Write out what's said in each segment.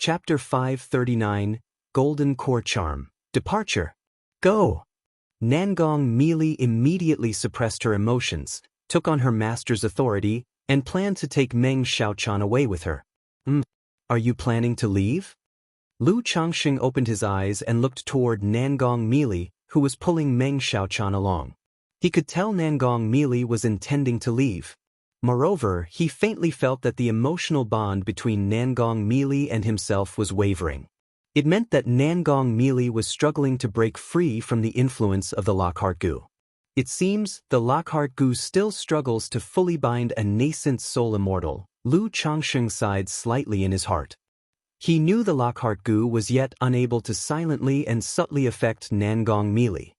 Chapter 539, Golden Core Charm. Departure. Go! Nangong Meili immediately suppressed her emotions, took on her master's authority, and planned to take Meng Xiaochan away with her. Are you planning to leave? Lu Changxing opened his eyes and looked toward Nangong Meili, who was pulling Meng Xiaochan along. He could tell Nangong Meili was intending to leave. Moreover, he faintly felt that the emotional bond between Nangong Meili and himself was wavering. It meant that Nangong Meili was struggling to break free from the influence of the Lockhart Gu. It seems the Lockhart Gu still struggles to fully bind a nascent soul immortal. Lu Changxing sighed slightly in his heart. He knew the Lockhart Gu was yet unable to silently and subtly affect Nangong Meili.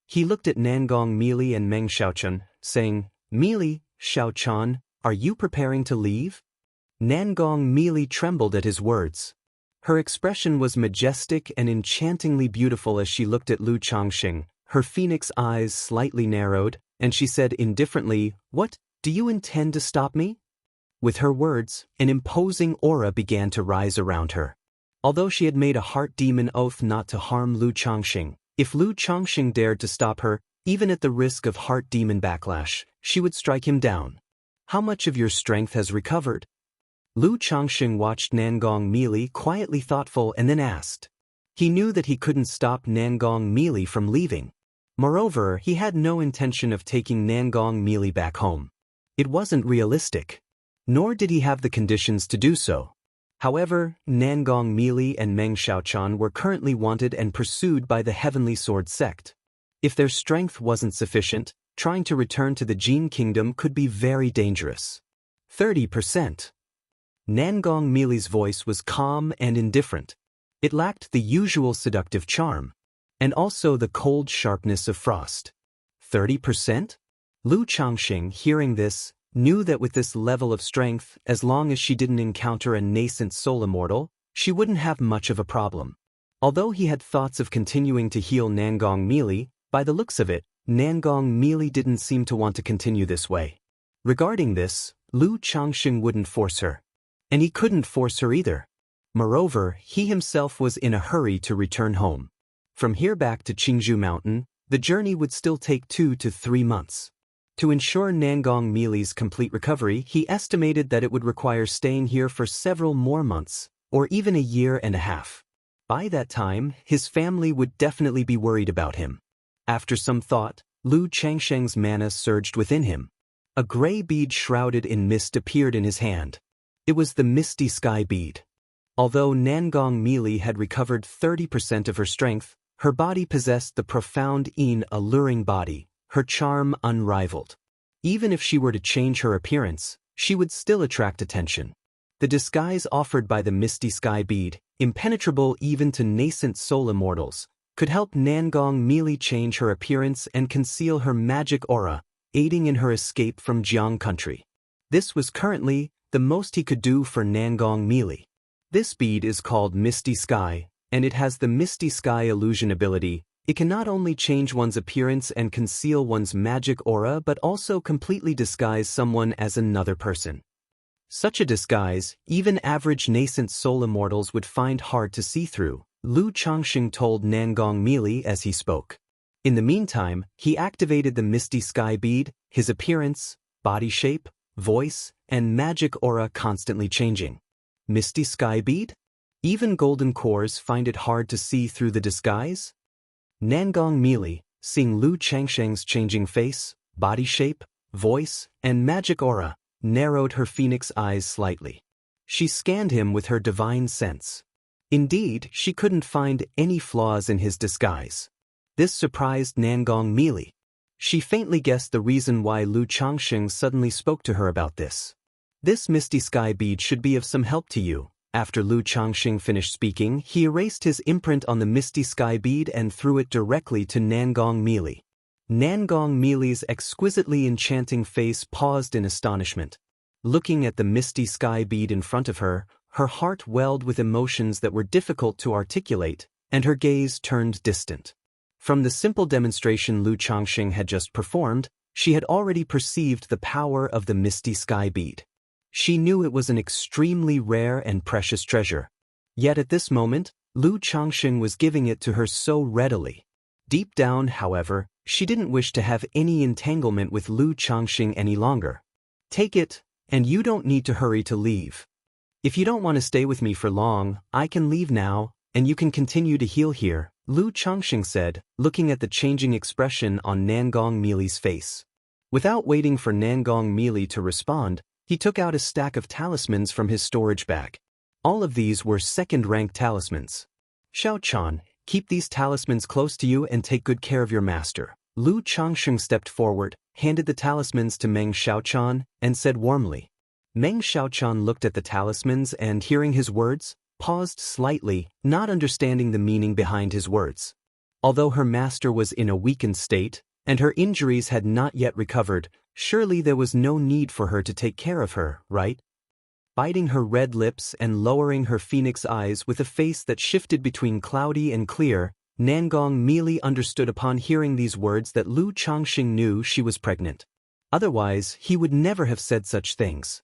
He looked at Nangong Meili and Meng Xiaochan, saying, "Meili, Xiaochan, are you preparing to leave?" Nangong Meili trembled at his words. Her expression was majestic and enchantingly beautiful as she looked at Lu Changxing, her phoenix eyes slightly narrowed, and she said indifferently, "What, do you intend to stop me?" With her words, an imposing aura began to rise around her. Although she had made a heart demon oath not to harm Lu Changxing, if Lu Changxing dared to stop her, even at the risk of heart demon backlash, she would strike him down. "How much of your strength has recovered?" Lu Changxing watched Nangong Meili quietly thoughtful and then asked. He knew that he couldn't stop Nangong Meili from leaving. Moreover, he had no intention of taking Nangong Meili back home. It wasn't realistic. Nor did he have the conditions to do so. However, Nangong Meili and Meng Xiaochan were currently wanted and pursued by the Heavenly Sword sect. If their strength wasn't sufficient, trying to return to the Jin Kingdom could be very dangerous. 30%. Nangong Meili's voice was calm and indifferent. It lacked the usual seductive charm, and also the cold sharpness of frost. 30%? Lu Changxing, hearing this, knew that with this level of strength, as long as she didn't encounter a nascent soul immortal, she wouldn't have much of a problem. Although he had thoughts of continuing to heal Nangong Meili, by the looks of it, Nangong Meili didn't seem to want to continue this way. Regarding this, Lu Changxing wouldn't force her. And he couldn't force her either. Moreover, he himself was in a hurry to return home. From here back to Qingzhou Mountain, the journey would still take 2 to 3 months. To ensure Nangong Meili's complete recovery, he estimated that it would require staying here for several more months, or even a year and a half. By that time, his family would definitely be worried about him. After some thought, Lu Changxing's mana surged within him. A gray bead shrouded in mist appeared in his hand. It was the Misty Sky bead. Although Nangong Meili had recovered 30% of her strength, her body possessed the profound alluring body, her charm unrivaled. Even if she were to change her appearance, she would still attract attention. The disguise offered by the Misty Sky bead, impenetrable even to nascent soul immortals, could help Nangong Meili change her appearance and conceal her magic aura, aiding in her escape from Jiang country. This was currently the most he could do for Nangong Meili. This bead is called Misty Sky, and it has the Misty Sky illusion ability. It can not only change one's appearance and conceal one's magic aura but also completely disguise someone as another person. Such a disguise, even average nascent soul immortals would find hard to see through, Lu Changxing told Nangong Meili as he spoke. In the meantime, he activated the Misty Sky bead, his appearance, body shape, voice, and magic aura constantly changing. Misty Sky bead? Even golden cores find it hard to see through the disguise? Nangong Meili, seeing Lu Changxing's changing face, body shape, voice, and magic aura, narrowed her phoenix eyes slightly. She scanned him with her divine sense. Indeed, she couldn't find any flaws in his disguise. This surprised Nangong Meili. She faintly guessed the reason why Lu Changxing suddenly spoke to her about this. "This Misty Sky bead should be of some help to you." After Lu Changxing finished speaking, he erased his imprint on the Misty Sky bead and threw it directly to Nangong Meili. Nangong Meili's exquisitely enchanting face paused in astonishment. Looking at the Misty Sky bead in front of her, her heart welled with emotions that were difficult to articulate, and her gaze turned distant. From the simple demonstration Lu Changxing had just performed, she had already perceived the power of the Misty Sky bead. She knew it was an extremely rare and precious treasure. Yet at this moment, Lu Changxing was giving it to her so readily. Deep down, however, she didn't wish to have any entanglement with Lu Changxing any longer. Take it, and you don't need to hurry to leave. If you don't want to stay with me for long, I can leave now, and you can continue to heal here, Lu Changxing said, looking at the changing expression on Nangong Mili's face. Without waiting for Nangong Mili to respond, he took out a stack of talismans from his storage bag. All of these were second-rank talismans. Xiao Chan, keep these talismans close to you and take good care of your master. Lu Changxing stepped forward, handed the talismans to Meng Xiaochan, and said warmly. Meng Xiaochan looked at the talismans and, hearing his words, paused slightly, not understanding the meaning behind his words. Although her master was in a weakened state, and her injuries had not yet recovered, surely there was no need for her to take care of her, right? Biting her red lips and lowering her phoenix eyes with a face that shifted between cloudy and clear, Nangong Mili understood upon hearing these words that Lu Changxing knew she was pregnant. Otherwise, he would never have said such things.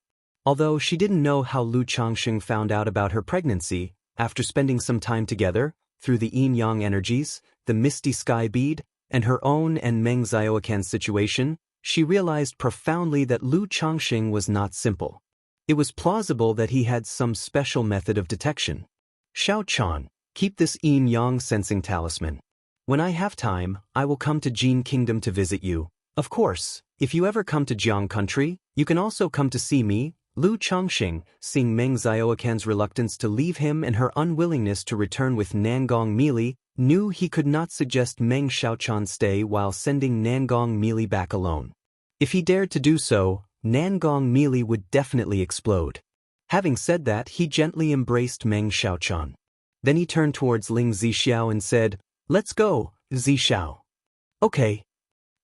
Although she didn't know how Lu Changxing found out about her pregnancy, after spending some time together, through the yin-yang energies, the misty sky bead, and her own and Meng Xiaocan's situation, she realized profoundly that Lu Changxing was not simple. It was plausible that he had some special method of detection. Xiao Chan, keep this yin-yang sensing talisman. When I have time, I will come to Jin Kingdom to visit you. Of course, if you ever come to Jiang Country, you can also come to see me. Lu Changxing, seeing Meng Xiaocan's reluctance to leave him and her unwillingness to return with Nangong Mili, knew he could not suggest Meng Xiaochan stay while sending Nangong Mili back alone. If he dared to do so, Nangong Mili would definitely explode. Having said that, he gently embraced Meng Xiaochan. Then he turned towards Ling Zixiao and said, "Let's go, Zixiao." Okay.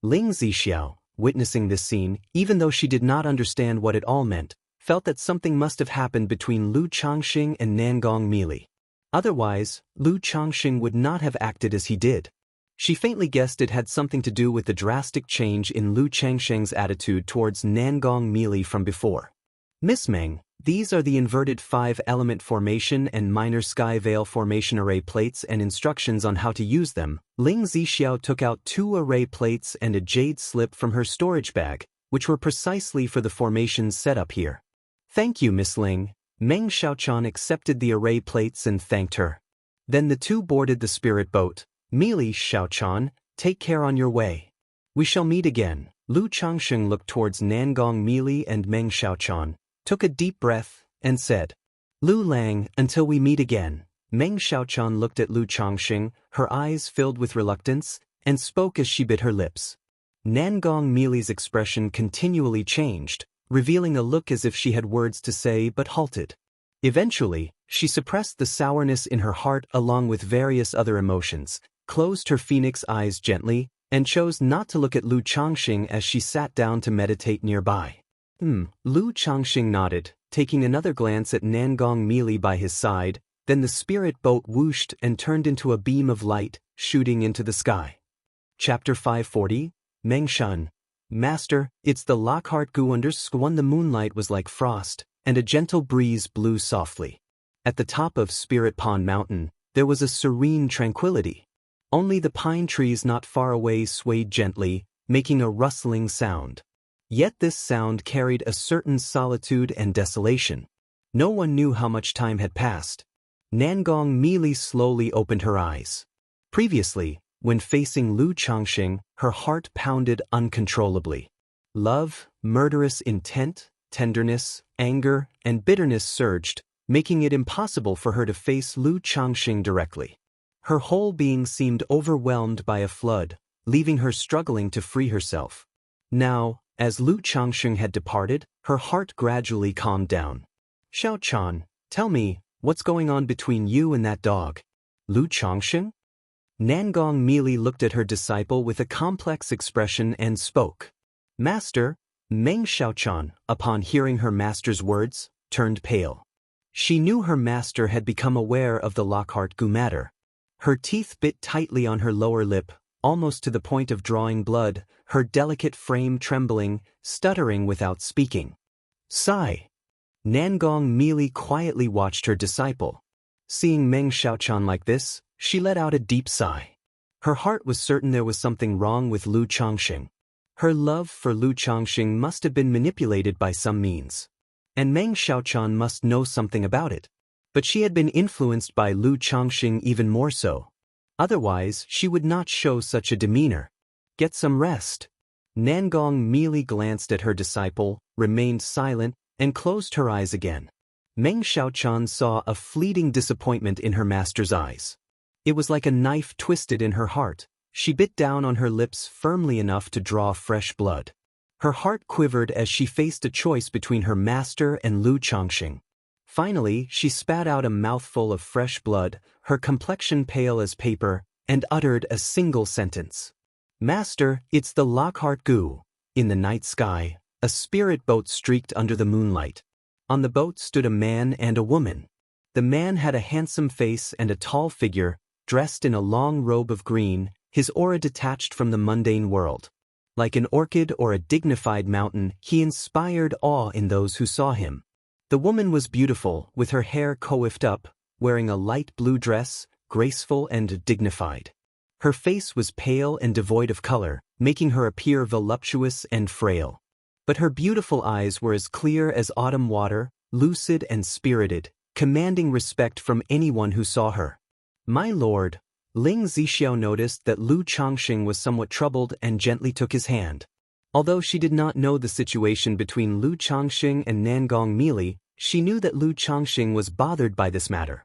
Ling Zixiao, witnessing this scene, even though she did not understand what it all meant, felt that something must have happened between Lu Changxing and Nangong Mili. Otherwise, Lu Changxing would not have acted as he did. She faintly guessed it had something to do with the drastic change in Lu Changxing's attitude towards Nangong Mili from before. Miss Meng, these are the inverted 5-element formation and minor sky veil formation array plates and instructions on how to use them. Ling Zixiao took out 2 array plates and a jade slip from her storage bag, which were precisely for the formations set up here. Thank you, Miss Ling. Meng Xiaochan accepted the array plates and thanked her. Then the two boarded the spirit boat. Mili Xiaochan, take care on your way. We shall meet again. Lu Changxing looked towards Nangong Mili and Meng Xiaochan, took a deep breath, and said, Lu Lang, until we meet again. Meng Xiaochan looked at Lu Changxing, her eyes filled with reluctance, and spoke as she bit her lips. Nangong Mili's expression continually changed, revealing a look as if she had words to say but halted. Eventually, she suppressed the sourness in her heart along with various other emotions, closed her phoenix eyes gently, and chose not to look at Lu Changxing as she sat down to meditate nearby. Lu Changxing nodded, taking another glance at Nangong Mili by his side, then the spirit boat whooshed and turned into a beam of light, shooting into the sky. Chapter 540, Meng Shun. Master, it's the Lockhart Gu _1. The moonlight was like frost, and a gentle breeze blew softly. At the top of Spirit Pond Mountain, there was a serene tranquility. Only the pine trees not far away swayed gently, making a rustling sound. Yet this sound carried a certain solitude and desolation. No one knew how much time had passed. Nangong Mili slowly opened her eyes. Previously, when facing Lu Changxing, her heart pounded uncontrollably. Love, murderous intent, tenderness, anger, and bitterness surged, making it impossible for her to face Lu Changxing directly. Her whole being seemed overwhelmed by a flood, leaving her struggling to free herself. Now, as Lu Changxing had departed, her heart gradually calmed down. Xiao Chan, tell me, what's going on between you and that dog? Lu Changxing? Nangong Mili looked at her disciple with a complex expression and spoke. Master, Meng Xiaochan, upon hearing her master's words, turned pale. She knew her master had become aware of the Lockhart Gu matter. Her teeth bit tightly on her lower lip, almost to the point of drawing blood, her delicate frame trembling, stuttering without speaking. Sigh. Nangong Mili quietly watched her disciple. Seeing Meng Xiaochan like this, she let out a deep sigh. Her heart was certain there was something wrong with Lu Changxing. Her love for Lu Changxing must have been manipulated by some means. And Meng Xiaochan must know something about it. But she had been influenced by Lu Changxing even more so. Otherwise, she would not show such a demeanor. Get some rest. Nangong merely glanced at her disciple, remained silent, and closed her eyes again. Meng Xiaochan saw a fleeting disappointment in her master's eyes. It was like a knife twisted in her heart. She bit down on her lips firmly enough to draw fresh blood. Her heart quivered as she faced a choice between her master and Lu Changxing. Finally, she spat out a mouthful of fresh blood, her complexion pale as paper, and uttered a single sentence. Master, it's the Lockhart Gu. In the night sky, a spirit boat streaked under the moonlight. On the boat stood a man and a woman. The man had a handsome face and a tall figure, dressed in a long robe of green, his aura detached from the mundane world. Like an orchid or a dignified mountain, he inspired awe in those who saw him. The woman was beautiful, with her hair coiffed up, wearing a light blue dress, graceful and dignified. Her face was pale and devoid of color, making her appear voluptuous and frail. But her beautiful eyes were as clear as autumn water, lucid and spirited, commanding respect from anyone who saw her. My lord, Ling Zixiao noticed that Lu Changxing was somewhat troubled and gently took his hand. Although she did not know the situation between Lu Changxing and Nangong Mili, she knew that Lu Changxing was bothered by this matter.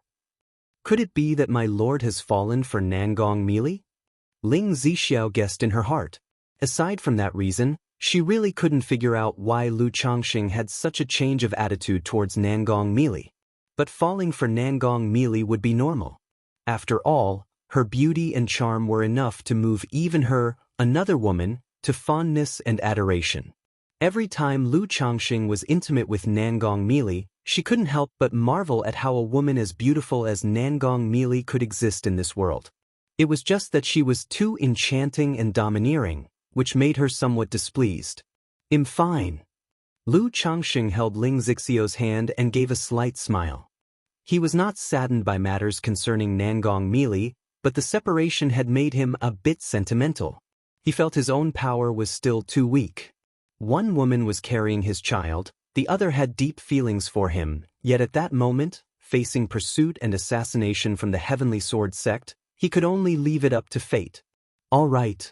Could it be that my lord has fallen for Nangong Mili? Ling Zixiao guessed in her heart. Aside from that reason, she really couldn't figure out why Lu Changxing had such a change of attitude towards Nangong Mili. But falling for Nangong Mili would be normal. After all, her beauty and charm were enough to move even her, another woman, to fondness and adoration. Every time Lu Changxing was intimate with Nangong Mili, she couldn't help but marvel at how a woman as beautiful as Nangong Mili could exist in this world. It was just that she was too enchanting and domineering, which made her somewhat displeased. Fine. Lu Changxing held Ling Zixiao's hand and gave a slight smile. He was not saddened by matters concerning Nangong Mili, but the separation had made him a bit sentimental. He felt his own power was still too weak. One woman was carrying his child, the other had deep feelings for him, yet at that moment, facing pursuit and assassination from the Heavenly Sword sect, he could only leave it up to fate. All right.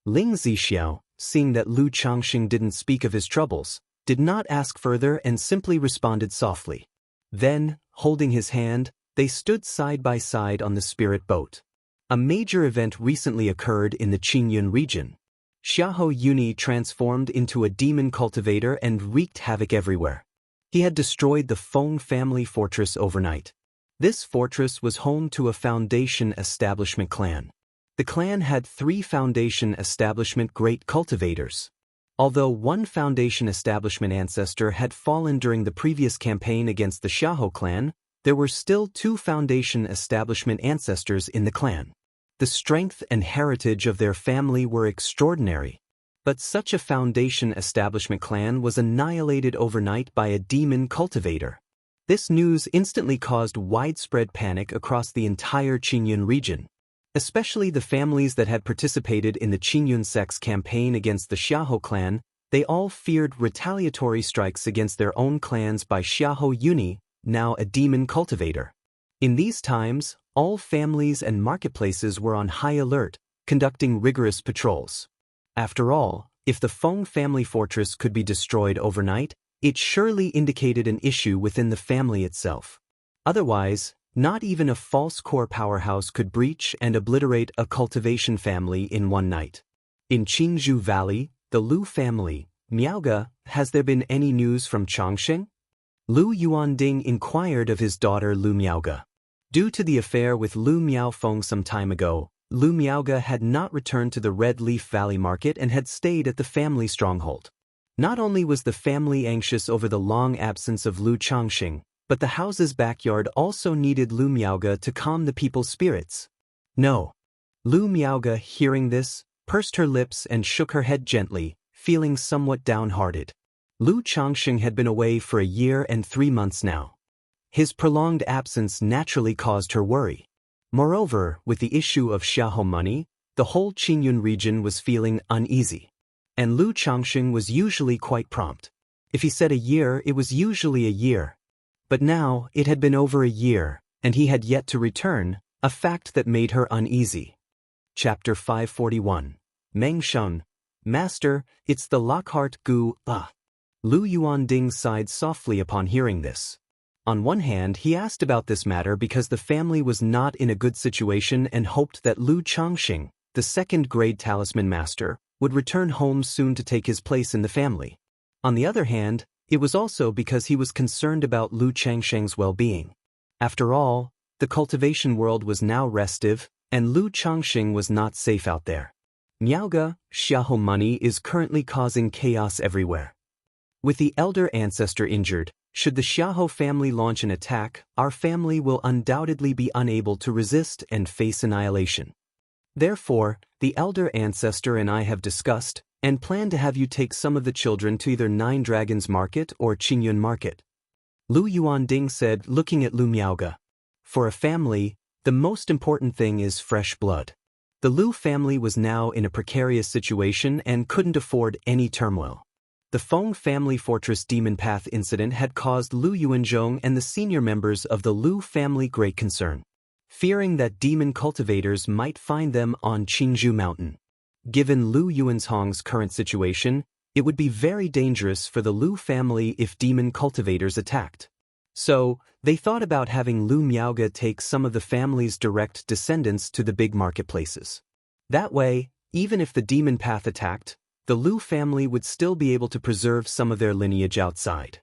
Ling Zixiao, seeing that Lu Changxing didn't speak of his troubles, did not ask further and simply responded softly. Then, holding his hand, they stood side by side on the spirit boat. A major event recently occurred in the Qingyun region. Xiahou Yuni transformed into a demon cultivator and wreaked havoc everywhere. He had destroyed the Feng family fortress overnight. This fortress was home to a foundation establishment clan. The clan had 3 foundation establishment great cultivators. Although one foundation establishment ancestor had fallen during the previous campaign against the Xiahou clan, there were still 2 foundation establishment ancestors in the clan. The strength and heritage of their family were extraordinary. But such a foundation establishment clan was annihilated overnight by a demon cultivator. This news instantly caused widespread panic across the entire Qingyun region. Especially the families that had participated in the Qingyun sect's campaign against the Xiahou clan, they all feared retaliatory strikes against their own clans by Xiahou Yuni, now a demon cultivator. In these times, all families and marketplaces were on high alert, conducting rigorous patrols. After all, if the Feng family fortress could be destroyed overnight, it surely indicated an issue within the family itself. Otherwise, not even a false core powerhouse could breach and obliterate a cultivation family in one night. In Qingzhou Valley, the Lu family, Miaoga, has there been any news from Changxing? Lu Yuanding inquired of his daughter Lu Miaoga. Due to the affair with Lu Miaofeng some time ago, Lu Miaoga had not returned to the Red Leaf Valley market and had stayed at the family stronghold. Not only was the family anxious over the long absence of Lu Changxing, but the house's backyard also needed Lu Miaoga to calm the people's spirits. No. Lu Miaoga, hearing this, pursed her lips and shook her head gently, feeling somewhat downhearted. Lu Changxing had been away for a year and 3 months now. His prolonged absence naturally caused her worry. Moreover, with the issue of Xiahou money, the whole Qingyun region was feeling uneasy. And Lu Changxing was usually quite prompt. If he said a year, it was usually a year. But now, it had been over a year, and he had yet to return, a fact that made her uneasy. Chapter 541. Meng Shun. Master, it's the Lockhart Gu, Lu Yuanding sighed softly upon hearing this. On one hand, he asked about this matter because the family was not in a good situation and hoped that Lu Changxing, the second-grade talisman master, would return home soon to take his place in the family. On the other hand, it was also because he was concerned about Lu Changsheng's well-being. After all, the cultivation world was now restive, and Lu Changxing was not safe out there. Miaoge, Xiahou money is currently causing chaos everywhere. With the elder ancestor injured, should the Xiahou family launch an attack, our family will undoubtedly be unable to resist and face annihilation. Therefore, the elder ancestor and I have discussed, and plan to have you take some of the children to either Nine Dragons Market or Qingyun Market. Lu Yuanding said, looking at Lu Miaoge. For a family, the most important thing is fresh blood. The Lu family was now in a precarious situation and couldn't afford any turmoil. The Feng family fortress demon path incident had caused Lu Yuanzhong and the senior members of the Lu family great concern, fearing that demon cultivators might find them on Qingzhou Mountain. Given Lu Yuanzhong's current situation, it would be very dangerous for the Lu family if demon cultivators attacked. So, they thought about having Lu Miaoge take some of the family's direct descendants to the big marketplaces. That way, even if the demon path attacked, the Lu family would still be able to preserve some of their lineage outside.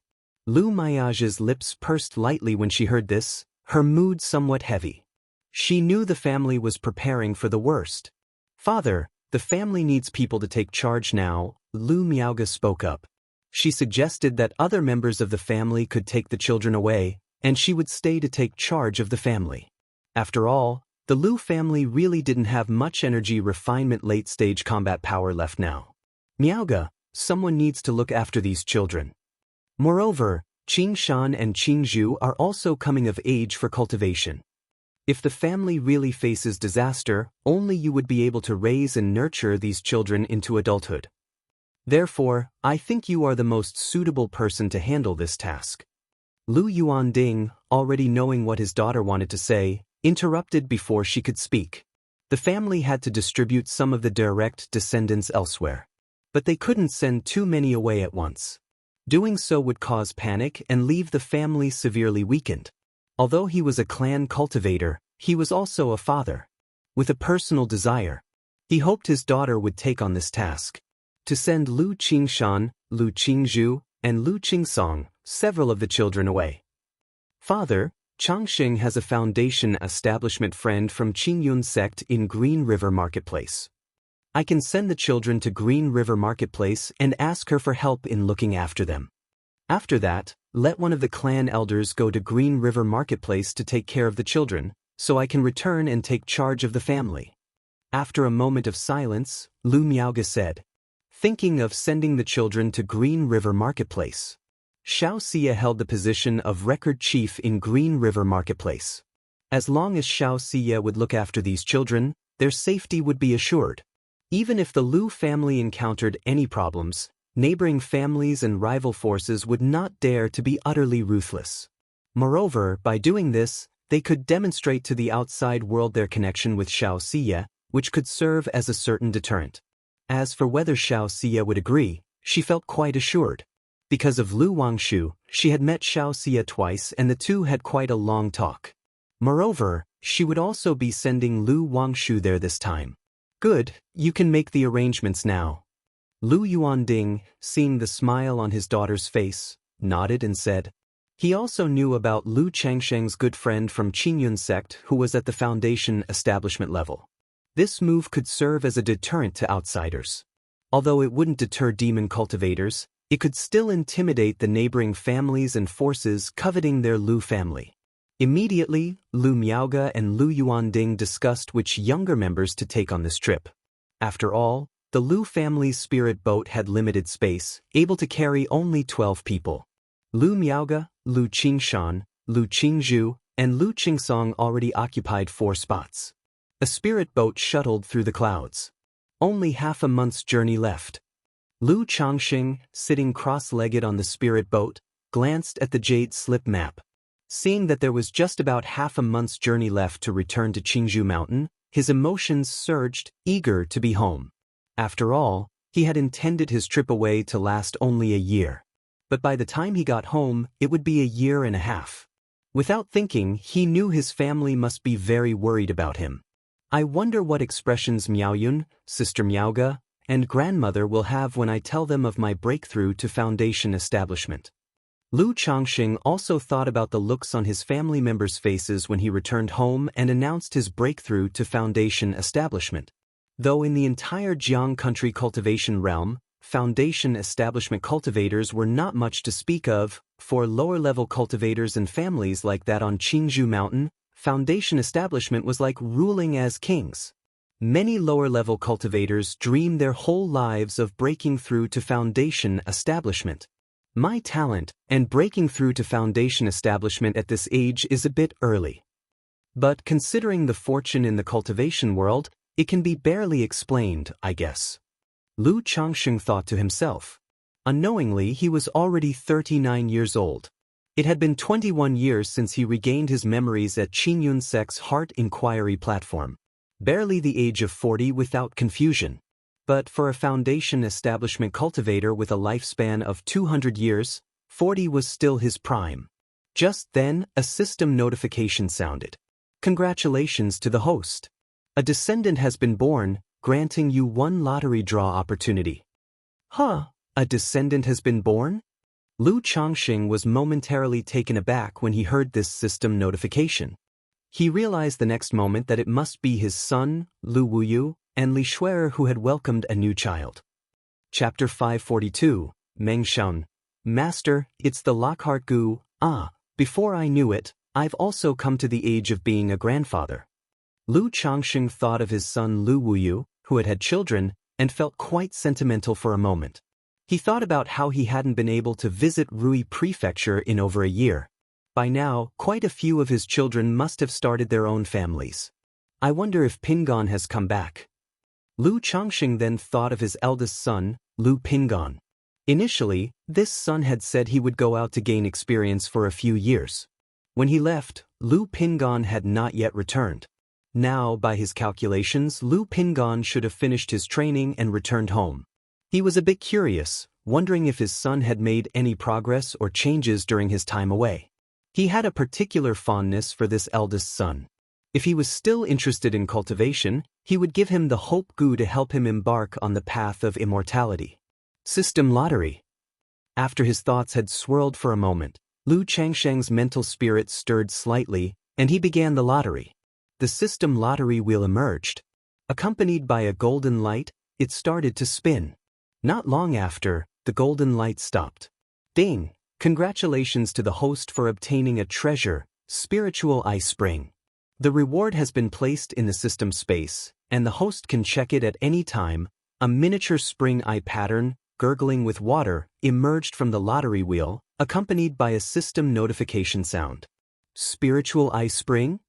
Lu Miaoge's lips pursed lightly when she heard this, her mood somewhat heavy. She knew the family was preparing for the worst. Father, the family needs people to take charge now, Lu Miaoge spoke up. She suggested that other members of the family could take the children away, and she would stay to take charge of the family. After all, the Lu family really didn't have much energy refinement late-stage combat power left now. Miaoge, someone needs to look after these children. Moreover, Qingshan and Qingzhou are also coming of age for cultivation. If the family really faces disaster, only you would be able to raise and nurture these children into adulthood. Therefore, I think you are the most suitable person to handle this task. Lu Yuanding, already knowing what his daughter wanted to say, interrupted before she could speak. The family had to distribute some of the direct descendants elsewhere. But they couldn't send too many away at once. Doing so would cause panic and leave the family severely weakened. Although he was a clan cultivator, he was also a father. With a personal desire, he hoped his daughter would take on this task. To send Lu Qingshan, Lu Qingzhou, and Lu Qingsong, several of the children away. Father, Changxing has a foundation establishment friend from Qingyun sect in Green River Marketplace. I can send the children to Green River Marketplace and ask her for help in looking after them. After that, let one of the clan elders go to Green River Marketplace to take care of the children, so I can return and take charge of the family. After a moment of silence, Lu Miaoge said, thinking of sending the children to Green River Marketplace. Xianxia held the position of record chief in Green River Marketplace. As long as Xianxia would look after these children, their safety would be assured. Even if the Lu family encountered any problems, neighboring families and rival forces would not dare to be utterly ruthless. Moreover, by doing this, they could demonstrate to the outside world their connection with Xianxia, which could serve as a certain deterrent. As for whether Xianxia would agree, she felt quite assured. Because of Lu Wangshu, she had met Xianxia twice and the two had quite a long talk. Moreover, she would also be sending Lu Wangshu there this time. Good, you can make the arrangements now. Lu Yuanding, seeing the smile on his daughter's face, nodded and said. He also knew about Lu Changsheng's good friend from Qingyun sect who was at the foundation establishment level. This move could serve as a deterrent to outsiders. Although it wouldn't deter demon cultivators, it could still intimidate the neighboring families and forces coveting their Lu family. Immediately, Lu Miaoge and Lu Yuanding discussed which younger members to take on this trip. After all, the Lu family's spirit boat had limited space, able to carry only 12 people. Lu Miaoge, Lu Qingshan, Lu Qingzhu, and Lu Qingsong already occupied 4 spots. A spirit boat shuttled through the clouds. Only half a month's journey left. Lu Changxing, sitting cross-legged on the spirit boat, glanced at the jade slip map. Seeing that there was just about half a month's journey left to return to Qingzhou Mountain, his emotions surged, eager to be home. After all, he had intended his trip away to last only a year. But by the time he got home, it would be a year and a half. Without thinking, he knew his family must be very worried about him. I wonder what expressions Miaoyun, Sister Miaoga, and grandmother will have when I tell them of my breakthrough to foundation establishment. Lu Changxing also thought about the looks on his family members' faces when he returned home and announced his breakthrough to foundation establishment. Though in the entire Jiang country cultivation realm, foundation establishment cultivators were not much to speak of, for lower-level cultivators and families like that on Qingzhou Mountain, foundation establishment was like ruling as kings. Many lower-level cultivators dream their whole lives of breaking through to foundation establishment. My talent and breaking through to foundation establishment at this age is a bit early. But considering the fortune in the cultivation world, it can be barely explained, I guess. Lu Changxing thought to himself. Unknowingly, he was already 39 years old. It had been 21 years since he regained his memories at Qinyun Sect's Heart Inquiry platform. Barely the age of 40 without confusion. But for a foundation establishment cultivator with a lifespan of 200 years, 40 was still his prime. Just then, a system notification sounded. Congratulations to the host. A descendant has been born, granting you 1 lottery draw opportunity. Huh, a descendant has been born? Lu Changxing was momentarily taken aback when he heard this system notification. He realized the next moment that it must be his son, Lu Wuyu, and Li Shuer who had welcomed a new child. Chapter 542, Meng Shun. Master, it's the Lockhart Gu. Before I knew it, I've also come to the age of being a grandfather. Lu Changxing thought of his son Lu Wuyu, who had had children, and felt quite sentimental for a moment. He thought about how he hadn't been able to visit Rui Prefecture in over a year. By now, quite a few of his children must have started their own families. I wonder if Pingon has come back. Lu Changxing then thought of his eldest son, Lu Pingon. Initially, this son had said he would go out to gain experience for a few years. When he left, Lu Pingon had not yet returned. Now, by his calculations, Lu Pingon should have finished his training and returned home. He was a bit curious, wondering if his son had made any progress or changes during his time away. He had a particular fondness for this eldest son. If he was still interested in cultivation, he would give him the Hope Gu to help him embark on the path of immortality. System lottery. After his thoughts had swirled for a moment, Lu Changsheng's mental spirit stirred slightly, and he began the lottery. The system lottery wheel emerged. Accompanied by a golden light, it started to spin. Not long after, the golden light stopped. Ding! Congratulations to the host for obtaining a treasure, Spiritual Ice Spring. The reward has been placed in the system space, and the host can check it at any time. A miniature spring eye pattern, gurgling with water, emerged from the lottery wheel, accompanied by a system notification sound. Spiritual Ice Spring?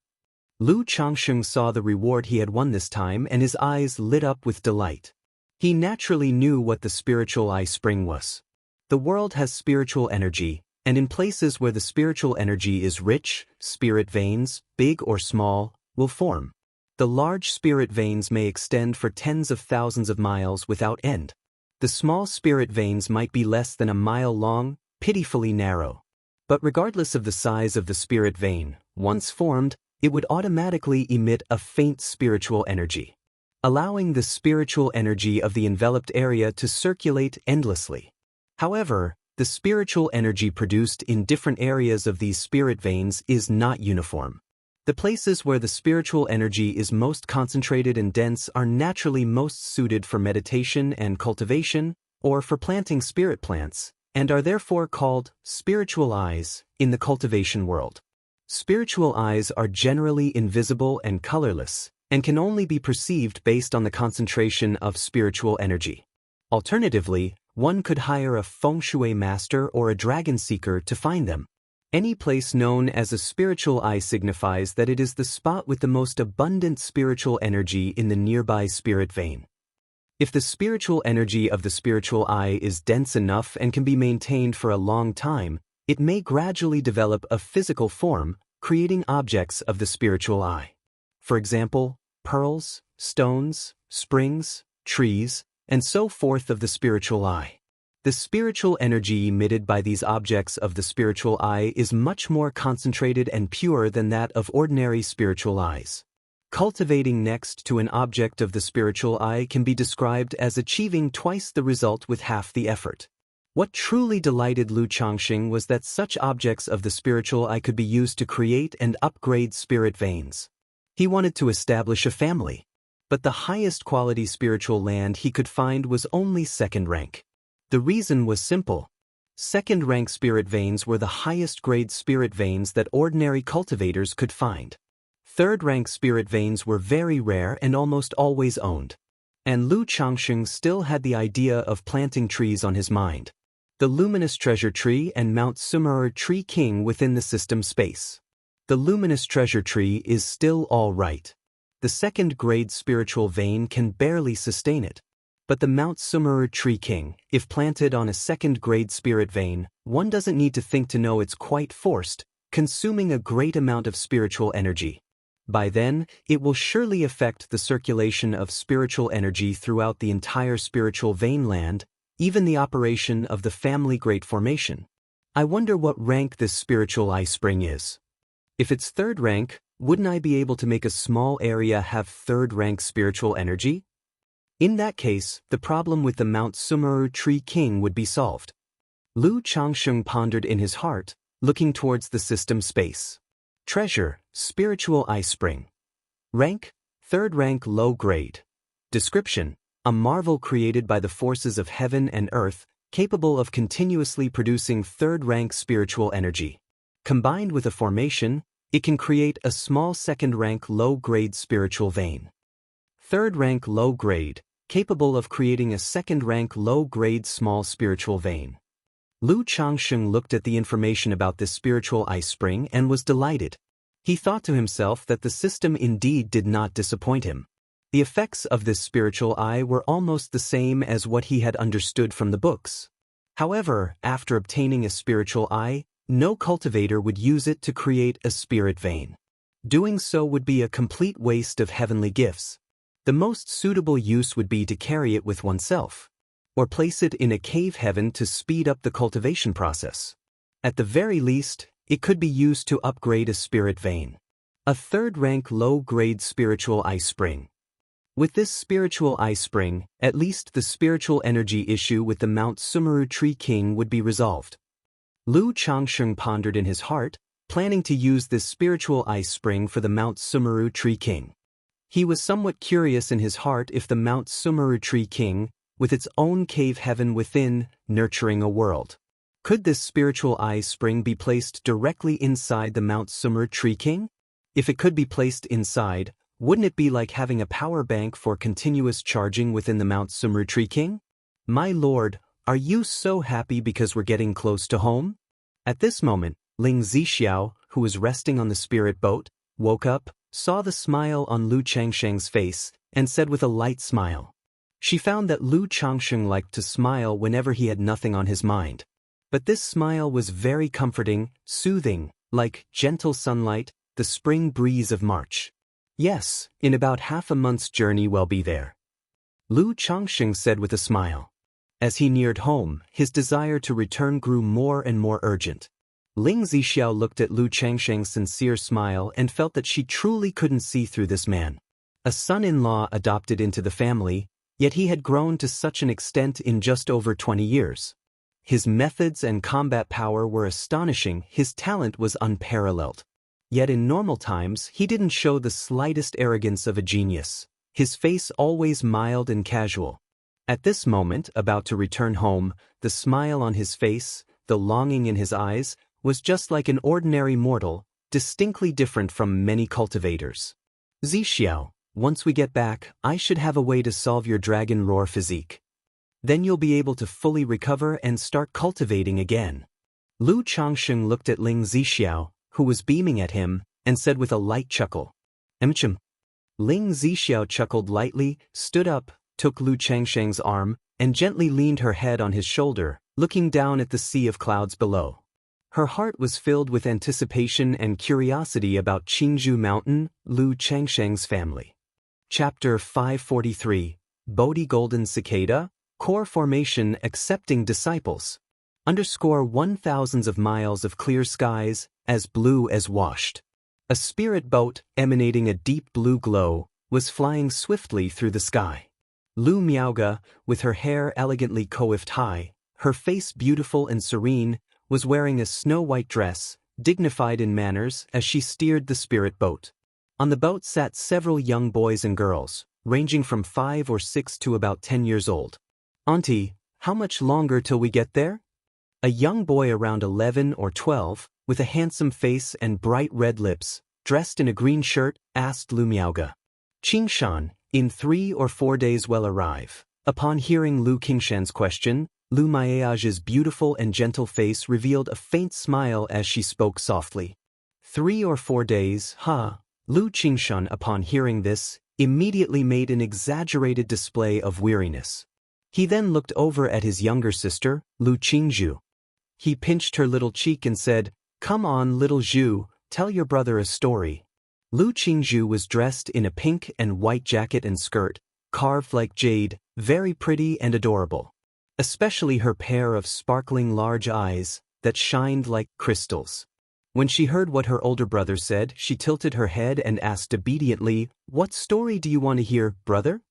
Lu Changxing saw the reward he had won this time and his eyes lit up with delight. He naturally knew what the spiritual ice spring was. The world has spiritual energy, and in places where the spiritual energy is rich, spirit veins, big or small, will form. The large spirit veins may extend for tens of thousands of miles without end. The small spirit veins might be less than a mile long, pitifully narrow. But regardless of the size of the spirit vein, once formed, it would automatically emit a faint spiritual energy, allowing the spiritual energy of the enveloped area to circulate endlessly. However, the spiritual energy produced in different areas of these spirit veins is not uniform. The places where the spiritual energy is most concentrated and dense are naturally most suited for meditation and cultivation, or for planting spirit plants, and are therefore called spiritual eyes in the cultivation world. Spiritual eyes are generally invisible and colorless, and can only be perceived based on the concentration of spiritual energy. Alternatively, one could hire a feng shui master or a dragon seeker to find them. Any place known as a spiritual eye signifies that it is the spot with the most abundant spiritual energy in the nearby spirit vein. If the spiritual energy of the spiritual eye is dense enough and can be maintained for a long time, it may gradually develop a physical form, creating objects of the spiritual eye. For example, pearls, stones, springs, trees, and so forth of the spiritual eye. The spiritual energy emitted by these objects of the spiritual eye is much more concentrated and pure than that of ordinary spiritual eyes. Cultivating next to an object of the spiritual eye can be described as achieving twice the result with half the effort. What truly delighted Lu Changxing was that such objects of the spiritual eye could be used to create and upgrade spirit veins. He wanted to establish a family, but the highest quality spiritual land he could find was only second rank. The reason was simple. Second-rank spirit veins were the highest-grade spirit veins that ordinary cultivators could find. Third-rank spirit veins were very rare and almost always owned. And Lu Changxing still had the idea of planting trees on his mind. The Luminous Treasure Tree and Mount Sumeru Tree King within the system space. The Luminous Treasure Tree is still all right. The second-grade spiritual vein can barely sustain it. But the Mount Sumeru Tree King, if planted on a second-grade spirit vein, one doesn't need to think to know it's quite forced, consuming a great amount of spiritual energy. By then, it will surely affect the circulation of spiritual energy throughout the entire spiritual vein land, even the operation of the family great formation. I wonder what rank this spiritual eye spring is. If it's third rank, wouldn't I be able to make a small area have third-rank spiritual energy? In that case, the problem with the Mount Sumeru Tree King would be solved. Lu Changxing pondered in his heart, looking towards the system space. Treasure, Spiritual Eye Spring. Rank, third rank low grade. Description, a marvel created by the forces of heaven and earth, capable of continuously producing third-rank spiritual energy. Combined with a formation, it can create a small second-rank low-grade spiritual vein. Third-rank low-grade, capable of creating a second-rank low-grade small spiritual vein. Lu Changxing looked at the information about this spiritual eye spring and was delighted. He thought to himself that the system indeed did not disappoint him. The effects of this spiritual eye were almost the same as what he had understood from the books. However, after obtaining a spiritual eye, no cultivator would use it to create a spirit vein. Doing so would be a complete waste of heavenly gifts. The most suitable use would be to carry it with oneself, or place it in a cave heaven to speed up the cultivation process. At the very least, it could be used to upgrade a spirit vein. A third-rank low-grade spiritual eye spring. With this spiritual eye spring, at least the spiritual energy issue with the Mount Sumeru Tree King would be resolved. Lu Changxing pondered in his heart, planning to use this spiritual eye spring for the Mount Sumeru Tree King. He was somewhat curious in his heart if the Mount Sumeru Tree King, with its own cave heaven within, nurturing a world. Could this spiritual eye spring be placed directly inside the Mount Sumeru Tree King? If it could be placed inside, wouldn't it be like having a power bank for continuous charging within the Mount Sumeru Tree King? My lord, are you so happy because we're getting close to home? At this moment, Ling Zixiao, who was resting on the spirit boat, woke up, saw the smile on Lu Changxing's face, and said with a light smile. She found that Lu Changxing liked to smile whenever he had nothing on his mind. But this smile was very comforting, soothing, like gentle sunlight, the spring breeze of March. Yes, in about half a month's journey we'll be there. Lu Changxing said with a smile. As he neared home, his desire to return grew more and more urgent. Ling Zixiao looked at Lu Changxing's sincere smile and felt that she truly couldn't see through this man. A son-in-law adopted into the family, yet he had grown to such an extent in just over 20 years. His methods and combat power were astonishing, his talent was unparalleled. Yet in normal times, he didn't show the slightest arrogance of a genius, his face always mild and casual. At this moment, about to return home, the smile on his face, the longing in his eyes, was just like an ordinary mortal, distinctly different from many cultivators. Zixiao, once we get back, I should have a way to solve your dragon roar physique. Then you'll be able to fully recover and start cultivating again. Lu Changsheng looked at Ling Zixiao, who was beaming at him, and said with a light chuckle, "Emchim." Ling Zixiao chuckled lightly, stood up, took Lu Changsheng's arm, and gently leaned her head on his shoulder, looking down at the sea of clouds below. Her heart was filled with anticipation and curiosity about Qingzhou Mountain, Lu Changsheng's family. Chapter 543, Bodhi Golden Cicada, Core Formation Accepting Disciples. _1000s of miles of clear skies, as blue as washed. A spirit boat, emanating a deep blue glow, was flying swiftly through the sky. Lu Miaoge, with her hair elegantly coiffed high, her face beautiful and serene, was wearing a snow-white dress, dignified in manners as she steered the spirit boat. On the boat sat several young boys and girls, ranging from 5 or 6 to about 10 years old. "Auntie, how much longer till we get there?" A young boy around 11 or 12, with a handsome face and bright red lips, dressed in a green shirt, asked Lu Miaoge. "Qingshan, in 3 or 4 days will arrive." Upon hearing Lu Qingshan's question, Lu Miaoge's beautiful and gentle face revealed a faint smile as she spoke softly. 3 or 4 days, huh? Lu Qingshan, upon hearing this, immediately made an exaggerated display of weariness. He then looked over at his younger sister, Lu Qingzhu. He pinched her little cheek and said, "Come on, little Zhu, tell your brother a story." Lu Qingzhu was dressed in a pink and white jacket and skirt, carved like jade, very pretty and adorable. Especially her pair of sparkling large eyes, that shined like crystals. When she heard what her older brother said, she tilted her head and asked obediently, "What story do you want to hear, brother?"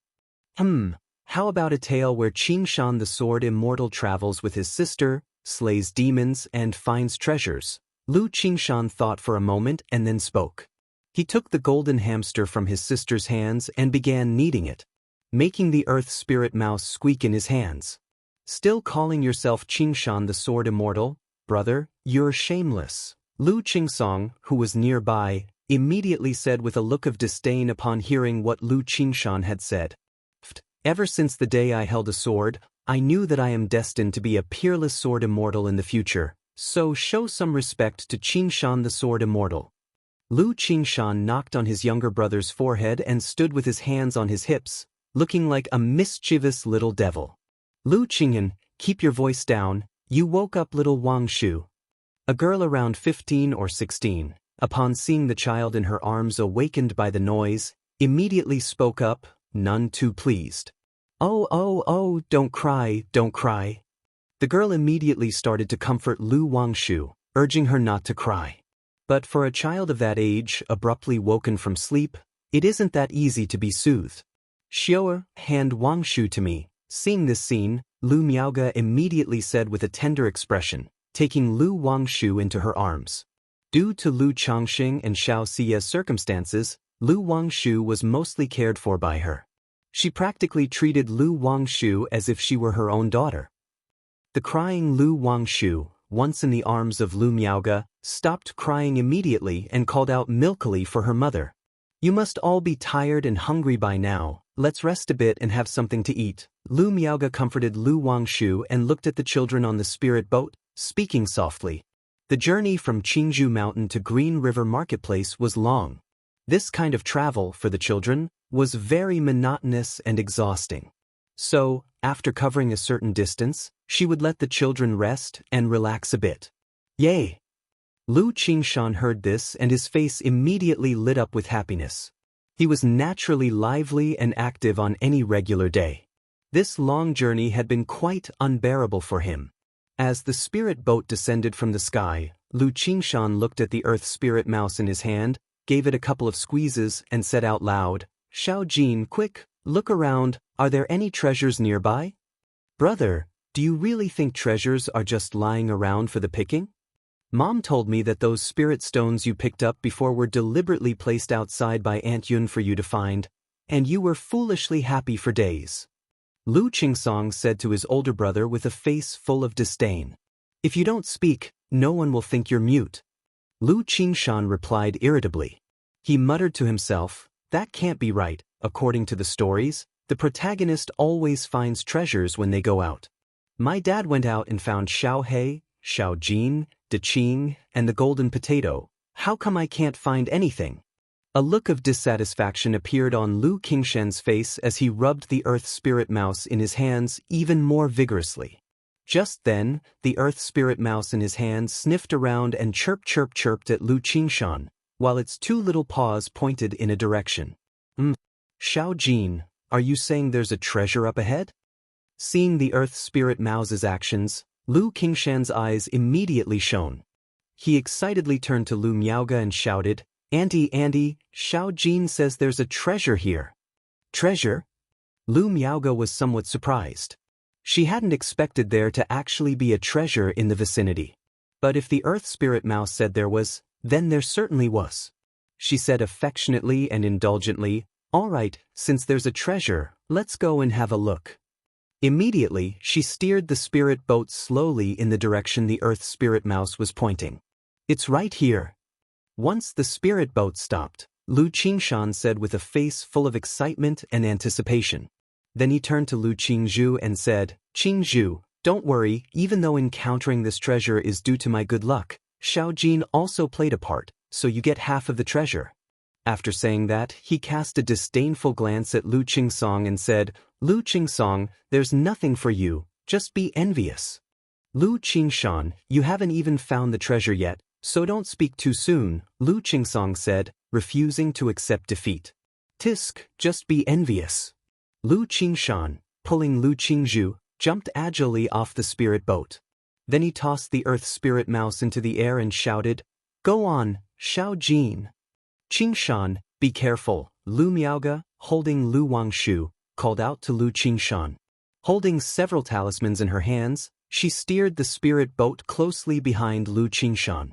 How about a tale where Qingshan the sword immortal travels with his sister, slays demons, and finds treasures? Lu Qingshan thought for a moment and then spoke. He took the golden hamster from his sister's hands and began kneading it, making the earth spirit mouse squeak in his hands. "Still calling yourself Qingshan the sword immortal, brother? You're shameless." Lu Qingsong, who was nearby, immediately said with a look of disdain upon hearing what Lu Qingshan had said. "Ever since the day I held a sword, I knew that I am destined to be a peerless sword immortal in the future, so show some respect to Qingshan the sword immortal." Lu Qingshan knocked on his younger brother's forehead and stood with his hands on his hips, looking like a mischievous little devil. "Lu Qingyan, keep your voice down, you woke up little Wang Shu." A girl around 15 or 16, upon seeing the child in her arms awakened by the noise, immediately spoke up, none too pleased. Oh, don't cry, don't cry." The girl immediately started to comfort Lu Wangshu, urging her not to cry. But for a child of that age, abruptly woken from sleep, it isn't that easy to be soothed. "Xiao, hand Wangshu to me." Seeing this scene, Lu Miaoge immediately said with a tender expression, taking Lu Wangshu into her arms. Due to Lu Changxing and Xiaoxia's circumstances, Lu Wangshu was mostly cared for by her. She practically treated Lu Wangshu as if she were her own daughter. The crying Lu Wangshu, once in the arms of Lu Miaoge, stopped crying immediately and called out milkily for her mother. "You must all be tired and hungry by now, let's rest a bit and have something to eat." Lu Miaoge comforted Lu Wangshu and looked at the children on the spirit boat, speaking softly. The journey from Qingzhou Mountain to Green River Marketplace was long. This kind of travel, for the children, was very monotonous and exhausting. So, after covering a certain distance, she would let the children rest and relax a bit. Yay! Lu Qingshan heard this and his face immediately lit up with happiness. He was naturally lively and active on any regular day. This long journey had been quite unbearable for him. As the spirit boat descended from the sky, Lu Qingshan looked at the earth spirit mouse in his hand, gave it a couple of squeezes, and said out loud, "Xiao Jin, quick, look around, are there any treasures nearby?" "Brother, do you really think treasures are just lying around for the picking? Mom told me that those spirit stones you picked up before were deliberately placed outside by Aunt Yun for you to find, and you were foolishly happy for days." Lu Qingsong said to his older brother with a face full of disdain. "If you don't speak, no one will think you're mute." Lu Qingshan replied irritably. He muttered to himself, "That can't be right. According to the stories, the protagonist always finds treasures when they go out. My dad went out and found Xiao He, Xiaojin, De Qing, and the golden potato. How come I can't find anything? A look of dissatisfaction appeared on Lu Qingshan's face as he rubbed the earth spirit mouse in his hands even more vigorously. Just then, the earth spirit mouse in his hands sniffed around and chirped at Lu Qingshan, while its two little paws pointed in a direction. Xiaojin, are you saying there's a treasure up ahead? Seeing the earth spirit mouse's actions, Lu Qingshan's eyes immediately shone. He excitedly turned to Lu Miaoge and shouted, Auntie, Xiaojin says there's a treasure here. Treasure? Lu Miaoge was somewhat surprised. She hadn't expected there to actually be a treasure in the vicinity. But if the earth spirit mouse said there was, then there certainly was. She said affectionately and indulgently, All right, since there's a treasure, let's go and have a look. Immediately, she steered the spirit boat slowly in the direction the earth spirit mouse was pointing. It's right here. Once the spirit boat stopped, Lu Qingshan said with a face full of excitement and anticipation. Then he turned to Lu Qingzhu and said, Qingzhu, don't worry, even though encountering this treasure is due to my good luck, Xiaojin also played a part, so you get half of the treasure. After saying that, he cast a disdainful glance at Lu Qingsong and said, Lu Qingsong, there's nothing for you, just be envious. Lu Qingshan, you haven't even found the treasure yet, so don't speak too soon, Lu Qingsong said, refusing to accept defeat. Tisk, just be envious. Lu Qingshan, pulling Lu Qingzhu, jumped agilely off the spirit boat. Then he tossed the earth spirit mouse into the air and shouted, Go on, Xiaojin. Qingshan, be careful, Lu Miaoge, holding Lu Wangshu, called out to Lu Qingshan. Holding several talismans in her hands, she steered the spirit boat closely behind Lu Qingshan.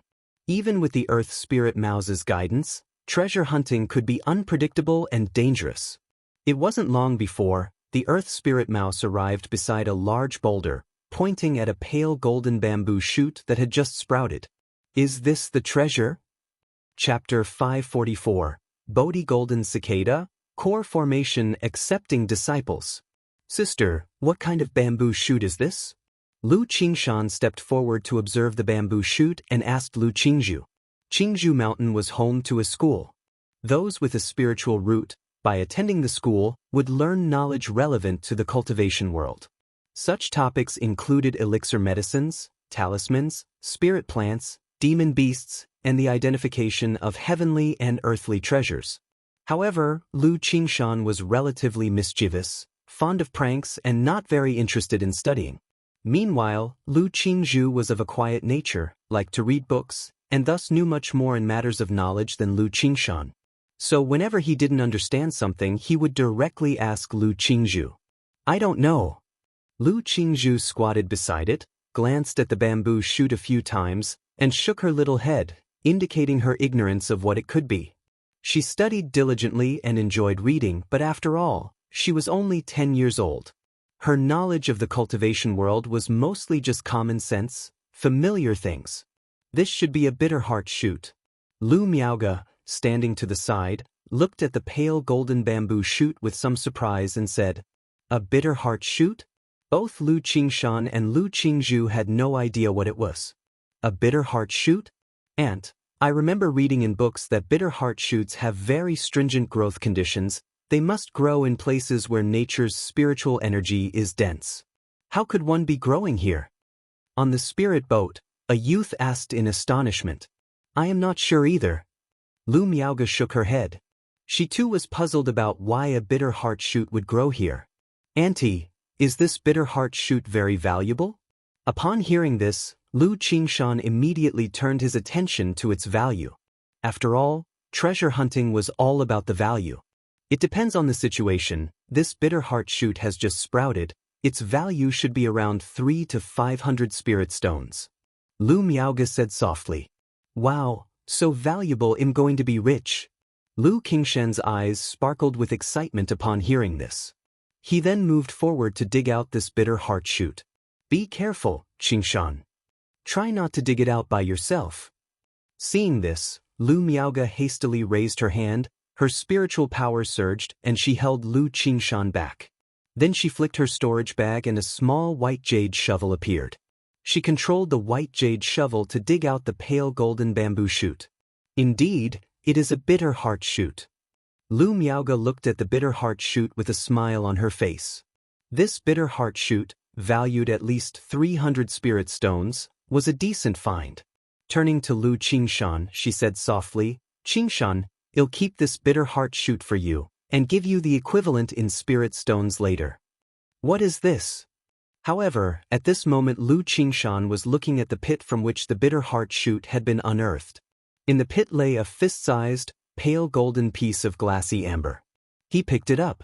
Even with the earth spirit mouse's guidance, treasure hunting could be unpredictable and dangerous. It wasn't long before, the earth spirit mouse arrived beside a large boulder, pointing at a pale golden bamboo shoot that had just sprouted. Is this the treasure? Chapter 544, Bodhi Golden Cicada, Core Formation Accepting Disciples. Sister, what kind of bamboo shoot is this? Lu Qingshan stepped forward to observe the bamboo shoot and asked Lu Qingzhu. Qingzhu Mountain was home to a school. Those with a spiritual root, by attending the school, would learn knowledge relevant to the cultivation world. Such topics included elixir medicines, talismans, spirit plants, demon beasts, and the identification of heavenly and earthly treasures. However, Lu Qingshan was relatively mischievous, fond of pranks, and not very interested in studying. Meanwhile, Lu Qingzhu was of a quiet nature, liked to read books, and thus knew much more in matters of knowledge than Lu Qingshan. So whenever he didn't understand something, he would directly ask Lu Qingzhu. I don't know. Lu Qingzhu squatted beside it, glanced at the bamboo shoot a few times, and shook her little head, indicating her ignorance of what it could be. She studied diligently and enjoyed reading, but after all, she was only 10 years old. Her knowledge of the cultivation world was mostly just common sense, familiar things. This should be a bitter heart shoot. Lu Miaoge, standing to the side, looked at the pale golden bamboo shoot with some surprise and said, A bitter heart shoot? Both Lu Qingshan and Lu Qingzhu had no idea what it was. A bitter heart shoot? Aunt, I remember reading in books that bitter heart shoots have very stringent growth conditions. They must grow in places where nature's spiritual energy is dense. How could one be growing here? On the spirit boat, a youth asked in astonishment. I am not sure either. Lu Miaoge shook her head. She too was puzzled about why a bitter heart shoot would grow here. Auntie, is this bitter heart shoot very valuable? Upon hearing this, Lu Qingshan immediately turned his attention to its value. After all, treasure hunting was all about the value. It depends on the situation. This bitter heart shoot has just sprouted. Its value should be around 300 to 500 spirit stones. Lu Miaoge said softly. Wow, so valuable, I'm going to be rich. Lu Qingshan's eyes sparkled with excitement upon hearing this. He then moved forward to dig out this bitter heart shoot. Be careful, Qingshan. Try not to dig it out by yourself. Seeing this, Lu Miaoge hastily raised her hand, her spiritual power surged, and she held Lu Qingshan back. Then she flicked her storage bag and a small white jade shovel appeared. She controlled the white jade shovel to dig out the pale golden bamboo shoot. Indeed, it is a bitter heart shoot. Lu Miaoge looked at the bitter heart shoot with a smile on her face. This bitter heart shoot, valued at least 300 spirit stones, was a decent find. Turning to Lu Qingshan, she said softly, "Qingshan, I'll keep this bitter heart shoot for you, and give you the equivalent in spirit stones later." "What is this?" However, at this moment Lu Qingshan was looking at the pit from which the bitter heart shoot had been unearthed. In the pit lay a fist-sized, pale golden piece of glassy amber. He picked it up.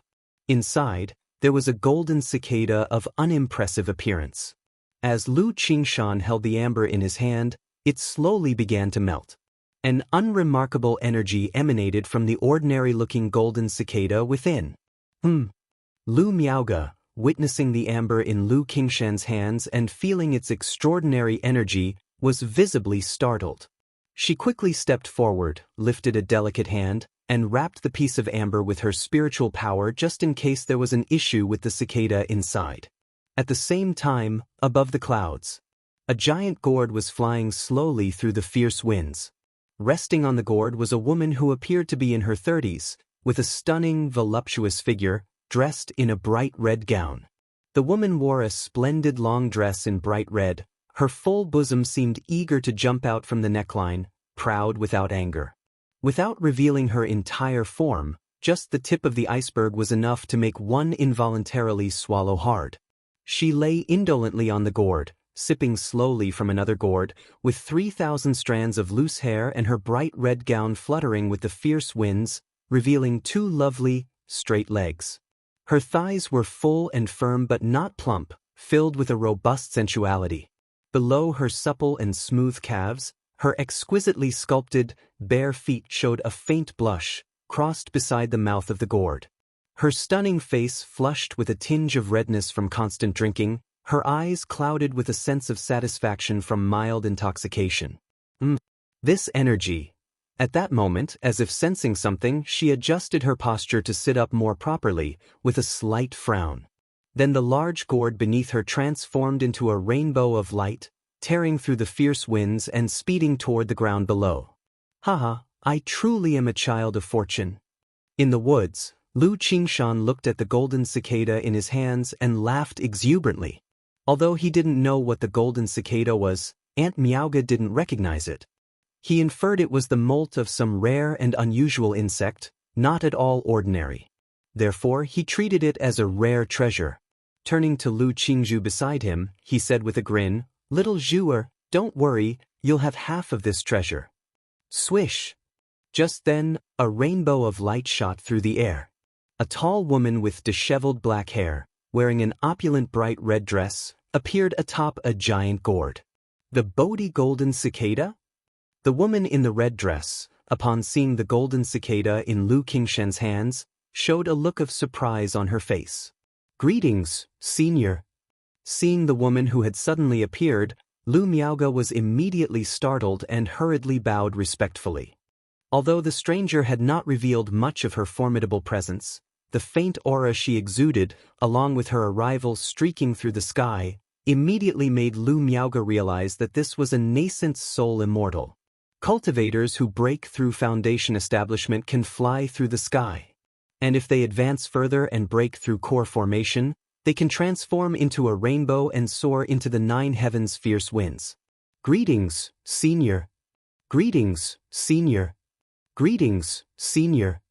Inside, there was a golden cicada of unimpressive appearance. As Lu Qingshan held the amber in his hand, it slowly began to melt. An unremarkable energy emanated from the ordinary-looking golden cicada within. Lu Miaoge, witnessing the amber in Lu Qingshan's hands and feeling its extraordinary energy, was visibly startled. She quickly stepped forward, lifted a delicate hand, and wrapped the piece of amber with her spiritual power just in case there was an issue with the cicada inside. At the same time, above the clouds, a giant gourd was flying slowly through the fierce winds. Resting on the gourd was a woman who appeared to be in her 30s, with a stunning, voluptuous figure, dressed in a bright red gown. The woman wore a splendid long dress in bright red. Her full bosom seemed eager to jump out from the neckline, proud without anger. Without revealing her entire form, just the tip of the iceberg was enough to make one involuntarily swallow hard. She lay indolently on the gourd, sipping slowly from another gourd, with 3,000 strands of loose hair and her bright red gown fluttering with the fierce winds, revealing 2 lovely, straight legs. Her thighs were full and firm but not plump, filled with a robust sensuality. Below her supple and smooth calves, her exquisitely sculpted, bare feet showed a faint blush, crossed beside the mouth of the gourd. Her stunning face flushed with a tinge of redness from constant drinking, her eyes clouded with a sense of satisfaction from mild intoxication. This energy. At that moment, as if sensing something, she adjusted her posture to sit up more properly, with a slight frown. Then the large gourd beneath her transformed into a rainbow of light, tearing through the fierce winds and speeding toward the ground below. "Haha, I truly am a child of fortune." In the woods, Lu Qingshan looked at the golden cicada in his hands and laughed exuberantly. Although he didn't know what the golden cicada was, Aunt Miaoge didn't recognize it. He inferred it was the molt of some rare and unusual insect, not at all ordinary. Therefore, he treated it as a rare treasure. Turning to Lu Qingzhu beside him, he said with a grin, "Little Zhuer, don't worry, you'll have half of this treasure." Swish! Just then, a rainbow of light shot through the air. A tall woman with disheveled black hair, wearing an opulent bright red dress, appeared atop a giant gourd. The Bodhi golden cicada? The woman in the red dress, upon seeing the golden cicada in Lu Qingshan's hands, showed a look of surprise on her face. "Greetings, senior." Seeing the woman who had suddenly appeared, Lu Miaoge was immediately startled and hurriedly bowed respectfully. Although the stranger had not revealed much of her formidable presence, the faint aura she exuded, along with her arrival streaking through the sky, immediately made Lu Miaoge realize that this was a nascent soul immortal. Cultivators who break through foundation establishment can fly through the sky. And if they advance further and break through core formation, they can transform into a rainbow and soar into the 9 heavens' fierce winds. "Greetings, senior." "Greetings, senior." "Greetings, senior."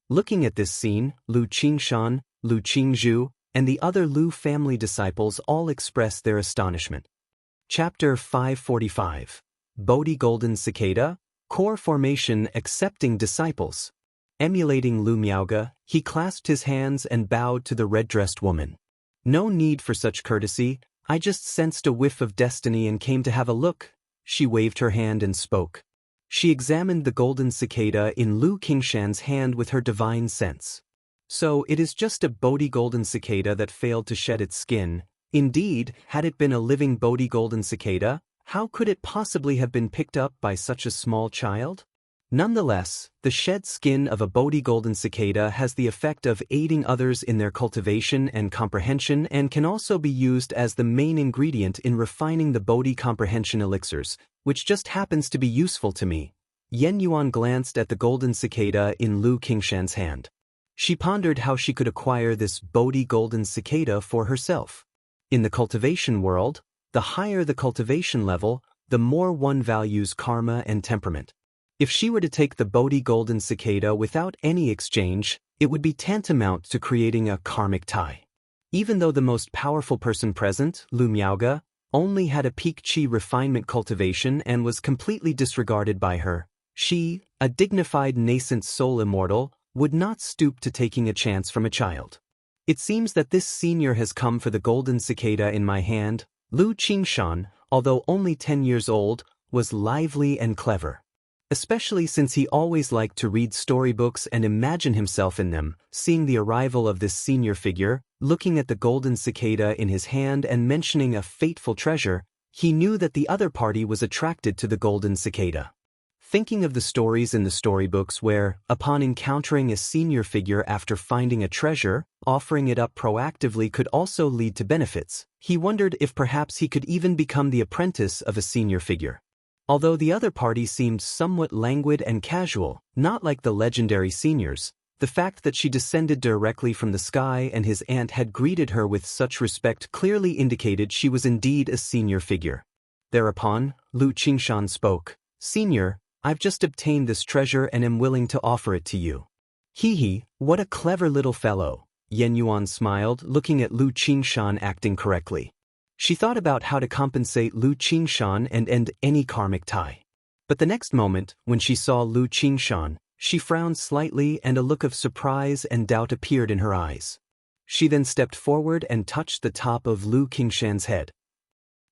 Looking at this scene, Lu Qingshan, Lu Qingzhu, and the other Lu family disciples all expressed their astonishment. Chapter 545. Bodhi Golden Cicada, Core Formation Accepting Disciples. Emulating Lu Miaoge, he clasped his hands and bowed to the red-dressed woman. "No need for such courtesy, I just sensed a whiff of destiny and came to have a look." She waved her hand and spoke. She examined the golden cicada in Lu Qingshan's hand with her divine sense. "So it is just a Bodhi golden cicada that failed to shed its skin. Indeed, had it been a living Bodhi golden cicada, how could it possibly have been picked up by such a small child?" Nonetheless, the shed skin of a Bodhi golden cicada has the effect of aiding others in their cultivation and comprehension and can also be used as the main ingredient in refining the Bodhi comprehension elixirs, which just happens to be useful to me. Yen Yuan glanced at the golden cicada in Lu Qingshan's hand. She pondered how she could acquire this Bodhi golden cicada for herself. In the cultivation world, the higher the cultivation level, the more one values karma and temperament. If she were to take the Bodhi golden cicada without any exchange, it would be tantamount to creating a karmic tie. Even though the most powerful person present, Lu Miaoge, only had a peak chi refinement cultivation and was completely disregarded by her, she, a dignified nascent soul immortal, would not stoop to taking a chance from a child. It seems that this senior has come for the golden cicada in my hand. Lu Qingshan, although only 10 years old, was lively and clever. Especially since he always liked to read storybooks and imagine himself in them. Seeing the arrival of this senior figure, looking at the golden cicada in his hand and mentioning a fateful treasure, he knew that the other party was attracted to the golden cicada. Thinking of the stories in the storybooks where, upon encountering a senior figure after finding a treasure, offering it up proactively could also lead to benefits, he wondered if perhaps he could even become the apprentice of a senior figure. Although the other party seemed somewhat languid and casual, not like the legendary seniors, the fact that she descended directly from the sky and his aunt had greeted her with such respect clearly indicated she was indeed a senior figure. Thereupon, Lu Qingshan spoke, "Senior, I've just obtained this treasure and am willing to offer it to you." "Hee, what a clever little fellow," Yen Yuan smiled, looking at Lu Qingshan acting correctly. She thought about how to compensate Lu Qingshan and end any karmic tie. But the next moment, when she saw Lu Qingshan, she frowned slightly and a look of surprise and doubt appeared in her eyes. She then stepped forward and touched the top of Lu Qingshan's head.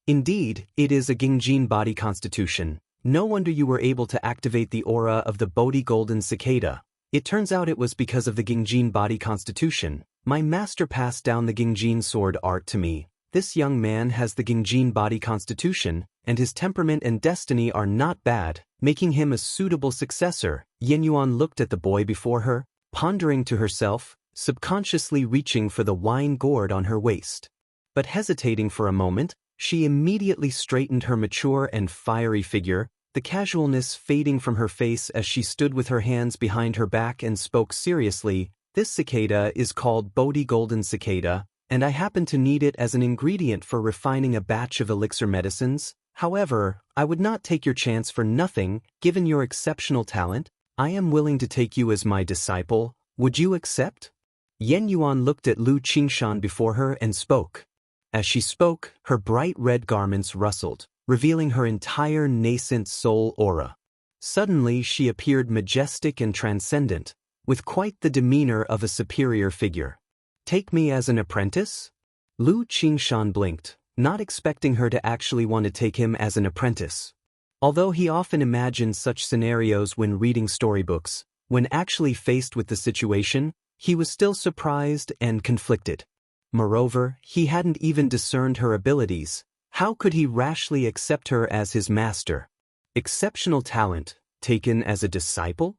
"Indeed, it is a Gingjin body constitution. No wonder you were able to activate the aura of the Bodhi golden cicada. It turns out it was because of the Gingjin body constitution. My master passed down the Gingjin sword art to me. This young man has the Gingjin body constitution, and his temperament and destiny are not bad, making him a suitable successor." Yen Yuan looked at the boy before her, pondering to herself, subconsciously reaching for the wine gourd on her waist. But hesitating for a moment, she immediately straightened her mature and fiery figure, the casualness fading from her face as she stood with her hands behind her back and spoke seriously. "This cicada is called Bodhi golden cicada, and I happen to need it as an ingredient for refining a batch of elixir medicines. However, I would not take your chance for nothing. Given your exceptional talent, I am willing to take you as my disciple. Would you accept?" Yen Yuan looked at Lu Qingshan before her and spoke. As she spoke, her bright red garments rustled, revealing her entire nascent soul aura. Suddenly she appeared majestic and transcendent, with quite the demeanor of a superior figure. "Take me as an apprentice?" Lu Qingshan blinked, not expecting her to actually want to take him as an apprentice. Although he often imagined such scenarios when reading storybooks, when actually faced with the situation, he was still surprised and conflicted. Moreover, he hadn't even discerned her abilities. How could he rashly accept her as his master? Exceptional talent, taken as a disciple?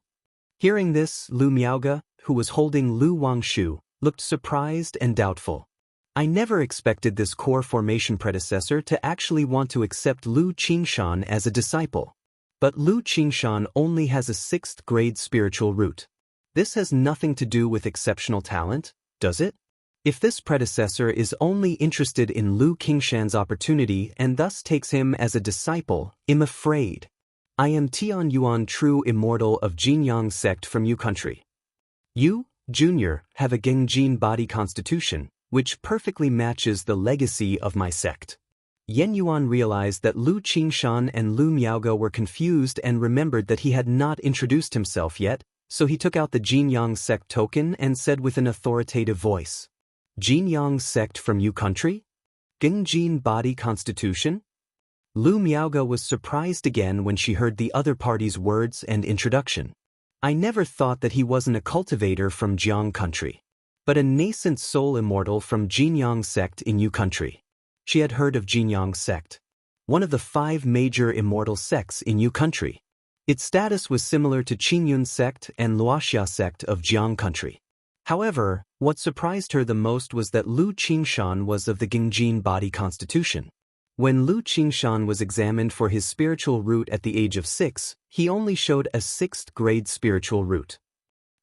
Hearing this, Lu Miaoge, who was holding Lu Wangshu, looked surprised and doubtful. "I never expected this core formation predecessor to actually want to accept Lu Qingshan as a disciple. But Lu Qingshan only has a 6th grade spiritual root. This has nothing to do with exceptional talent, does it? If this predecessor is only interested in Lu Qingshan's opportunity and thus takes him as a disciple, I'm afraid. I am Tian Yuan, true immortal of Jinyang sect from Yu country. You, Junior, have a Gingjin body constitution, which perfectly matches the legacy of my sect." Yen Yuan realized that Lu Qingshan and Lu Miaoge were confused and remembered that he had not introduced himself yet, so he took out the Jinyang sect token and said with an authoritative voice, "Jinyang sect from Yu country? Gingjin body constitution?" Lu Miaoge was surprised again when she heard the other party's words and introduction. "I never thought that he wasn't a cultivator from Jiang country, but a nascent soul immortal from Jinyang sect in Yu country." She had heard of Jinyang sect, one of the 5 major immortal sects in Yu country. Its status was similar to Qingyun sect and Wuxia sect of Jiang country. However, what surprised her the most was that Lu Qingshan was of the Gengjin body constitution. When Lu Qingshan was examined for his spiritual root at the age of 6, he only showed a 6th grade spiritual root.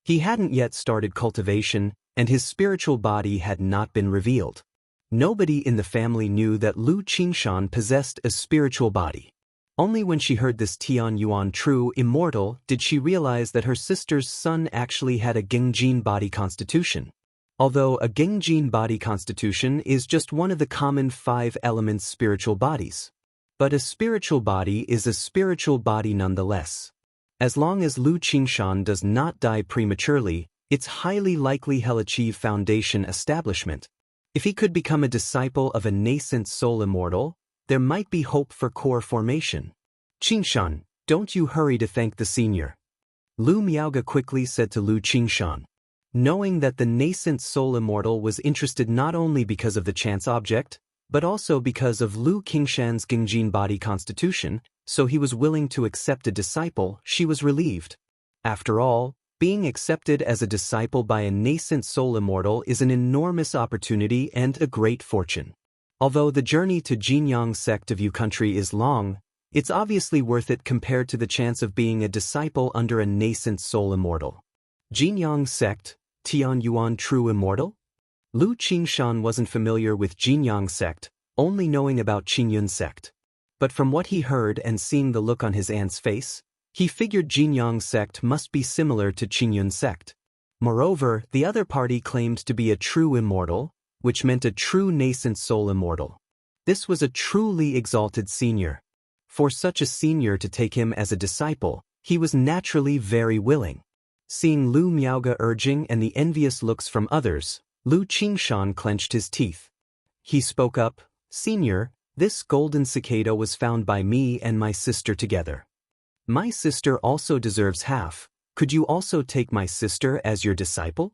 He hadn't yet started cultivation, and his spiritual body had not been revealed. Nobody in the family knew that Lu Qingshan possessed a spiritual body. Only when she heard this Tian Yuan true immortal did she realize that her sister's son actually had a Gengjin body constitution. Although a Gengjin body constitution is just one of the common 5 elements spiritual bodies. But a spiritual body is a spiritual body nonetheless. As long as Lu Qingshan does not die prematurely, it's highly likely he'll achieve foundation establishment. If he could become a disciple of a nascent soul immortal, there might be hope for core formation. Qingshan, don't you hurry to thank the senior. Lu Miaoge quickly said to Lu Qingshan. Knowing that the nascent soul immortal was interested not only because of the chance object, but also because of Lu Qingshan's Gengjin body constitution, so he was willing to accept a disciple, she was relieved. After all, being accepted as a disciple by a nascent soul immortal is an enormous opportunity and a great fortune. Although the journey to Jinyang sect of Yu country is long, it's obviously worth it compared to the chance of being a disciple under a nascent soul immortal. Jinyang sect, Tian Yuan true immortal? Lu Qingshan wasn't familiar with Jinyang sect, only knowing about Qingyun sect. But from what he heard and seeing the look on his aunt's face, he figured Jinyang sect must be similar to Qingyun sect. Moreover, the other party claimed to be a true immortal, which meant a true nascent soul immortal. This was a truly exalted senior. For such a senior to take him as a disciple, he was naturally very willing. Seeing Lu Miaoge urging and the envious looks from others, Lu Qingshan clenched his teeth. He spoke up, "Senior, this golden cicada was found by me and my sister together. My sister also deserves half. Could you also take my sister as your disciple?"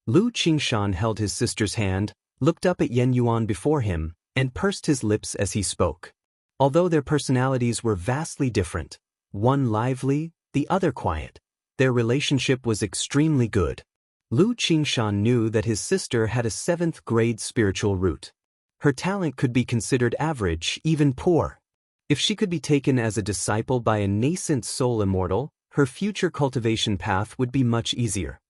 Lu Qingshan held his sister's hand, looked up at Yen Yuan before him, and pursed his lips as he spoke. Although their personalities were vastly different, one lively, the other quiet, their relationship was extremely good. Lu Qingshan knew that his sister had a 7th grade spiritual root. Her talent could be considered average, even poor. If she could be taken as a disciple by a nascent soul immortal, her future cultivation path would be much easier.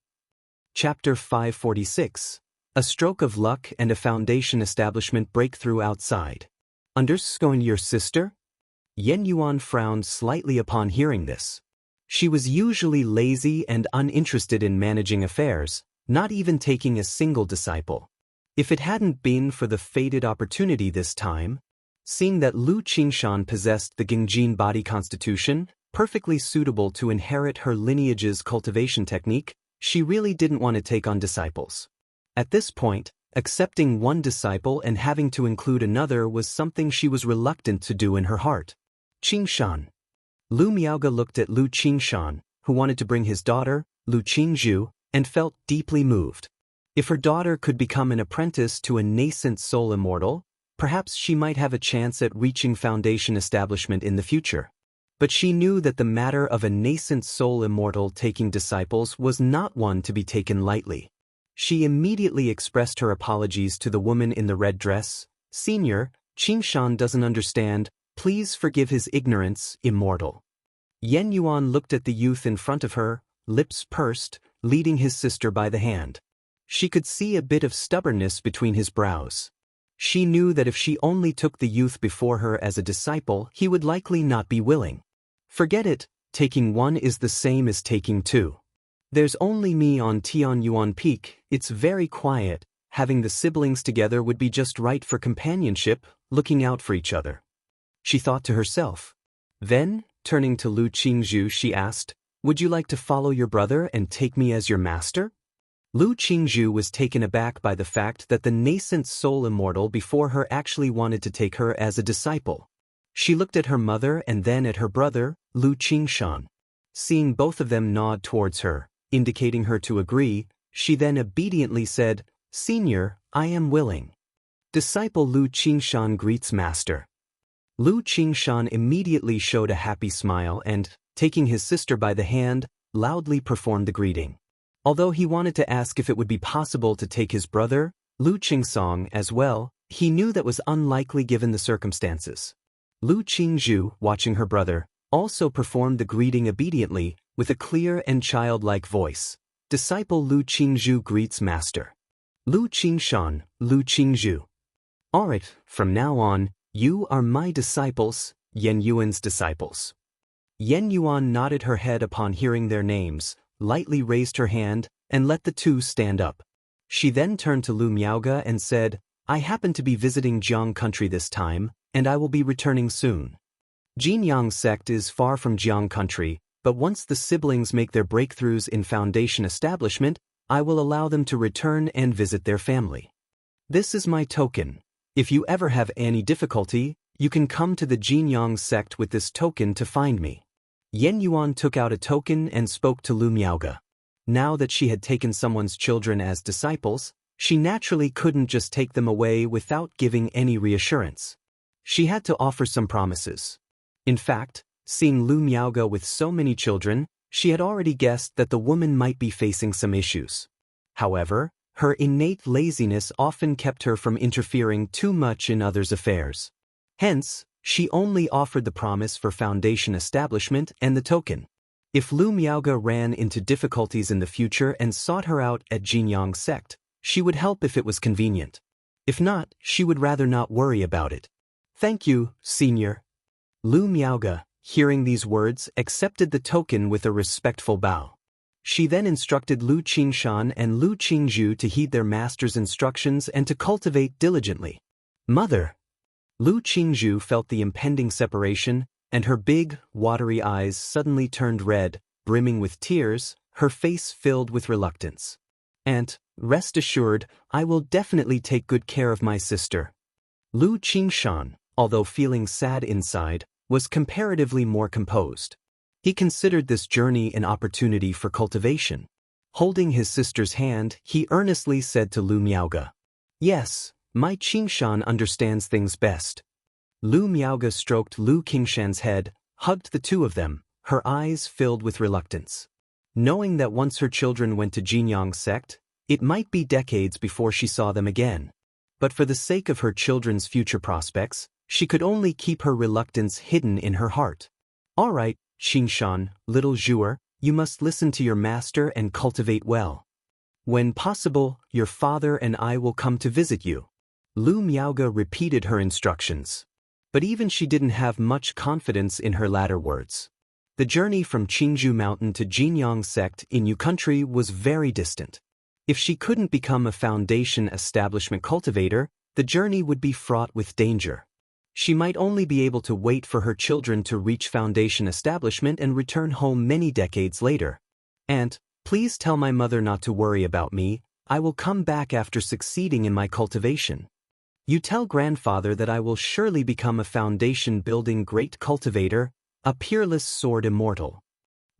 Chapter 546. A stroke of luck and a foundation establishment breakthrough outside. Understand your sister? Yen Yuan frowned slightly upon hearing this. She was usually lazy and uninterested in managing affairs, not even taking a single disciple. If it hadn't been for the fated opportunity this time, seeing that Lu Qingshan possessed the Gengjin body constitution, perfectly suitable to inherit her lineage's cultivation technique, she really didn't want to take on disciples. At this point, accepting one disciple and having to include another was something she was reluctant to do in her heart. Qingshan. Lu Miaoge looked at Lu Qingshan, who wanted to bring his daughter, Lu Qingzhu, and felt deeply moved. If her daughter could become an apprentice to a nascent soul immortal, perhaps she might have a chance at reaching foundation establishment in the future. But she knew that the matter of a nascent soul immortal taking disciples was not one to be taken lightly. She immediately expressed her apologies to the woman in the red dress. "Senior, Qingshan doesn't understand. Please forgive his ignorance, immortal." Yen Yuan looked at the youth in front of her, lips pursed, leading his sister by the hand. She could see a bit of stubbornness between his brows. She knew that if she only took the youth before her as a disciple, he would likely not be willing. Forget it, taking one is the same as taking two. There's only me on Tian Yuan Peak, it's very quiet, having the siblings together would be just right for companionship, looking out for each other. She thought to herself. Then, turning to Lu Qingzhu, she asked, "Would you like to follow your brother and take me as your master?" Lu Qingzhu was taken aback by the fact that the nascent soul immortal before her actually wanted to take her as a disciple. She looked at her mother and then at her brother, Lu Qingshan. Seeing both of them nod towards her, indicating her to agree, she then obediently said, "Senior, I am willing." Disciple Lu Qingshan greets master. Lu Qingshan immediately showed a happy smile and, taking his sister by the hand, loudly performed the greeting. Although he wanted to ask if it would be possible to take his brother, Lu Qingsong, as well, he knew that was unlikely given the circumstances. Lu Qingzhu, watching her brother, also performed the greeting obediently, with a clear and childlike voice. Disciple Lu Qingzhu greets master. Lu Qingshan, Lu Qingzhu. Alright, from now on, you are my disciples, Yen Yuan's disciples. Yen Yuan nodded her head upon hearing their names, lightly raised her hand, and let the two stand up. She then turned to Lu Miaoge and said, I happen to be visiting Jiang country this time, and I will be returning soon. Jinyang sect is far from Jiang country, but once the siblings make their breakthroughs in foundation establishment, I will allow them to return and visit their family. This is my token. If you ever have any difficulty, you can come to the Jinyang sect with this token to find me. Yen Yuan took out a token and spoke to Lu Miaoge. Now that she had taken someone's children as disciples, she naturally couldn't just take them away without giving any reassurance. She had to offer some promises. In fact, seeing Lu Miaoge with so many children, she had already guessed that the woman might be facing some issues. However, her innate laziness often kept her from interfering too much in others' affairs. Hence, she only offered the promise for foundation establishment and the token. If Lu Miaoge ran into difficulties in the future and sought her out at Jinyang sect, she would help if it was convenient. If not, she would rather not worry about it. Thank you, senior. Lu Miaoge, hearing these words, accepted the token with a respectful bow. She then instructed Lu Qingshan and Lu Qingzhu to heed their master's instructions and to cultivate diligently. Mother! Lu Qingzhu felt the impending separation, and her big, watery eyes suddenly turned red, brimming with tears, her face filled with reluctance. Aunt, rest assured, I will definitely take good care of my sister. Lu Qingshan, although feeling sad inside, was comparatively more composed. He considered this journey an opportunity for cultivation. Holding his sister's hand, he earnestly said to Lu Miaoge, Yes, my Qingshan understands things best. Lu Miaoge stroked Lu Qingshan's head, hugged the two of them, her eyes filled with reluctance. Knowing that once her children went to Jinyang sect, it might be decades before she saw them again. But for the sake of her children's future prospects, she could only keep her reluctance hidden in her heart. All right, Qingshan, little Zhuer, you must listen to your master and cultivate well. When possible, your father and I will come to visit you. Lu Miaoge repeated her instructions. But even she didn't have much confidence in her latter words. The journey from Qingzhu Mountain to Jinyang sect in Yu country was very distant. If she couldn't become a foundation establishment cultivator, the journey would be fraught with danger. She might only be able to wait for her children to reach foundation establishment and return home many decades later. Aunt, please tell my mother not to worry about me. I will come back after succeeding in my cultivation. You tell grandfather that I will surely become a foundation-building great cultivator, a peerless sword immortal.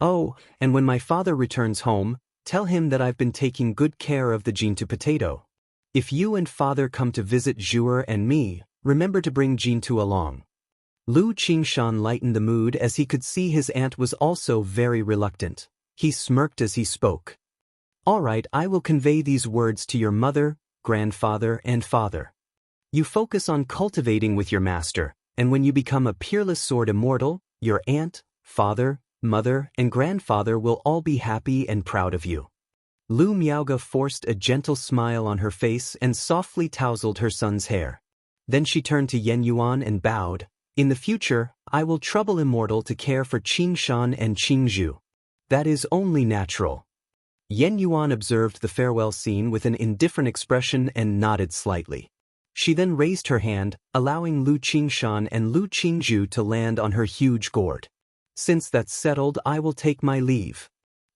Oh, and when my father returns home, tell him that I've been taking good care of the Jintu potato. If you and father come to visit Zhuer and me, remember to bring Jintu along. Lu Qingshan lightened the mood as he could see his aunt was also very reluctant. He smirked as he spoke. All right, I will convey these words to your mother, grandfather, and father. You focus on cultivating with your master, and when you become a peerless sword immortal, your aunt, father, mother, and grandfather will all be happy and proud of you. Lu Miaoge forced a gentle smile on her face and softly tousled her son's hair. Then she turned to Yen Yuan and bowed. In the future, I will trouble Immortal to care for Qingshan and Qingzhu. That is only natural. Yen Yuan observed the farewell scene with an indifferent expression and nodded slightly. She then raised her hand, allowing Lu Qingshan and Lu Qingzhu to land on her huge gourd. Since that's settled, I will take my leave.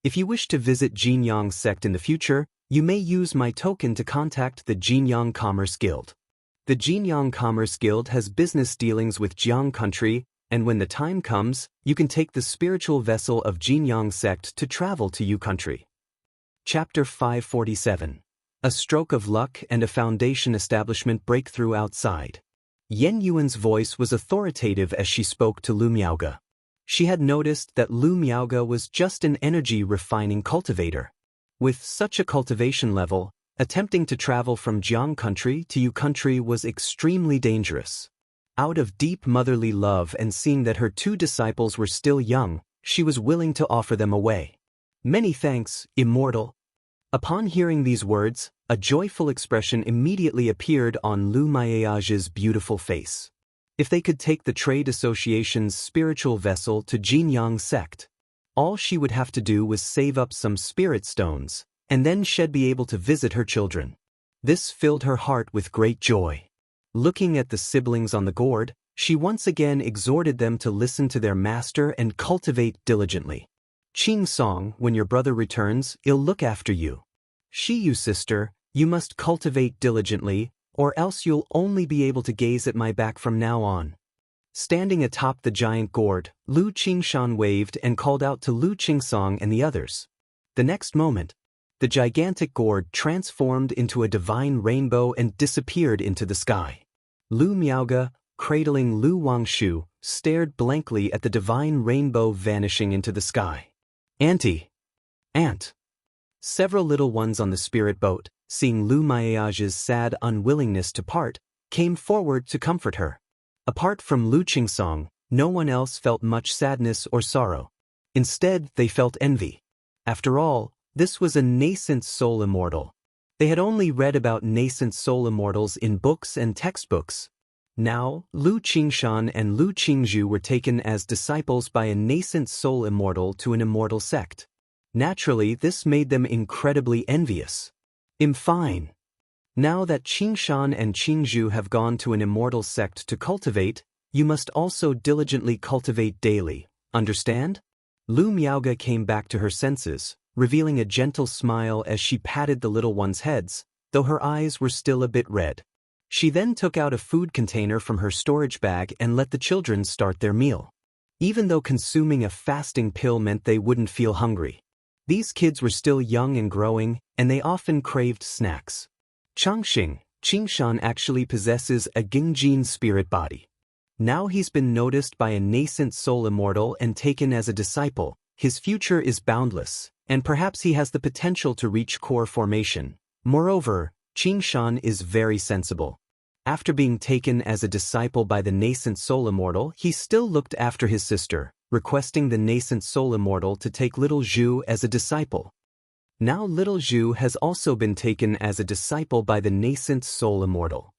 If you wish to visit Jinyang sect in the future, you may use my token to contact the Jinyang Commerce Guild. The Jinyang Commerce Guild has business dealings with Jiang country, and when the time comes, you can take the spiritual vessel of Jinyang sect to travel to Yu country. Chapter 547. A stroke of luck and a foundation establishment breakthrough outside. Yen Yuan's voice was authoritative as she spoke to Lu Miaoge. She had noticed that Lu Miaoge was just an energy-refining cultivator. With such a cultivation level, attempting to travel from Jiang country to Yu country was extremely dangerous. Out of deep motherly love and seeing that her two disciples were still young, she was willing to offer them away. Many thanks, Immortal. Upon hearing these words, a joyful expression immediately appeared on Lu Miaoge's beautiful face. If they could take the trade association's spiritual vessel to Jinyang sect, all she would have to do was save up some spirit stones, and then she'd be able to visit her children. This filled her heart with great joy. Looking at the siblings on the gourd, she once again exhorted them to listen to their master and cultivate diligently. Qing Song, when your brother returns, he'll look after you. You sister, you must cultivate diligently, or else you'll only be able to gaze at my back from now on. Standing atop the giant gourd, Lu Qingshan waved and called out to Lu Qingsong and the others. The next moment, the gigantic gourd transformed into a divine rainbow and disappeared into the sky. Lu Miaoge, cradling Lu Wangshu, stared blankly at the divine rainbow vanishing into the sky. Auntie! Aunt! Several little ones on the spirit boat, seeing Lu Miaoge's sad unwillingness to part, came forward to comfort her. Apart from Lu Qingsong, no one else felt much sadness or sorrow. Instead, they felt envy. After all, this was a nascent soul immortal. They had only read about nascent soul immortals in books and textbooks. Now, Lu Qingshan and Lu Qingzhu were taken as disciples by a nascent soul immortal to an immortal sect. Naturally, this made them incredibly envious. Fine. Now that Qingshan and Qingzhu have gone to an immortal sect to cultivate, you must also diligently cultivate daily, understand? Lu Miaoge came back to her senses, revealing a gentle smile as she patted the little ones' heads, though her eyes were still a bit red. She then took out a food container from her storage bag and let the children start their meal. Even though consuming a fasting pill meant they wouldn't feel hungry. These kids were still young and growing, and they often craved snacks. Qingshan actually possesses a Gingjin spirit body. Now he's been noticed by a nascent soul immortal and taken as a disciple. His future is boundless, and perhaps he has the potential to reach core formation. Moreover, Qingshan is very sensible. After being taken as a disciple by the nascent soul immortal, he still looked after his sister, requesting the nascent soul immortal to take little Zhu as a disciple. Now little Zhu has also been taken as a disciple by the nascent soul immortal.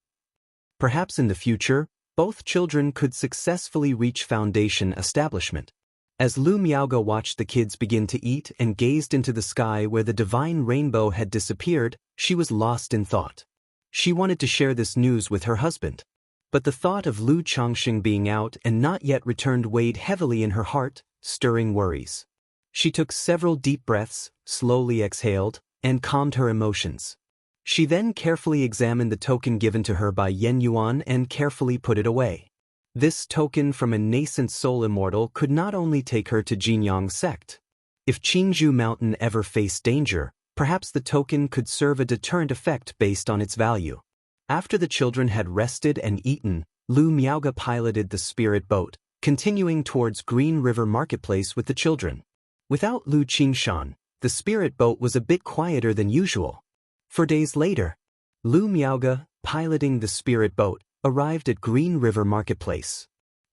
Perhaps in the future, both children could successfully reach foundation establishment. As Lu Miaoge watched the kids begin to eat and gazed into the sky where the divine rainbow had disappeared, she was lost in thought. She wanted to share this news with her husband. But the thought of Lu Changxing being out and not yet returned weighed heavily in her heart, stirring worries. She took several deep breaths, slowly exhaled, and calmed her emotions. She then carefully examined the token given to her by Yen Yuan and carefully put it away. This token from a nascent soul immortal could not only take her to Jinyang sect. If Qingzhu Mountain ever faced danger, perhaps the token could serve a deterrent effect based on its value. After the children had rested and eaten, Lu Miaoge piloted the spirit boat, continuing towards Green River Marketplace with the children. Without Lu Qingshan, the spirit boat was a bit quieter than usual. 4 days later, Lu Miaoge, piloting the spirit boat, arrived at Green River Marketplace.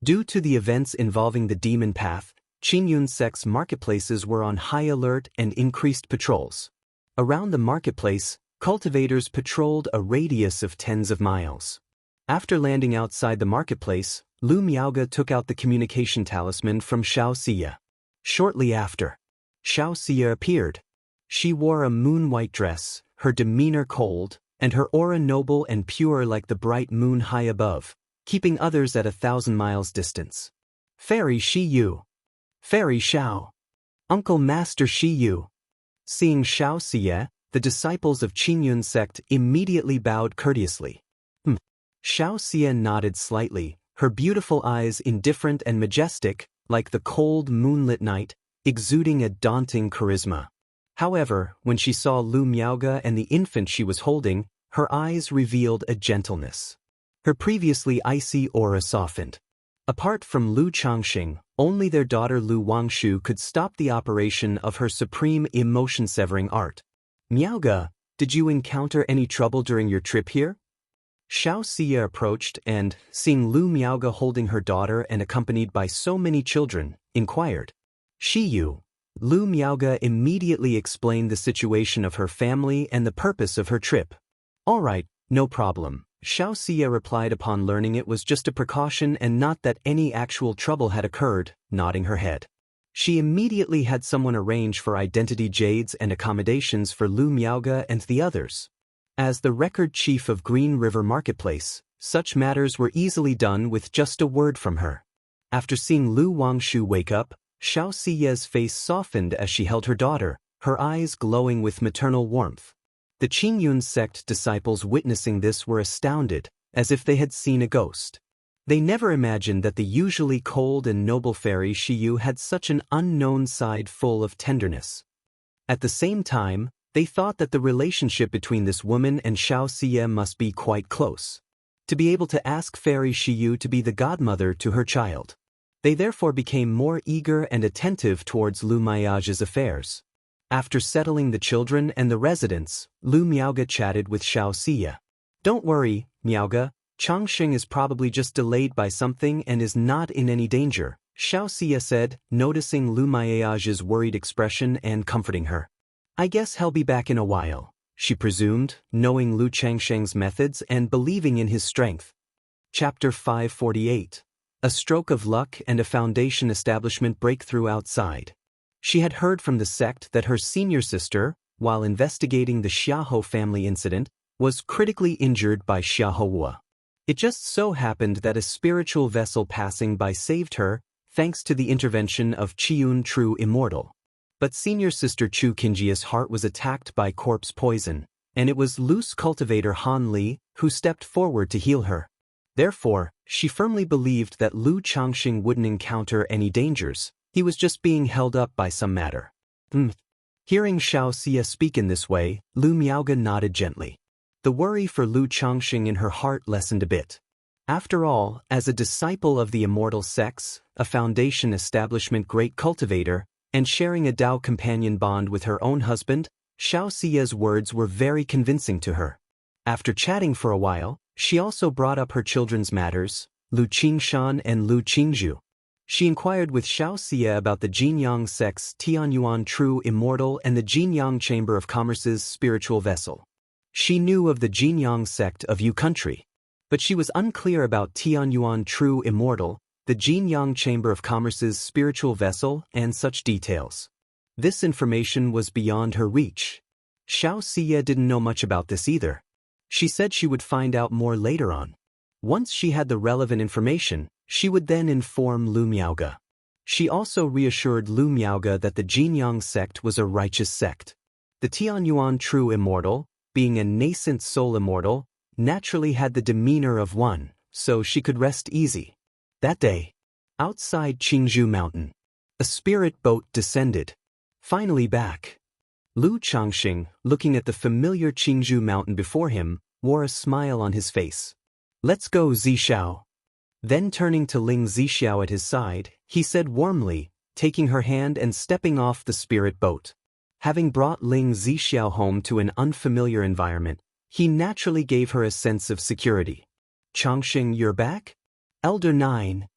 Due to the events involving the demon path, Qingyun sect's marketplaces were on high alert and increased patrols. Around the marketplace, cultivators patrolled a radius of tens of miles. After landing outside the marketplace, Lu Miaoge took out the communication talisman from Xianxia. Shortly after, Xianxia appeared. She wore a moon-white dress, her demeanor cold, and her aura noble and pure like the bright moon high above, keeping others at 1,000 miles distance. Fairy Shi Yu. Fairy Xiao. Uncle Master Shi Yu. Seeing Xianxia, the disciples of Qingyun sect immediately bowed courteously. Xianxia nodded slightly, her beautiful eyes indifferent and majestic, like the cold moonlit night, exuding a daunting charisma. However, when she saw Lu Miaoge and the infant she was holding, her eyes revealed a gentleness. Her previously icy aura softened. Apart from Lu Changxing, only their daughter Lu Wangshu could stop the operation of her supreme emotion-severing art. Miaoge, did you encounter any trouble during your trip here? Xianxia approached and, seeing Lu Miaoge holding her daughter and accompanied by so many children, inquired. Shiyu. Lu Miaoge immediately explained the situation of her family and the purpose of her trip. All right, no problem, Xianxia replied upon learning it was just a precaution and not that any actual trouble had occurred, nodding her head. She immediately had someone arrange for identity jades and accommodations for Lu Miaoge and the others. As the record chief of Green River Marketplace, such matters were easily done with just a word from her. After seeing Lu Wangshu wake up, Xiaoxia's face softened as she held her daughter, her eyes glowing with maternal warmth. The Qingyun sect disciples witnessing this were astounded, as if they had seen a ghost. They never imagined that the usually cold and noble fairy Shiyu had such an unknown side full of tenderness. At the same time, they thought that the relationship between this woman and Xiaoxia must be quite close. To be able to ask fairy Shiyu to be the godmother to her child. They therefore became more eager and attentive towards Lu Miaoge's affairs. After settling the children and the residents, Lu Miaoge chatted with Xiaoxia. Don't worry, Miaoge, Changxing is probably just delayed by something and is not in any danger, Xiaoxia said, noticing Lu Miaoge's worried expression and comforting her. I guess he'll be back in a while, she presumed, knowing Lu Changxing's methods and believing in his strength. Chapter 548. A stroke of luck and a foundation establishment breakthrough outside. She had heard from the sect that her senior sister, while investigating the Xiahou family incident, was critically injured by Xiahou. It just so happened that a spiritual vessel passing by saved her, thanks to the intervention of Qiyun True Immortal. But senior sister Chu Qingjia's heart was attacked by corpse poison, and it was loose cultivator Han Li who stepped forward to heal her. Therefore, she firmly believed that Lu Changxing wouldn't encounter any dangers, he was just being held up by some matter. Hearing Xiaoxia speak in this way, Lu Miaoge nodded gently. The worry for Lu Changxing in her heart lessened a bit. After all, as a disciple of the Immortal sects, a foundation establishment great cultivator, and sharing a Dao companion bond with her own husband, Xiaoxia's words were very convincing to her. After chatting for a while, she also brought up her children's matters, Lu Qingshan and Lu Qingzhu. She inquired with Xiaoxia about the Jinyang sect's Tianyuan True Immortal and the Jinyang Chamber of Commerce's spiritual vessel. She knew of the Jinyang sect of Yu country, but she was unclear about Tianyuan True Immortal, the Jinyang Chamber of Commerce's spiritual vessel, and such details. This information was beyond her reach. Xiaoxia didn't know much about this either. She said she would find out more later on. Once she had the relevant information, she would then inform Lu Miaoge. She also reassured Lu Miaoge that the Jinyang sect was a righteous sect. The Tianyuan True Immortal, being a nascent soul immortal, naturally had the demeanor of one, so she could rest easy. That day, outside Qingzhou Mountain, a spirit boat descended. Finally back. Lu Changxing, looking at the familiar Qingzhou Mountain before him, wore a smile on his face. Let's go, Zixiao. Then turning to Ling Zixiao at his side, he said warmly, taking her hand and stepping off the spirit boat. Having brought Ling Zixiao home to an unfamiliar environment, he naturally gave her a sense of security. Changxing, you're back? Elder 9.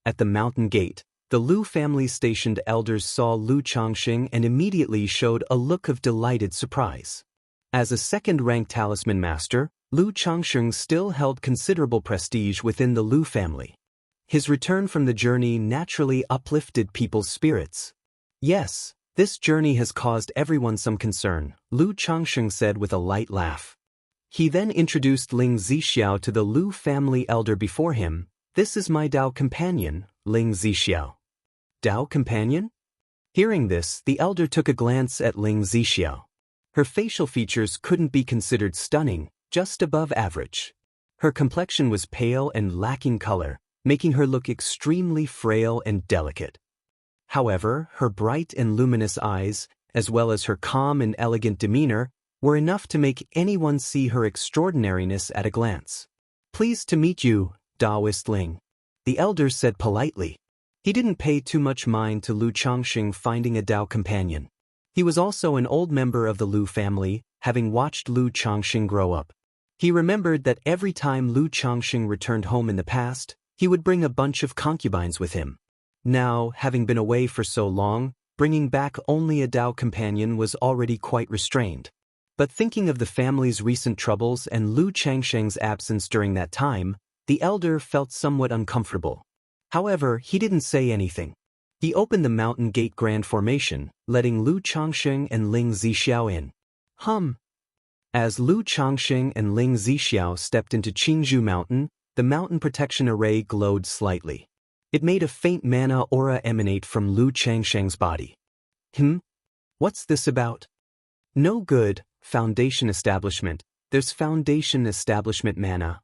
At the mountain gate, the Lu family's stationed elders saw Lu Changxing and immediately showed a look of delighted surprise. As a second-rank talisman master, Lu Changxing still held considerable prestige within the Lu family. His return from the journey naturally uplifted people's spirits. Yes, this journey has caused everyone some concern, Lu Changxing said with a light laugh. He then introduced Ling Zixiao to the Lu family elder before him. This is my Dao companion, Ling Zixiao. Dao companion? Hearing this, the elder took a glance at Ling Zixiao. Her facial features couldn't be considered stunning, just above average. Her complexion was pale and lacking color, making her look extremely frail and delicate. However, her bright and luminous eyes, as well as her calm and elegant demeanor, were enough to make anyone see her extraordinariness at a glance. Pleased to meet you, Daoist Ling. the elder said politely. He didn't pay too much mind to Lu Changxing finding a Dao companion. He was also an old member of the Lu family, having watched Lu Changxing grow up. He remembered that every time Lu Changxing returned home in the past, he would bring a bunch of concubines with him. Now, having been away for so long, bringing back only a Dao companion was already quite restrained. But thinking of the family's recent troubles and Lu Changxing's absence during that time, the elder felt somewhat uncomfortable. However, he didn't say anything. He opened the mountain gate grand formation, letting Lu Changxing and Ling Zixiao in. As Lu Changxing and Ling Zixiao stepped into Qingzhou Mountain, the mountain protection array glowed slightly. It made a faint mana aura emanate from Lu Changxing's body. What's this about? No good, Foundation Establishment. There's Foundation Establishment mana.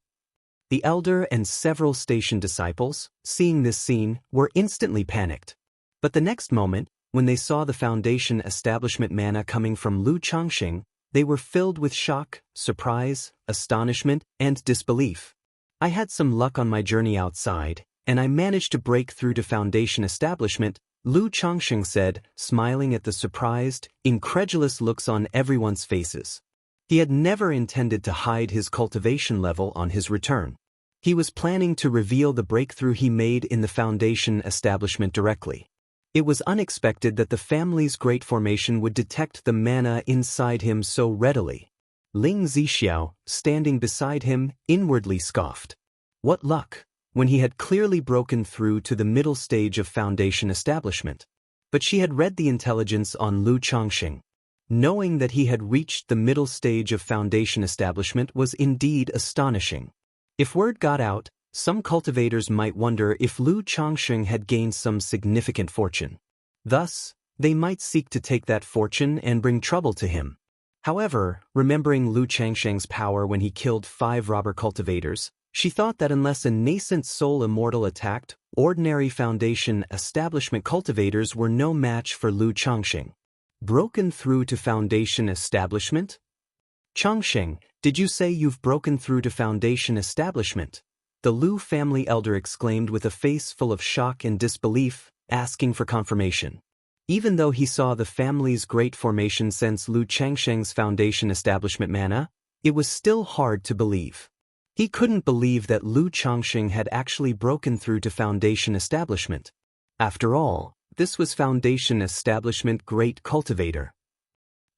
The elder and several station disciples, seeing this scene, were instantly panicked. But the next moment, when they saw the Foundation Establishment mana coming from Lu Changxing, they were filled with shock, surprise, astonishment, and disbelief. I had some luck on my journey outside, and I managed to break through to Foundation Establishment, Lu Changxing said, smiling at the surprised, incredulous looks on everyone's faces. He had never intended to hide his cultivation level on his return. He was planning to reveal the breakthrough he made in the Foundation Establishment directly. It was unexpected that the family's great formation would detect the mana inside him so readily. Ling Zixiao, standing beside him, inwardly scoffed. What luck, when he had clearly broken through to the middle stage of Foundation Establishment. But she had read the intelligence on Lu Changxing. Knowing that he had reached the middle stage of Foundation Establishment was indeed astonishing. If word got out, some cultivators might wonder if Lu Changxing had gained some significant fortune. Thus, they might seek to take that fortune and bring trouble to him. However, remembering Lu Changxing's power when he killed 5 robber cultivators, she thought that unless a nascent soul immortal attacked, ordinary Foundation Establishment cultivators were no match for Lu Changxing. Broken through to Foundation Establishment? Changxing, did you say you've broken through to Foundation Establishment? The Lu family elder exclaimed with a face full of shock and disbelief, asking for confirmation. Even though he saw the family's great formation since Lu Changxing's Foundation Establishment mana, it was still hard to believe. He couldn't believe that Lu Changxing had actually broken through to Foundation Establishment. After all, this was Foundation Establishment Great Cultivator.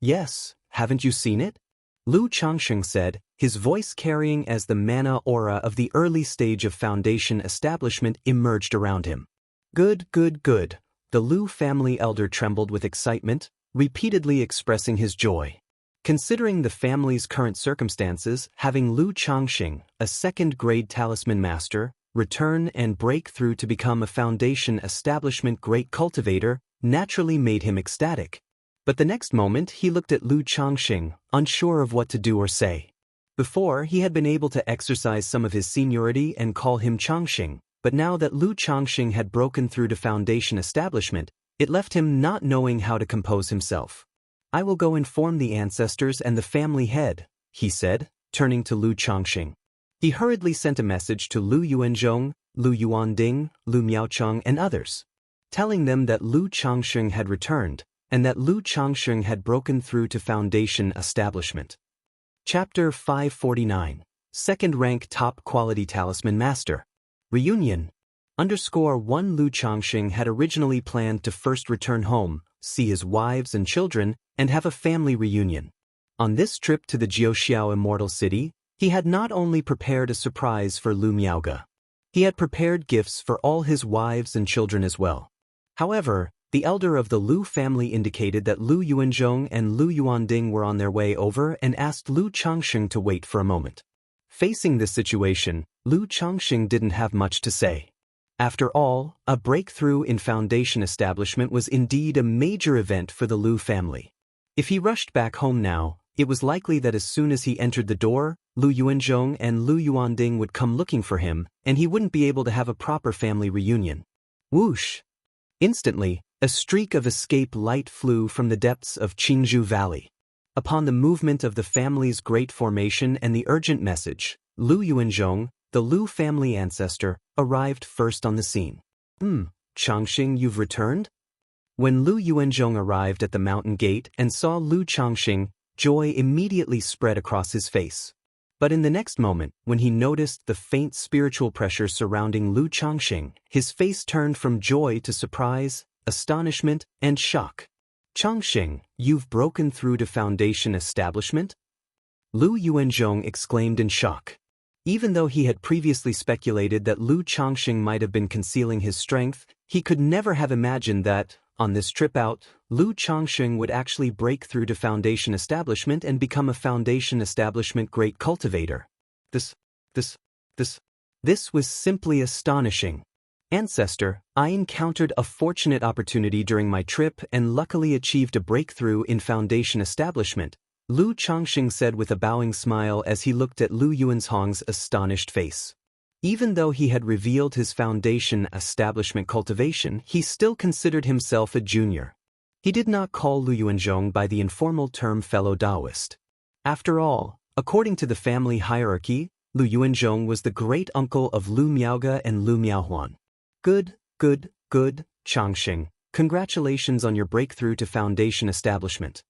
Yes, haven't you seen it? Lu Changxing said, his voice carrying as the mana aura of the early stage of Foundation Establishment emerged around him. Good. The Lu family elder trembled with excitement, repeatedly expressing his joy. Considering the family's current circumstances, having Lu Changxing, a second-grade talisman master, return and break through to become a Foundation Establishment Great Cultivator naturally made him ecstatic. But the next moment he looked at Lu Changxing, unsure of what to do or say. Before, he had been able to exercise some of his seniority and call him Changxing, but now that Lu Changxing had broken through to Foundation Establishment, it left him not knowing how to compose himself. I will go inform the ancestors and the family head, he said, turning to Lu Changxing. He hurriedly sent a message to Lu Yuanzhong, Lu Yuanding, Lu Miaocheng and others, telling them that Lu Changxing had returned, and that Lu Changxing had broken through to Foundation Establishment. Chapter 549. Second Rank Top Quality Talisman Master. Reunion. _1 Lu Changxing had originally planned to first return home, see his wives and children, and have a family reunion. On this trip to the Jiuxiao Immortal City, he had not only prepared a surprise for Lu Miaoge. He had prepared gifts for all his wives and children as well. However, the elder of the Lu family indicated that Lu Yuanzhong and Lu Yuanding were on their way over and asked Lu Changxing to wait for a moment. Facing this situation, Lu Changxing didn't have much to say. After all, a breakthrough in Foundation Establishment was indeed a major event for the Lu family. If he rushed back home now, it was likely that as soon as he entered the door, Lu Yuanzhong and Lu Yuanding would come looking for him, and he wouldn't be able to have a proper family reunion. Whoosh! Instantly, a streak of escape light flew from the depths of Qingzhou Valley. Upon the movement of the family's great formation and the urgent message, Lu Yuanzhong, the Lu family ancestor, arrived first on the scene. Changxing, you've returned? When Lu Yuanzhong arrived at the mountain gate and saw Lu Changxing, joy immediately spread across his face. But in the next moment, when he noticed the faint spiritual pressure surrounding Lu Changxing, his face turned from joy to surprise, astonishment, and shock. Changxing, you've broken through to Foundation establishment? Lu Yuanzhong exclaimed in shock. Even though he had previously speculated that Lu Changxing might have been concealing his strength, he could never have imagined that, on this trip out, Lu Changxing would actually break through to Foundation establishment and become a Foundation establishment great cultivator. This was simply astonishing. Ancestor, I encountered a fortunate opportunity during my trip and luckily achieved a breakthrough in Foundation establishment, Lu Changxing said with a bowing smile as he looked at Lu Yuanzhong's astonished face. Even though he had revealed his Foundation establishment cultivation, he still considered himself a junior. He did not call Lu Yuanzhong by the informal term fellow Taoist. After all, according to the family hierarchy, Lu Yuanzhong was the great-uncle of Lu Miaoge and Lu Miaohuan. Good, Changxing. Congratulations on your breakthrough to Foundation establishment.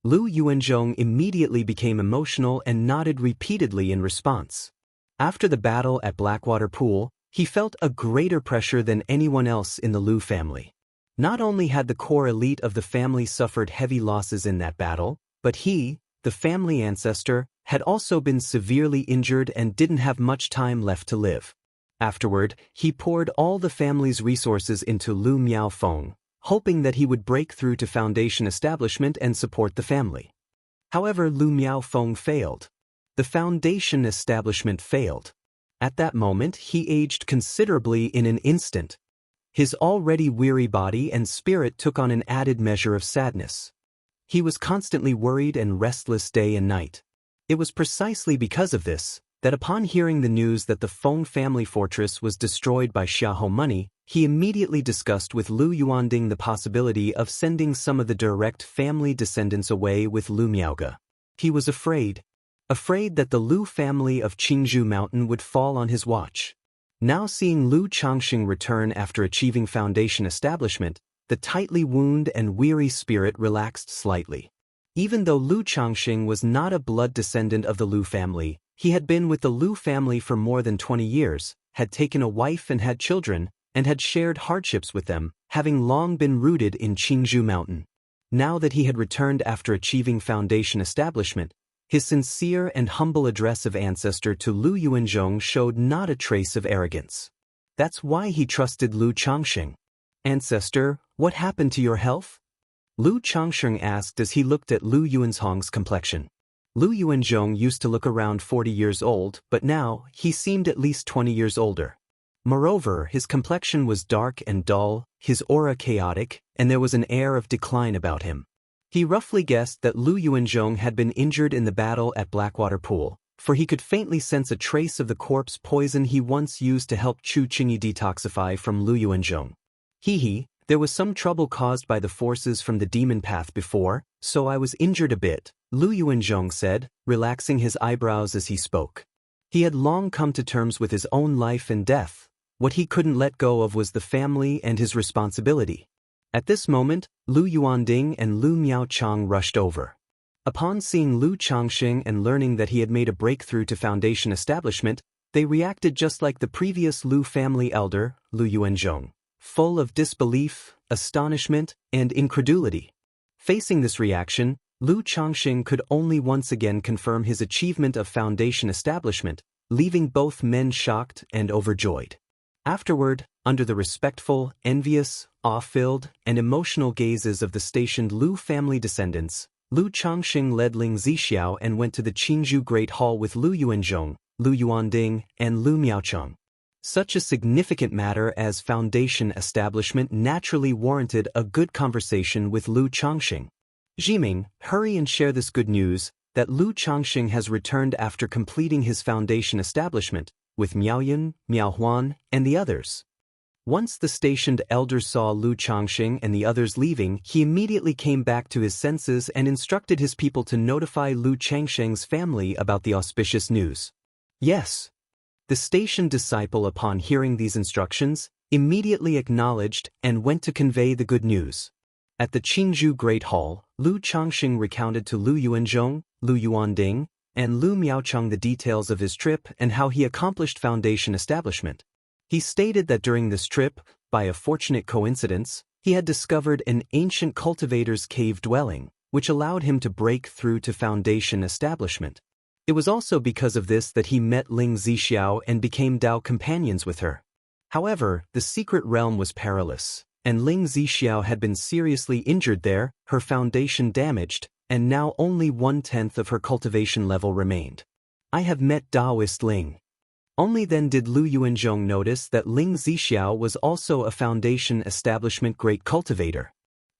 Lu Yuanzhong immediately became emotional and nodded repeatedly in response. After the battle at Blackwater Pool, he felt a greater pressure than anyone else in the Lu family. Not only had the core elite of the family suffered heavy losses in that battle, but he, the family ancestor, had also been severely injured and didn't have much time left to live. Afterward, he poured all the family's resources into Lu Miaofeng, hoping that he would break through to Foundation establishment and support the family. However, Lu Miaofeng failed. The Foundation establishment failed. At that moment, he aged considerably in an instant. His already weary body and spirit took on an added measure of sadness. He was constantly worried and restless day and night. It was precisely because of this that upon hearing the news that the Feng family fortress was destroyed by Xiahou money, he immediately discussed with Lu Yuanding the possibility of sending some of the direct family descendants away with Lu Miaoge. He was afraid that the Lu family of Qingzhou Mountain would fall on his watch. Now seeing Lu Changxing return after achieving Foundation establishment, the tightly wounded and weary spirit relaxed slightly. Even though Lu Changxing was not a blood descendant of the Lu family, he had been with the Lu family for more than 20 years, had taken a wife and had children, and had shared hardships with them, having long been rooted in Qingzhou Mountain. Now that he had returned after achieving Foundation establishment, his sincere and humble address of ancestor to Lu Yuanzhong showed not a trace of arrogance. That's why he trusted Lu Changxing. Ancestor, what happened to your health? Lu Changxing asked as he looked at Lu Yuanzhong's complexion. Lu Yuanzhong used to look around 40 years old, but now he seemed at least 20 years older. Moreover, his complexion was dark and dull, his aura chaotic, and there was an air of decline about him. He roughly guessed that Lu Yuanzhong had been injured in the battle at Blackwater Pool, for he could faintly sense a trace of the corpse poison he once used to help Chu Qingyi detoxify from Lu Yuanzhong. There was some trouble caused by the forces from the demon path before, so I was injured a bit, Lu Yuanzhong said, relaxing his eyebrows as he spoke. He had long come to terms with his own life and death. What he couldn't let go of was the family and his responsibility. At this moment, Lu Yuanding and Lu Miaochang rushed over. Upon seeing Lu Changxing and learning that he had made a breakthrough to Foundation establishment, they reacted just like the previous Lu family elder, Lu Yuanzhong, full of disbelief, astonishment, and incredulity. Facing this reaction, Lu Changxing could only once again confirm his achievement of Foundation establishment, leaving both men shocked and overjoyed. Afterward, under the respectful, envious, awe-filled, and emotional gazes of the stationed Lu family descendants, Lu Changxing led Ling Zixiao and went to the Qingzhou Great Hall with Lu Yuanzhong, Lu Yuanding, and Lu Miaocheng. Such a significant matter as Foundation establishment naturally warranted a good conversation with Lu Changxing. Jiming, hurry and share this good news, that Lu Changxing has returned after completing his Foundation establishment, with Miaoyan, Miaohuan, and the others. Once the stationed elders saw Lu Changxing and the others leaving, he immediately came back to his senses and instructed his people to notify Lu Changxing's family about the auspicious news. Yes. The station disciple, upon hearing these instructions, immediately acknowledged and went to convey the good news. At the Qingzhou Great Hall, Lu Changxing recounted to Lu Yuanzhong, Lu Yuanding, and Lu Miaocheng the details of his trip and how he accomplished foundation establishment. He stated that during this trip, by a fortunate coincidence, he had discovered an ancient cultivator's cave dwelling, which allowed him to break through to foundation establishment. It was also because of this that he met Ling Zixiao and became Dao companions with her. However, the secret realm was perilous, and Ling Zixiao had been seriously injured there, her foundation damaged, and now only 1/10 of her cultivation level remained. I have met Daoist Ling. Only then did Lu Yuanzhong notice that Ling Zixiao was also a foundation establishment great cultivator.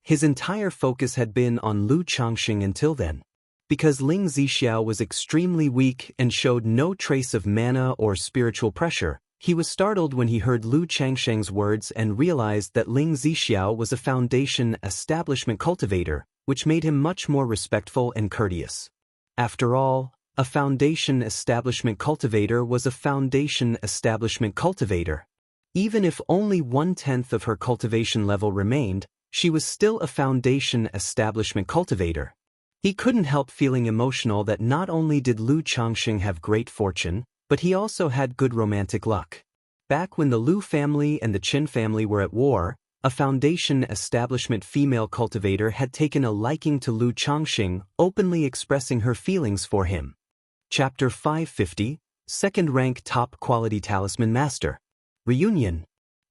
His entire focus had been on Lu Changxing until then. Because Ling Zixiao was extremely weak and showed no trace of mana or spiritual pressure, he was startled when he heard Lu Changsheng's words and realized that Ling Zixiao was a foundation establishment cultivator, which made him much more respectful and courteous. After all, a foundation establishment cultivator was a foundation establishment cultivator. Even if only 1/10 of her cultivation level remained, she was still a foundation establishment cultivator. He couldn't help feeling emotional that not only did Lu Changxing have great fortune, but he also had good romantic luck. Back when the Lu family and the Qin family were at war, a foundation establishment female cultivator had taken a liking to Lu Changxing, openly expressing her feelings for him. Chapter 550, Second Rank Top Quality Talisman Master. Reunion.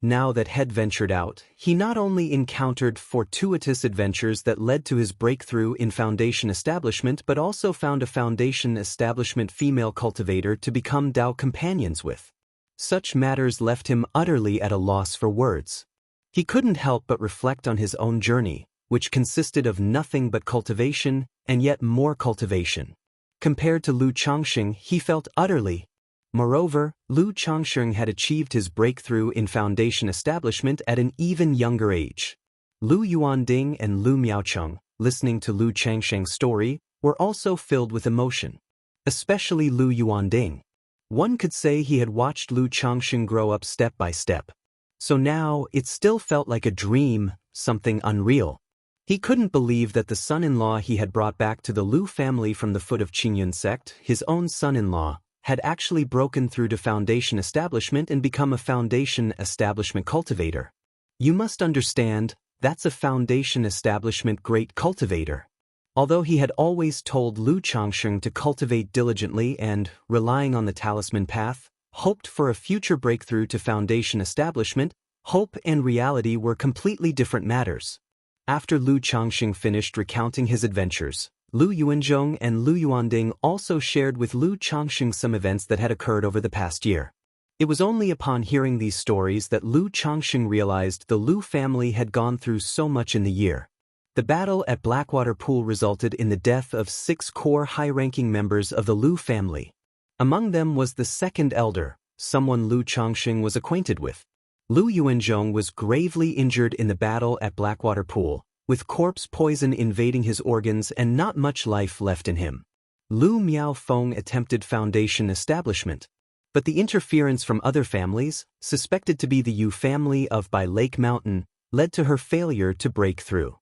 Now that Head ventured out, he not only encountered fortuitous adventures that led to his breakthrough in foundation establishment but also found a foundation establishment female cultivator to become Dao companions with. Such matters left him utterly at a loss for words. He couldn't help but reflect on his own journey, which consisted of nothing but cultivation and yet more cultivation. Compared to Lu Changxing, he felt utterly. Moreover, Lu Changxing had achieved his breakthrough in foundation establishment at an even younger age. Lu Yuanding and Lu Miaocheng, listening to Lu Changsheng's story, were also filled with emotion. Especially Lu Yuanding. One could say he had watched Lu Changxing grow up step by step. So now, it still felt like a dream, something unreal. He couldn't believe that the son-in-law he had brought back to the Lu family from the foot of Qingyun sect, his own son-in-law, had actually broken through to foundation establishment and become a foundation establishment cultivator. You must understand, that's a foundation establishment great cultivator. Although he had always told Lu Changxing to cultivate diligently and, relying on the talisman path, hoped for a future breakthrough to foundation establishment, hope and reality were completely different matters. After Lu Changxing finished recounting his adventures, Lu Yuanzhong and Lu Yuanding also shared with Lu Changxing some events that had occurred over the past year. It was only upon hearing these stories that Lu Changxing realized the Lu family had gone through so much in the year. The battle at Blackwater Pool resulted in the death of 6 core high-ranking members of the Lu family. Among them was the second elder, someone Lu Changxing was acquainted with. Lu Yuanzhong was gravely injured in the battle at Blackwater Pool, with corpse poison invading his organs and not much life left in him. Lu Miaofeng attempted foundation establishment, but the interference from other families, suspected to be the Yu family of by Lake Mountain, led to her failure to break through.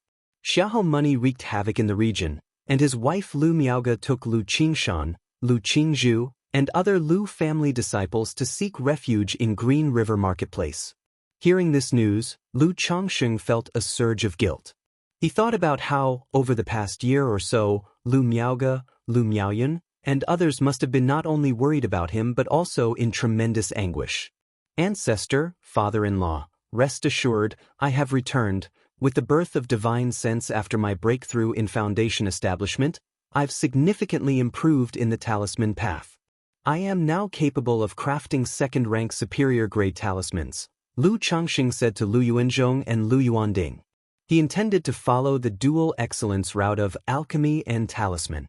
Xiahou Money wreaked havoc in the region, and his wife Lu Miaoga took Lu Qingshan, Lu Qingzhu, and other Lu family disciples to seek refuge in Green River Marketplace. Hearing this news, Lu Changxing felt a surge of guilt. He thought about how, over the past year or so, Lu Miaoga, Lu Miaoyan, and others must have been not only worried about him but also in tremendous anguish. Ancestor, father-in-law, rest assured, I have returned. With the birth of divine sense after my breakthrough in foundation establishment, I've significantly improved in the talisman path. I am now capable of crafting second-rank superior-grade talismans, Lu Changxing said to Lu Yuanzhong and Lu Yuanding. He intended to follow the dual excellence route of alchemy and talisman.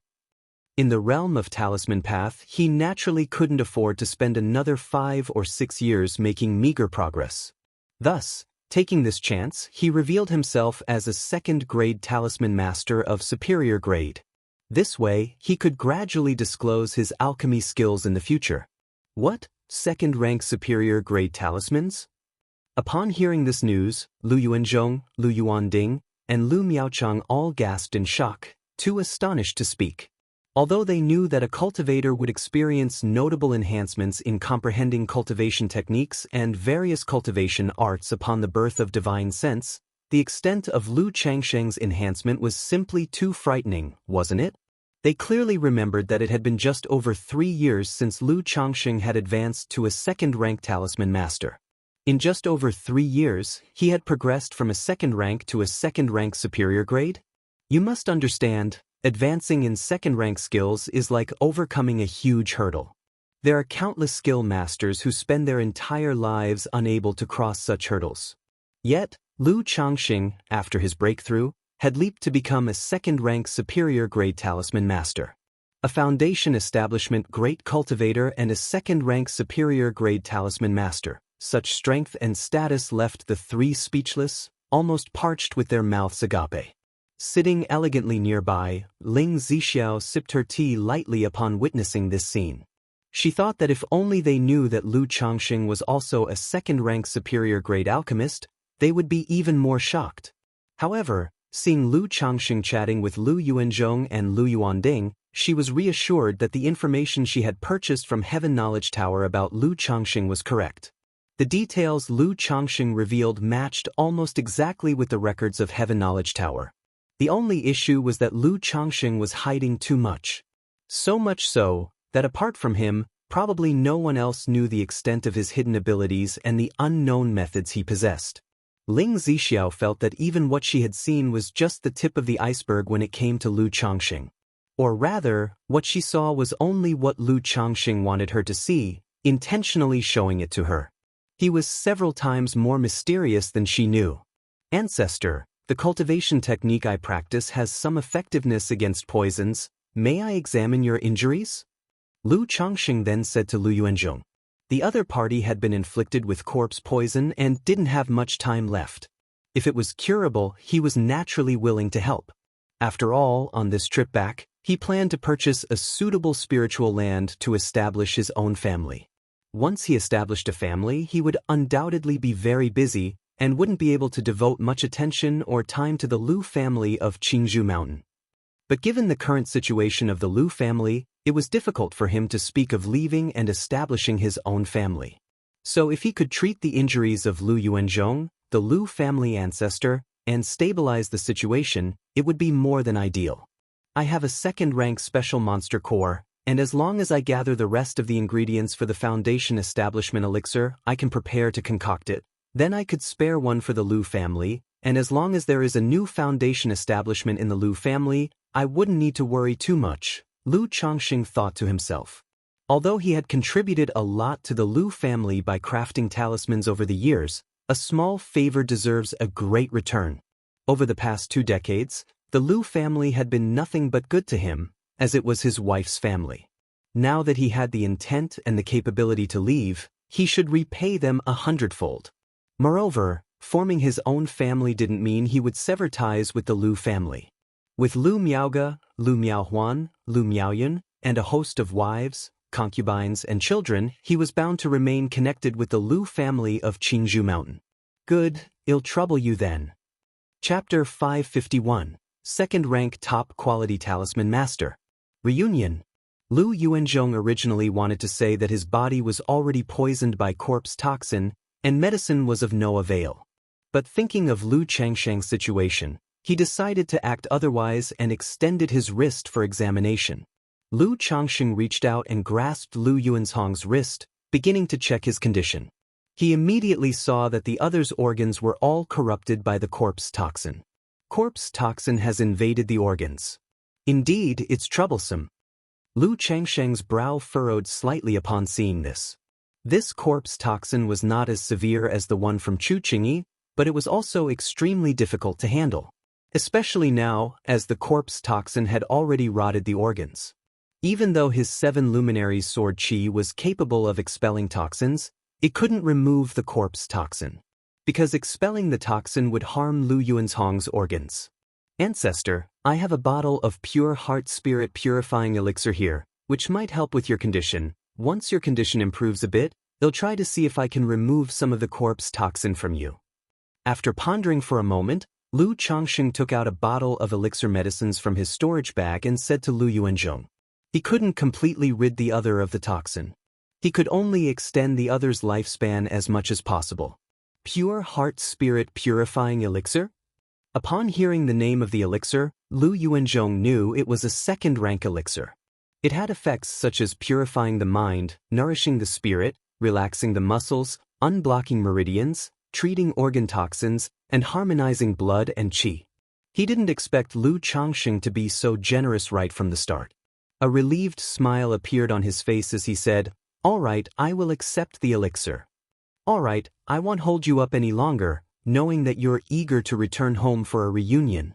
In the realm of talisman path, he naturally couldn't afford to spend another 5 or 6 years making meager progress. Thus, taking this chance, he revealed himself as a second-grade talisman master of superior grade. This way, he could gradually disclose his alchemy skills in the future. What? second-rank superior grade talismans? Upon hearing this news, Lu Yuanzhong, Lu Yuanding, and Lu Miaochang all gasped in shock, too astonished to speak. Although they knew that a cultivator would experience notable enhancements in comprehending cultivation techniques and various cultivation arts upon the birth of divine sense, the extent of Lu Changsheng's enhancement was simply too frightening, wasn't it? They clearly remembered that it had been just over 3 years since Lu Changsheng had advanced to a second-rank talisman master. In just over 3 years, he had progressed from a second rank to a second-rank superior grade? You must understand, advancing in second-rank skills is like overcoming a huge hurdle. There are countless skill masters who spend their entire lives unable to cross such hurdles. Yet, Lu Changsheng, after his breakthrough, had leaped to become a second-rank superior grade talisman master. A foundation establishment great cultivator and a second-rank superior grade talisman master. Such strength and status left the three speechless, almost parched with their mouths agape. Sitting elegantly nearby, Ling Zixiao sipped her tea lightly upon witnessing this scene. She thought that if only they knew that Lu Changsheng was also a second-rank superior grade alchemist, they would be even more shocked. However, seeing Lu Changsheng chatting with Lu Yuanzhong and Lu Yuanding, she was reassured that the information she had purchased from Heaven Knowledge Tower about Lu Changsheng was correct. The details Lu Changsheng revealed matched almost exactly with the records of Heaven Knowledge Tower. The only issue was that Lu Changsheng was hiding too much. So much so, that apart from him, probably no one else knew the extent of his hidden abilities and the unknown methods he possessed. Ling Zixiao felt that even what she had seen was just the tip of the iceberg when it came to Lu Changsheng. Or rather, what she saw was only what Lu Changsheng wanted her to see, intentionally showing it to her. He was several times more mysterious than she knew. Ancestor, the cultivation technique I practice has some effectiveness against poisons. May I examine your injuries? Lu Changsheng then said to Lu Yuanzhong. The other party had been inflicted with corpse poison and didn't have much time left. If it was curable, he was naturally willing to help. After all, on this trip back, he planned to purchase a suitable spiritual land to establish his own family. Once he established a family, he would undoubtedly be very busy and wouldn't be able to devote much attention or time to the Lu family of Qingzhou Mountain. But given the current situation of the Lu family, it was difficult for him to speak of leaving and establishing his own family. So if he could treat the injuries of Lu Yuanzhong, the Lu family ancestor, and stabilize the situation, it would be more than ideal. I have a second-rank special monster core, and as long as I gather the rest of the ingredients for the foundation establishment elixir, I can prepare to concoct it. Then I could spare one for the Lu family, and as long as there is a new foundation establishment in the Lu family, I wouldn't need to worry too much, Lu Changsheng thought to himself. Although he had contributed a lot to the Lu family by crafting talismans over the years, a small favor deserves a great return. Over the past 2 decades, the Lu family had been nothing but good to him, as it was his wife's family. Now that he had the intent and the capability to leave, he should repay them 100-fold. Moreover, forming his own family didn't mean he would sever ties with the Lu family. With Lu Miaoge, Lu Miaohuan, Lu Miaoyun, and a host of wives, concubines, and children, he was bound to remain connected with the Lu family of Qingzhou Mountain. Good, it'll trouble you then. Chapter 551, Second-Rank Top-Quality Talisman Master. Reunion. Lu Yuanzhong originally wanted to say that his body was already poisoned by corpse toxin, and medicine was of no avail. But thinking of Lu Changsheng's situation, he decided to act otherwise and extended his wrist for examination. Lu Changsheng reached out and grasped Lu Yuanzhong's wrist, beginning to check his condition. He immediately saw that the other's organs were all corrupted by the corpse toxin. Corpse toxin has invaded the organs. Indeed, it's troublesome. Lu Changsheng's brow furrowed slightly upon seeing this. This corpse toxin was not as severe as the one from Chuqingyi, but it was also extremely difficult to handle. Especially now, as the corpse toxin had already rotted the organs. Even though his 7 luminaries sword qi was capable of expelling toxins, it couldn't remove the corpse toxin. Because expelling the toxin would harm Lu Yuanzhong's organs. Ancestor, I have a bottle of pure heart spirit purifying elixir here, which might help with your condition. Once your condition improves a bit, They'll try to see if I can remove some of the corpse toxin from you. After pondering for a moment, Lu Changxing took out a bottle of elixir medicines from his storage bag and said to Lu Yuanzhong. He couldn't completely rid the other of the toxin. He could only extend the other's lifespan as much as possible. Pure Heart Spirit Purifying Elixir? Upon hearing the name of the elixir, Lu Yuanzhong knew it was a second-rank elixir. It had effects such as purifying the mind, nourishing the spirit, relaxing the muscles, unblocking meridians, treating organ toxins, and harmonizing blood and qi. He didn't expect Lu Changxing to be so generous right from the start. A relieved smile appeared on his face as he said, "All right, I will accept the elixir. All right, I won't hold you up any longer, knowing that you're eager to return home for a reunion."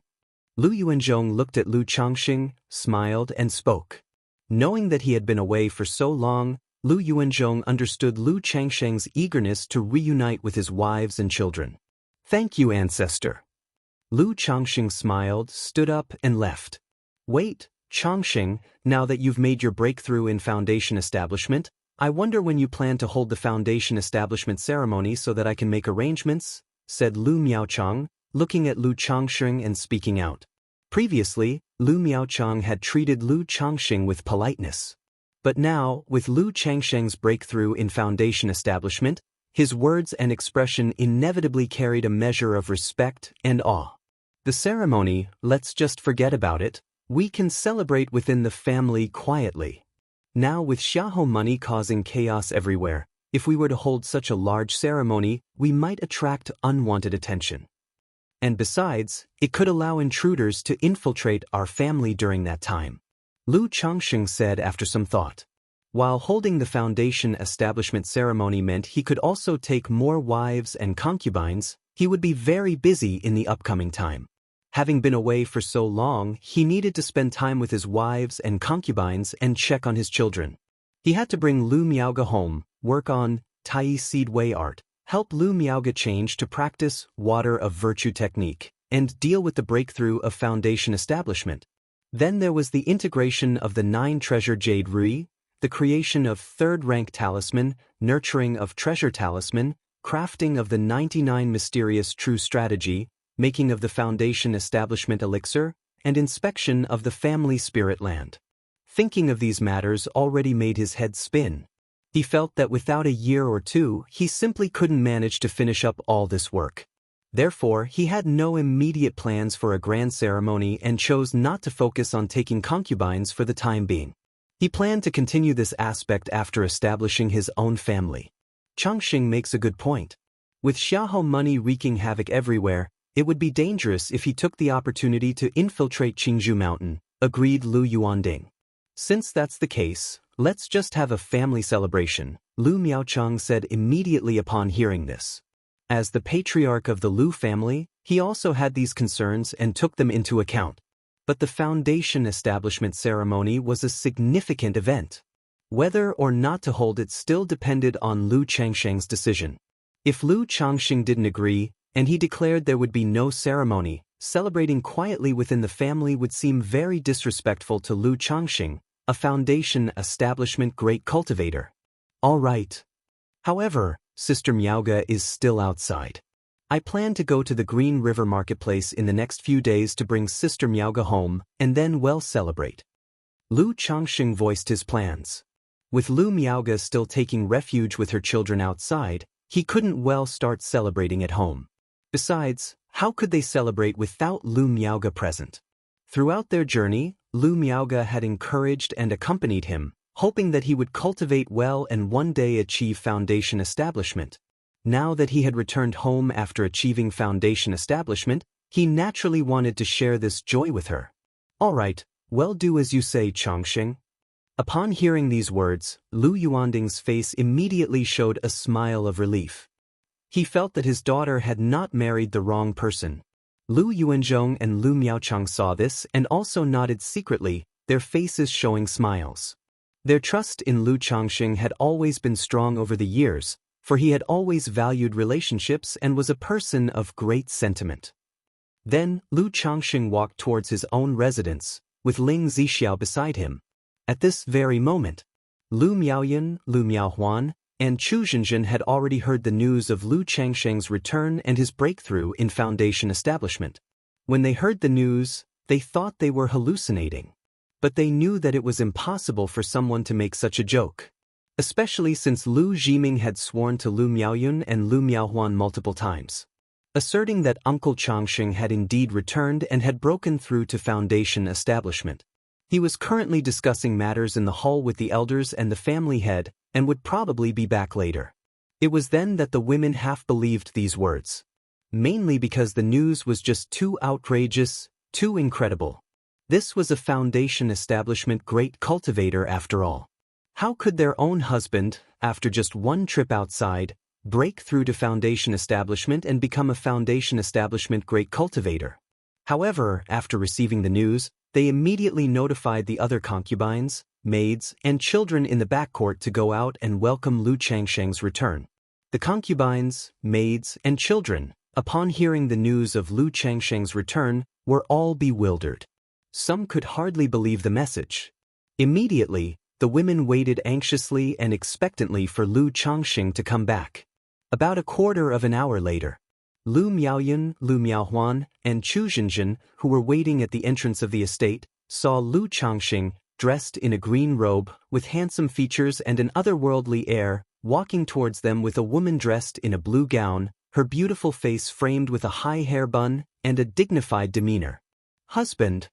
Lu Yuanzhong looked at Lu Changxing, smiled, and spoke. Knowing that he had been away for so long, Lu Yuanzhong understood Lu Changxing's eagerness to reunite with his wives and children. "Thank you, ancestor." Lu Changxing smiled, stood up, and left. "Wait, Changxing, now that you've made your breakthrough in Foundation establishment, I wonder when you plan to hold the Foundation establishment ceremony so that I can make arrangements," said Lu Miaochang, looking at Lu Changxing and speaking out. Previously, Lu Miaochang had treated Lu Changxing with politeness. But now, with Lu Changxing's breakthrough in Foundation establishment, his words and expression inevitably carried a measure of respect and awe. "The ceremony, let's just forget about it. We can celebrate within the family quietly. Now with Xiahou money causing chaos everywhere, if we were to hold such a large ceremony, we might attract unwanted attention. And besides, it could allow intruders to infiltrate our family during that time," Lu Changxing said after some thought. While holding the Foundation establishment ceremony meant he could also take more wives and concubines, he would be very busy in the upcoming time. Having been away for so long, he needed to spend time with his wives and concubines and check on his children. He had to bring Lu Miaoge home, work on Tai Seed Wei art, help Lu Miaoge change to practice Water of Virtue technique, and deal with the breakthrough of Foundation establishment. Then there was the integration of the 9 treasure jade Rui, the creation of 3rd-rank talisman, nurturing of treasure talisman, crafting of the 99 mysterious true strategy, making of the Foundation establishment elixir, and inspection of the family spirit land. Thinking of these matters already made his head spin. He felt that without a year or two, he simply couldn't manage to finish up all this work. Therefore, he had no immediate plans for a grand ceremony and chose not to focus on taking concubines for the time being. He planned to continue this aspect after establishing his own family. Changxing makes a good point. With Xiahou money wreaking havoc everywhere, it would be dangerous if he took the opportunity to infiltrate Qingzhou Mountain, agreed Lu Yuanding. "Since that's the case, let's just have a family celebration," Lu Miaochang said immediately upon hearing this. As the patriarch of the Lu family, he also had these concerns and took them into account. But the Foundation establishment ceremony was a significant event. Whether or not to hold it still depended on Lu Changxing's decision. If Lu Changxing didn't agree, and he declared there would be no ceremony, celebrating quietly within the family would seem very disrespectful to Lu Changxing, a Foundation establishment great cultivator. "All right. However, Sister Miaoge is still outside. I plan to go to the Green River Marketplace in the next few days to bring Sister Miaoge home and then well celebrate." Lu Changxing voiced his plans. With Lu Miaoge still taking refuge with her children outside, he couldn't well start celebrating at home. Besides, how could they celebrate without Lu Miaoge present? Throughout their journey, Lu Miaoge had encouraged and accompanied him, hoping that he would cultivate well and one day achieve Foundation establishment. Now that he had returned home after achieving Foundation establishment, he naturally wanted to share this joy with her. "All right, well, do as you say, Changxing." Upon hearing these words, Lu Yuanding's face immediately showed a smile of relief. He felt that his daughter had not married the wrong person. Lu Yuanzhong and Lu Miaochang saw this and also nodded secretly, their faces showing smiles. Their trust in Lu Changxing had always been strong over the years, for he had always valued relationships and was a person of great sentiment. Then, Lu Changxing walked towards his own residence, with Ling Zixiao beside him. At this very moment, Lu Miaoyan, Lu Miaohuan, and Chu Zhenjin had already heard the news of Lu Changsheng's return and his breakthrough in Foundation establishment. When they heard the news, they thought they were hallucinating. But they knew that it was impossible for someone to make such a joke. Especially since Lu Zhiming had sworn to Lu Miaoyun and Lu Miaohuan multiple times, asserting that Uncle Changsheng had indeed returned and had broken through to Foundation establishment. He was currently discussing matters in the hall with the elders and the family head, and would probably be back later. It was then that the women half believed these words. Mainly because the news was just too outrageous, too incredible. This was a Foundation establishment great cultivator after all. How could their own husband, after just one trip outside, break through to Foundation establishment and become a Foundation establishment great cultivator? However, after receiving the news, they immediately notified the other concubines, maids, and children in the backcourt to go out and welcome Lu Changsheng's return. The concubines, maids, and children, upon hearing the news of Lu Changsheng's return, were all bewildered. Some could hardly believe the message. Immediately, the women waited anxiously and expectantly for Lu Changsheng to come back. About a quarter of an hour later, Lu Miaoyun, Lu Miaohuan, and Chu Zhenjin, who were waiting at the entrance of the estate, saw Lu Changsheng, dressed in a green robe, with handsome features and an otherworldly air, walking towards them with a woman dressed in a blue gown, her beautiful face framed with a high hair bun, and a dignified demeanor. "Husband!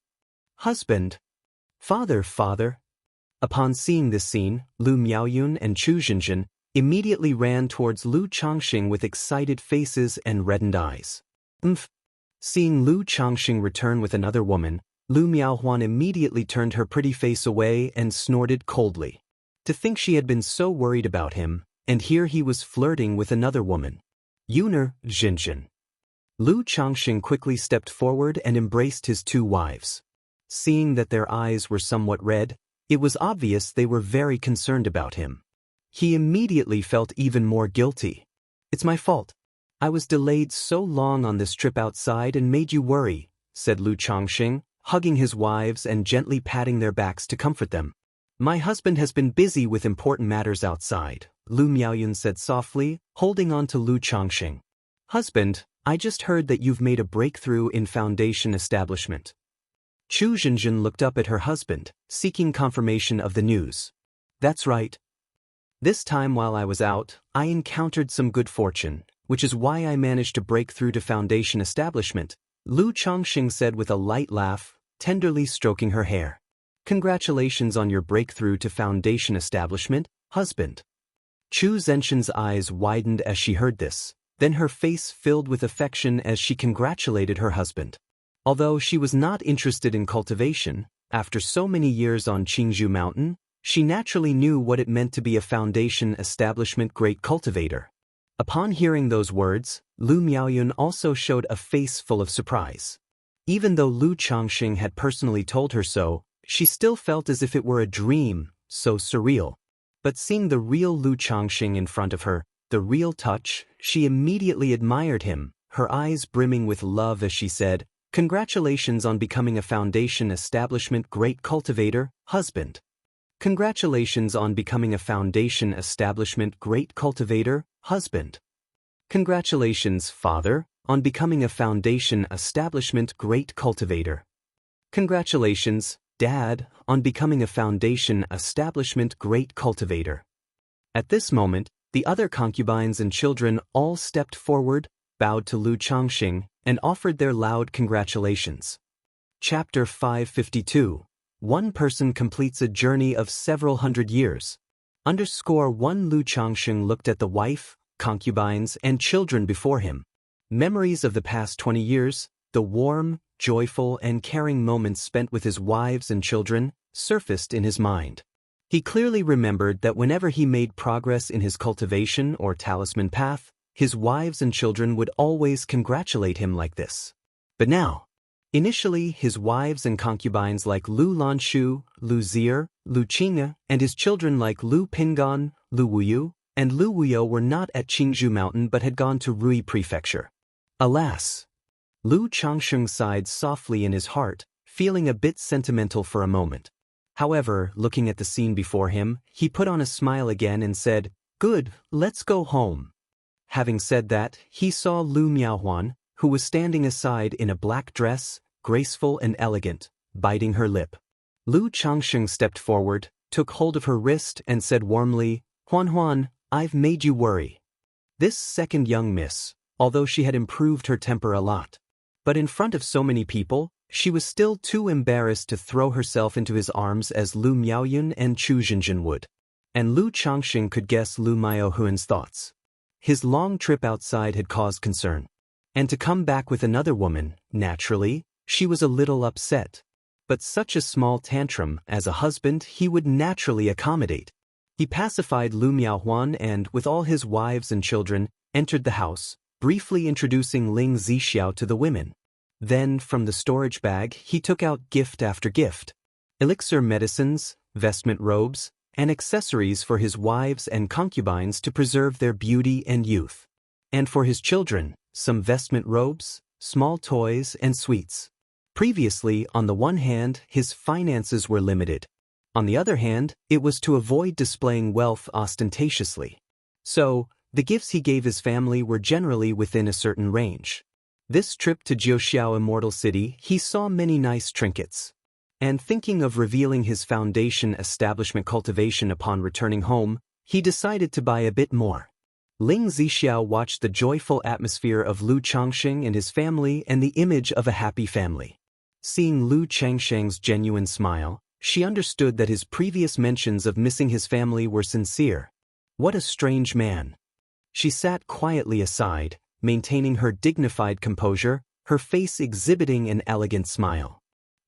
Husband! Father! Father!" Upon seeing this scene, Lu Miaoyun and Chu Zhenjin immediately ran towards Lu Changsheng with excited faces and reddened eyes. Seeing Lu Changsheng return with another woman, Lu Miaohuan immediately turned her pretty face away and snorted coldly. To think she had been so worried about him, and here he was flirting with another woman. Yuner, Zhenjin. Lu Changsheng quickly stepped forward and embraced his two wives. Seeing that their eyes were somewhat red, it was obvious they were very concerned about him. He immediately felt even more guilty. "It's my fault. I was delayed so long on this trip outside and made you worry," said Lu Changsheng, hugging his wives and gently patting their backs to comfort them. "My husband has been busy with important matters outside," Lu Miaoyun said softly, holding on to Lu Changsheng. "Husband, I just heard that you've made a breakthrough in Foundation establishment." Chu Zhenjin looked up at her husband, seeking confirmation of the news. "That's right. This time while I was out, I encountered some good fortune, which is why I managed to break through to Foundation establishment," Lu Changsheng said with a light laugh, tenderly stroking her hair. "Congratulations on your breakthrough to Foundation establishment, husband." Chu Zhenjin's eyes widened as she heard this, then her face filled with affection as she congratulated her husband. Although she was not interested in cultivation, after so many years on Qingzhou Mountain, she naturally knew what it meant to be a Foundation establishment great cultivator. Upon hearing those words, Lu Miaoyun also showed a face full of surprise. Even though Lu Changsheng had personally told her so, she still felt as if it were a dream, so surreal. But seeing the real Lu Changsheng in front of her, the real touch, she immediately admired him, her eyes brimming with love as she said, "Congratulations on becoming a Foundation establishment great cultivator, husband." "Congratulations on becoming a Foundation establishment great cultivator, husband." "Congratulations, father, on becoming a Foundation establishment great cultivator." "Congratulations, dad, on becoming a Foundation establishment great cultivator." At this moment, the other concubines and children all stepped forward, bowed to Lu Changsheng, and offered their loud congratulations. Chapter 552. One person completes a journey of several hundred years. _1 Lu Changsheng looked at the wife, concubines, and children before him. Memories of the past 20 years, the warm, joyful, and caring moments spent with his wives and children, surfaced in his mind. He clearly remembered that whenever he made progress in his cultivation or talisman path, his wives and children would always congratulate him like this. But now, initially, his wives and concubines like Lu Lanshu, Lu Zier, Lu Qingge, and his children like Lu Pingan, Lu Wuyu, and Lu Wuyo were not at Qingzhou Mountain but had gone to Rui Prefecture. Alas! Lu Changsheng sighed softly in his heart, feeling a bit sentimental for a moment. However, looking at the scene before him, he put on a smile again and said, Good, let's go home. Having said that, he saw Lu Miaohuan, who was standing aside in a black dress, graceful and elegant, biting her lip. Lu Changsheng stepped forward, took hold of her wrist and said warmly, "Huan Huan, I've made you worry." This second young miss, although she had improved her temper a lot, but in front of so many people, she was still too embarrassed to throw herself into his arms as Lu Miaoyun and Chu Zhenjin would. And Lu Changsheng could guess Lu Miaohuan's thoughts. His long trip outside had caused concern. And to come back with another woman, naturally, she was a little upset. But such a small tantrum, as a husband, he would naturally accommodate. He pacified Lu Miaohuan and, with all his wives and children, entered the house, briefly introducing Ling Zixiao to the women. Then, from the storage bag, he took out gift after gift. Elixir medicines, vestment robes, and accessories for his wives and concubines to preserve their beauty and youth. And for his children, some vestment robes, small toys, and sweets. Previously, on the one hand, his finances were limited. On the other hand, it was to avoid displaying wealth ostentatiously. So, the gifts he gave his family were generally within a certain range. This trip to Jiuxiao Immortal City, he saw many nice trinkets. And thinking of revealing his foundation establishment Cultivation upon returning home, he decided to buy a bit more. Ling Zixiao watched the joyful atmosphere of Lu Changsheng and his family and the image of a happy family. Seeing Lu Changsheng's genuine smile, she understood that his previous mentions of missing his family were sincere. What a strange man. She sat quietly aside, maintaining her dignified composure, her face exhibiting an elegant smile.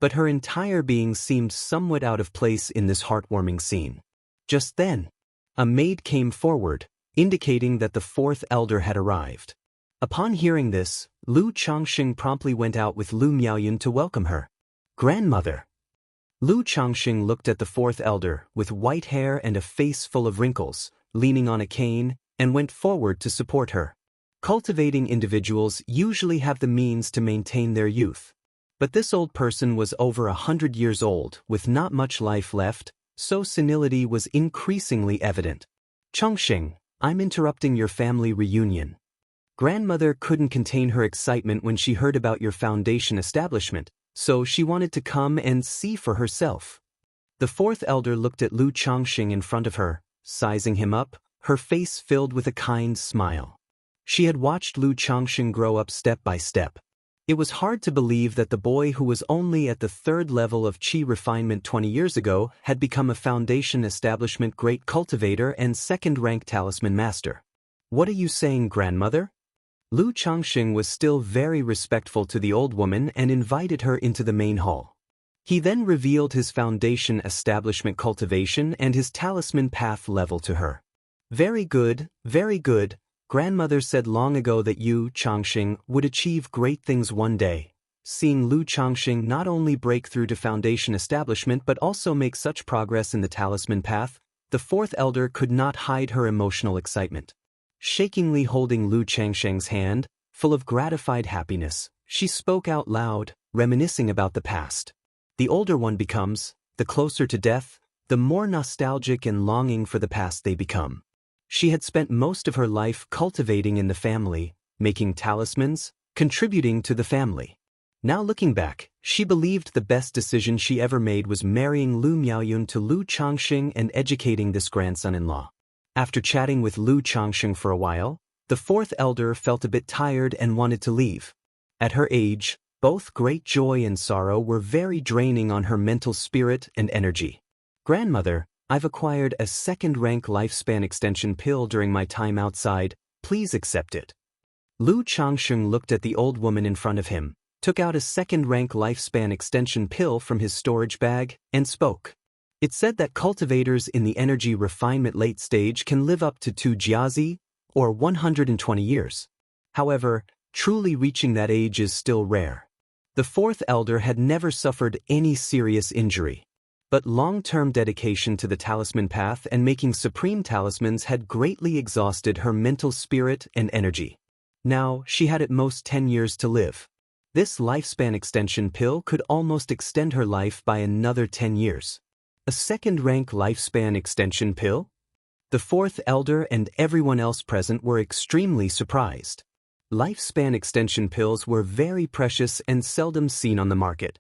But her entire being seemed somewhat out of place in this heartwarming scene. Just then, a maid came forward, indicating that the fourth elder had arrived. Upon hearing this, Lu Changsheng promptly went out with Lu Miaoyun to welcome her. "Grandmother." Lu Changsheng looked at the fourth elder, with white hair and a face full of wrinkles, leaning on a cane, and went forward to support her. Cultivating individuals usually have the means to maintain their youth. But this old person was over 100 years old, with not much life left, so senility was increasingly evident. "Changsheng, I'm interrupting your family reunion." Grandmother couldn't contain her excitement when she heard about your foundation establishment, so she wanted to come and see for herself. The fourth elder looked at Lu Changsheng in front of her, sizing him up, her face filled with a kind smile. She had watched Lu Changsheng grow up step by step. It was hard to believe that the boy who was only at the third level of Qi refinement 20 years ago had become a foundation establishment great cultivator and second-rank talisman master. "What are you saying, grandmother?" Lu Changsheng was still very respectful to the old woman and invited her into the main hall. He then revealed his foundation establishment cultivation and his talisman path level to her. Very good, very good. Grandmother said long ago that you, Changsheng, would achieve great things one day." Seeing Lu Changsheng not only break through to foundation establishment but also make such progress in the talisman path, the fourth elder could not hide her emotional excitement. Shakingly holding Lu Changsheng's hand, full of gratified happiness, she spoke out loud, reminiscing about the past. The older one becomes, the closer to death, the more nostalgic and longing for the past they become. She had spent most of her life cultivating in the family, making talismans, contributing to the family. Now looking back, she believed the best decision she ever made was marrying Lu Miaoyun to Lu Changsheng and educating this grandson-in-law. After chatting with Lu Changsheng for a while, the fourth elder felt a bit tired and wanted to leave. At her age, both great joy and sorrow were very draining on her mental spirit and energy. "Grandmother, I've acquired a second-rank lifespan extension pill during my time outside, please accept it." Lu Changsheng looked at the old woman in front of him, took out a second-rank lifespan extension pill from his storage bag, and spoke. It said that cultivators in the energy refinement late stage can live up to 2 jiazi, or 120 years. However, truly reaching that age is still rare. The fourth elder had never suffered any serious injury. But long-term dedication to the talisman path and making supreme talismans had greatly exhausted her mental spirit and energy. Now, she had at most 10 years to live. This lifespan extension pill could almost extend her life by another 10 years. A second-rank lifespan extension pill? The fourth elder and everyone else present were extremely surprised. Lifespan extension pills were very precious and seldom seen on the market.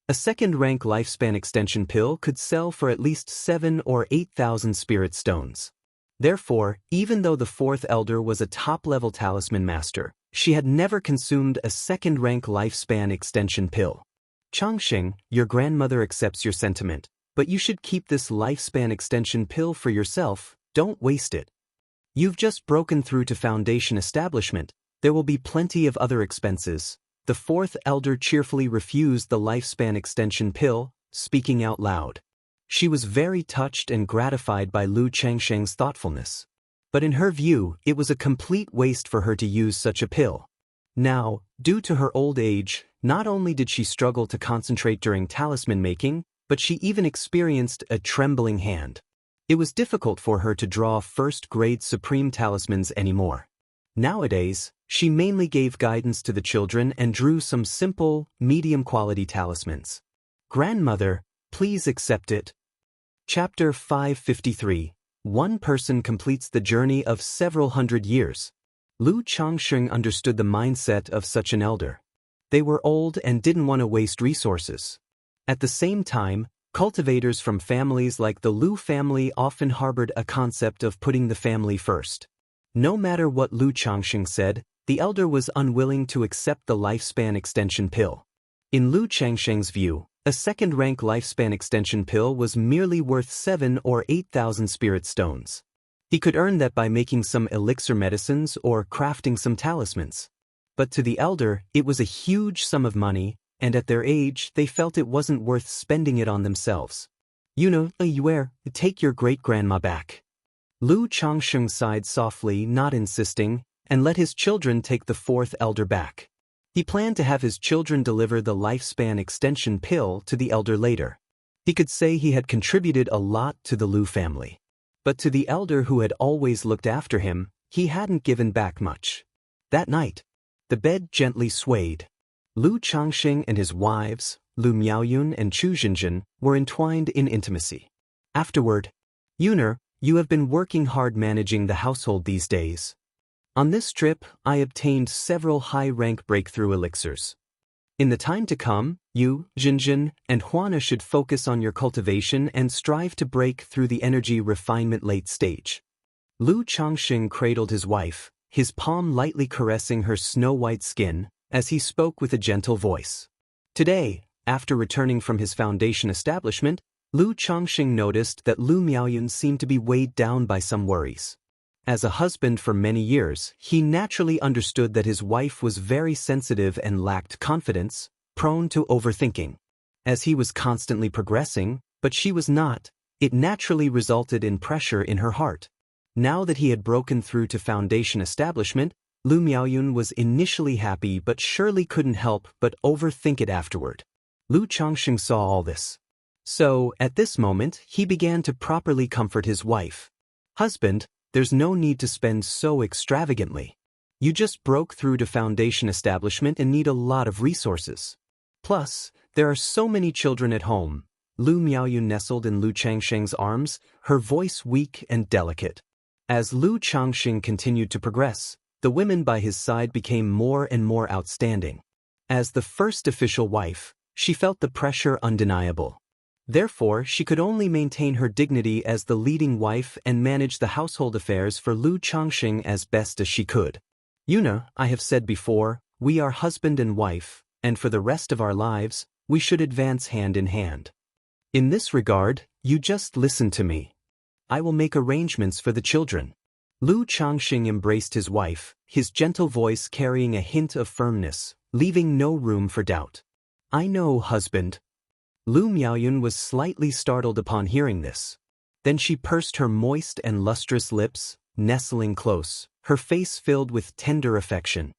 A second-rank lifespan extension pill could sell for at least 7 or 8,000 spirit stones. Therefore, even though the fourth elder was a top-level talisman master, she had never consumed a second-rank lifespan extension pill. Changxing, your grandmother accepts your sentiment, but you should keep this lifespan extension pill for yourself, don't waste it. You've just broken through to foundation establishment, there will be plenty of other expenses. The fourth elder cheerfully refused the lifespan extension pill, speaking out loud. She was very touched and gratified by Lu Changsheng's thoughtfulness. But in her view, it was a complete waste for her to use such a pill. Now, due to her old age, not only did she struggle to concentrate during talisman making, but she even experienced a trembling hand. It was difficult for her to draw first-grade supreme talismans anymore. Nowadays, she mainly gave guidance to the children and drew some simple, medium-quality talismans. Grandmother, please accept it. Chapter 553. One person completes the journey of several hundred years. Lu Changxing understood the mindset of such an elder. They were old and didn't want to waste resources. At the same time, cultivators from families like the Lu family often harbored a concept of putting the family first. No matter what Lu Changxing said, the elder was unwilling to accept the lifespan extension pill. In Lu Changsheng's view, a second-rank lifespan extension pill was merely worth 7 or 8,000 spirit stones. He could earn that by making some elixir medicines or crafting some talismans. But to the elder, it was a huge sum of money, and at their age, they felt it wasn't worth spending it on themselves. Take your great-grandma back. Lu Changxing sighed softly, not insisting, and let his children take the fourth elder back. He planned to have his children deliver the lifespan extension pill to the elder later. He could say he had contributed a lot to the Lu family. But to the elder who had always looked after him, he hadn't given back much. That night, the bed gently swayed. Lu Changxing and his wives, Lu Miaoyun and Chu Xinjin, were entwined in intimacy. Afterward, Yuner, you have been working hard managing the household these days. On this trip, I obtained several high-rank breakthrough elixirs. In the time to come, you, Xinjin, and Huana should focus on your cultivation and strive to break through the energy refinement late stage. Lu Changxing cradled his wife, his palm lightly caressing her snow-white skin, as he spoke with a gentle voice. Today, after returning from his foundation establishment, Lu Changxing noticed that Lu Miaoyun seemed to be weighed down by some worries. As a husband for many years, he naturally understood that his wife was very sensitive and lacked confidence, prone to overthinking. As he was constantly progressing, but she was not, it naturally resulted in pressure in her heart. Now that he had broken through to foundation establishment, Lu Miaoyun was initially happy but surely couldn't help but overthink it afterward. Lu Changxing saw all this. So, at this moment, he began to properly comfort his wife. Husband, there's no need to spend so extravagantly. You just broke through to foundation establishment and need a lot of resources. Plus, there are so many children at home. Lu Miaoyun nestled in Lu Changxing's arms, her voice weak and delicate. As Lu Changxing continued to progress, the women by his side became more and more outstanding. As the first official wife, she felt the pressure undeniable. Therefore, she could only maintain her dignity as the leading wife and manage the household affairs for Lu Changxing as best as she could. Yuna, I have said before, we are husband and wife, and for the rest of our lives, we should advance hand in hand. In this regard, you just listen to me. I will make arrangements for the children. Lu Changxing embraced his wife, his gentle voice carrying a hint of firmness, leaving no room for doubt. I know, husband. Lu Miaoyun was slightly startled upon hearing this. Then she pursed her moist and lustrous lips, nestling close, her face filled with tender affection.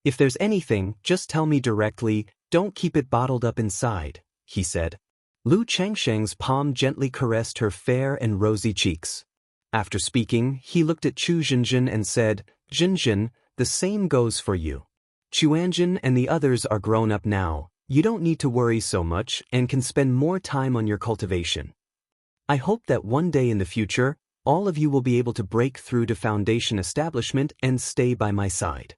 If there's anything, just tell me directly, don't keep it bottled up inside, he said. Lu Changsheng's palm gently caressed her fair and rosy cheeks. After speaking, he looked at Chu Xinjin and said, Xinjin, the same goes for you. Chuanjin and the others are grown up now. You don't need to worry so much and can spend more time on your cultivation. I hope that one day in the future, all of you will be able to break through to foundation establishment and stay by my side."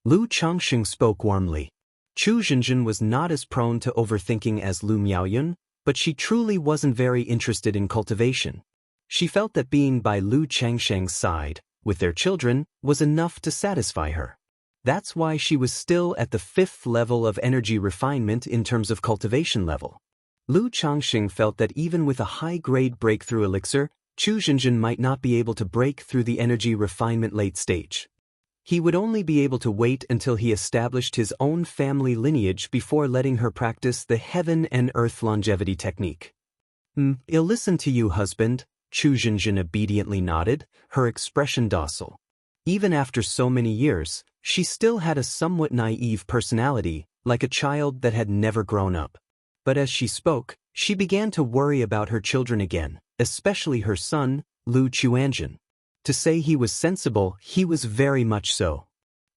Lu Changxing spoke warmly. Chu Zhenjin was not as prone to overthinking as Lu Miaoyun, but she truly wasn't very interested in cultivation. She felt that being by Lu Changsheng's side, with their children, was enough to satisfy her. That's why she was still at the 5th level of energy refinement in terms of cultivation level. Lu Changxing felt that even with a high-grade breakthrough elixir, Chu Zhenjin might not be able to break through the energy refinement late stage. He would only be able to wait until he established his own family lineage before letting her practice the heaven and earth longevity technique. "I'll listen to you, husband," Chu Zhenjin obediently nodded, her expression docile. Even after so many years, she still had a somewhat naive personality, like a child that had never grown up. But as she spoke, she began to worry about her children again, especially her son, Lu Chuanjin. To say he was sensible, he was very much so.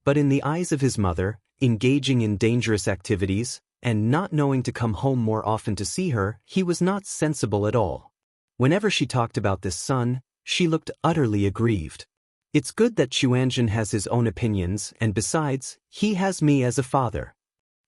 But in the eyes of his mother, engaging in dangerous activities, and not knowing to come home more often to see her, he was not sensible at all. Whenever she talked about this son, she looked utterly aggrieved. "It's good that Chuanjin has his own opinions, and besides, he has me as a father."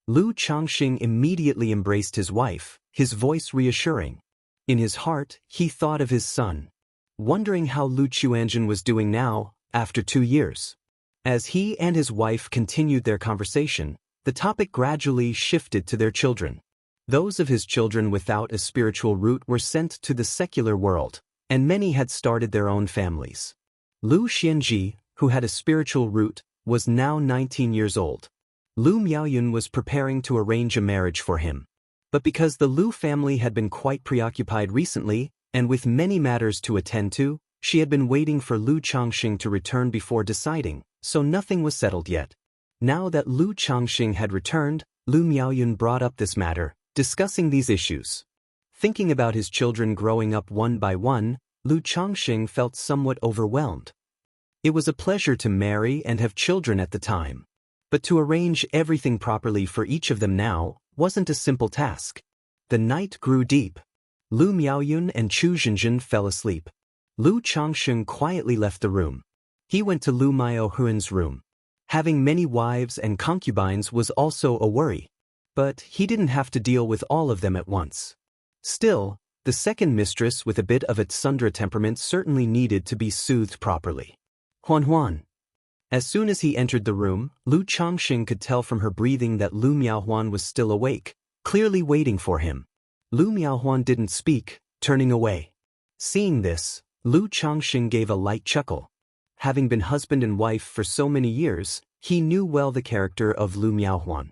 Lu Changxing immediately embraced his wife, his voice reassuring. In his heart, he thought of his son, wondering how Lu Chuanjin was doing now, after 2 years. As he and his wife continued their conversation, the topic gradually shifted to their children. Those of his children without a spiritual root were sent to the secular world, and many had started their own families. Lu Xianxia, who had a spiritual root, was now 19 years old. Lu Miaoyun was preparing to arrange a marriage for him. But because the Lu family had been quite preoccupied recently, and with many matters to attend to, she had been waiting for Lu Changxing to return before deciding, so nothing was settled yet. Now that Lu Changxing had returned, Lu Miaoyun brought up this matter, discussing these issues. Thinking about his children growing up one by one, Lu Changxing felt somewhat overwhelmed. It was a pleasure to marry and have children at the time. But to arrange everything properly for each of them now wasn't a simple task. The night grew deep. Lu Miaoyun and Chu Zhenjin fell asleep. Lu Changxing quietly left the room. He went to Lu Miaoyun's room. Having many wives and concubines was also a worry. But he didn't have to deal with all of them at once. Still, the second mistress with a bit of a tsundra temperament certainly needed to be soothed properly. "Huan." As soon as he entered the room, Lu Changxing could tell from her breathing that Lu Miaohuan was still awake, clearly waiting for him. Lu Miaohuan didn't speak, turning away. Seeing this, Lu Changxing gave a light chuckle. Having been husband and wife for so many years, he knew well the character of Lu Miaohuan.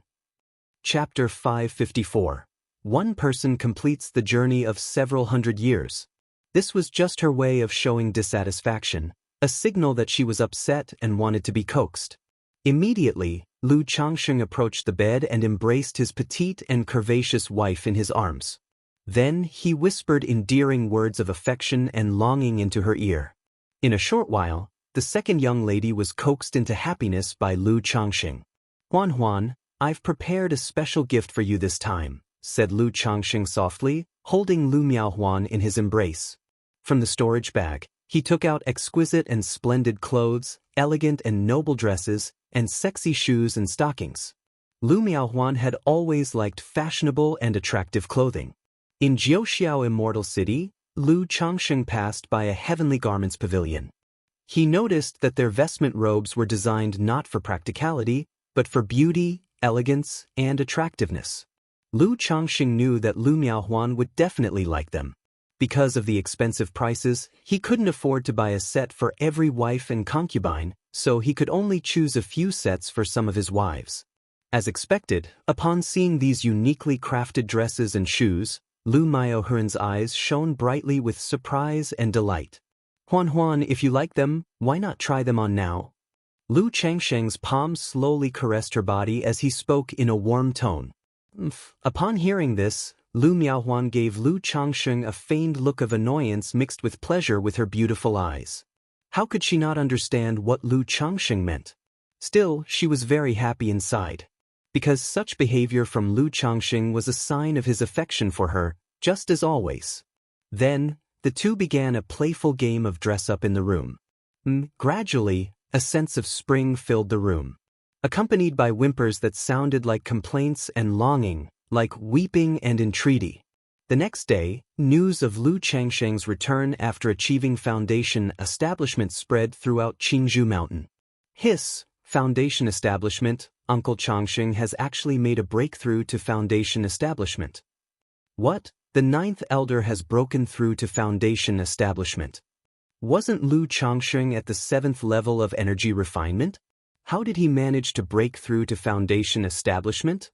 Chapter 554. One person completes the journey of several hundred years. This was just her way of showing dissatisfaction, a signal that she was upset and wanted to be coaxed. Immediately, Lu Changxing approached the bed and embraced his petite and curvaceous wife in his arms. Then he whispered endearing words of affection and longing into her ear. In a short while, the second young lady was coaxed into happiness by Lu Changxing. "Huan, I've prepared a special gift for you this time," said Lu Changxing softly, holding Lu Miaohuan in his embrace. From the storage bag, he took out exquisite and splendid clothes, elegant and noble dresses, and sexy shoes and stockings. Lu Miaohuan had always liked fashionable and attractive clothing. In Jiuxiao Immortal City, Lu Changxing passed by a heavenly garments pavilion. He noticed that their vestment robes were designed not for practicality, but for beauty, elegance, and attractiveness. Lu Changxing knew that Lu Miaohuan would definitely like them. Because of the expensive prices, he couldn't afford to buy a set for every wife and concubine, so he could only choose a few sets for some of his wives. As expected, upon seeing these uniquely crafted dresses and shoes, Lu Miaohuan's eyes shone brightly with surprise and delight. "Huan, if you like them, why not try them on now?" Lu Changsheng's palm slowly caressed her body as he spoke in a warm tone. Upon hearing this, Lu Miaohuan gave Lu Changxing a feigned look of annoyance mixed with pleasure with her beautiful eyes. How could she not understand what Lu Changxing meant? Still, she was very happy inside. Because such behavior from Lu Changxing was a sign of his affection for her, just as always. Then, the two began a playful game of dress-up in the room. Gradually, a sense of spring filled the room, accompanied by whimpers that sounded like complaints and longing, like weeping and entreaty. The next day, news of Lu Changsheng's return after achieving foundation establishment spread throughout Qingzhou Mountain. His foundation establishment, Uncle Changsheng has actually made a breakthrough to foundation establishment. What? The ninth elder has broken through to foundation establishment. Wasn't Lu Changsheng at the 7th level of energy refinement? How did he manage to break through to foundation establishment?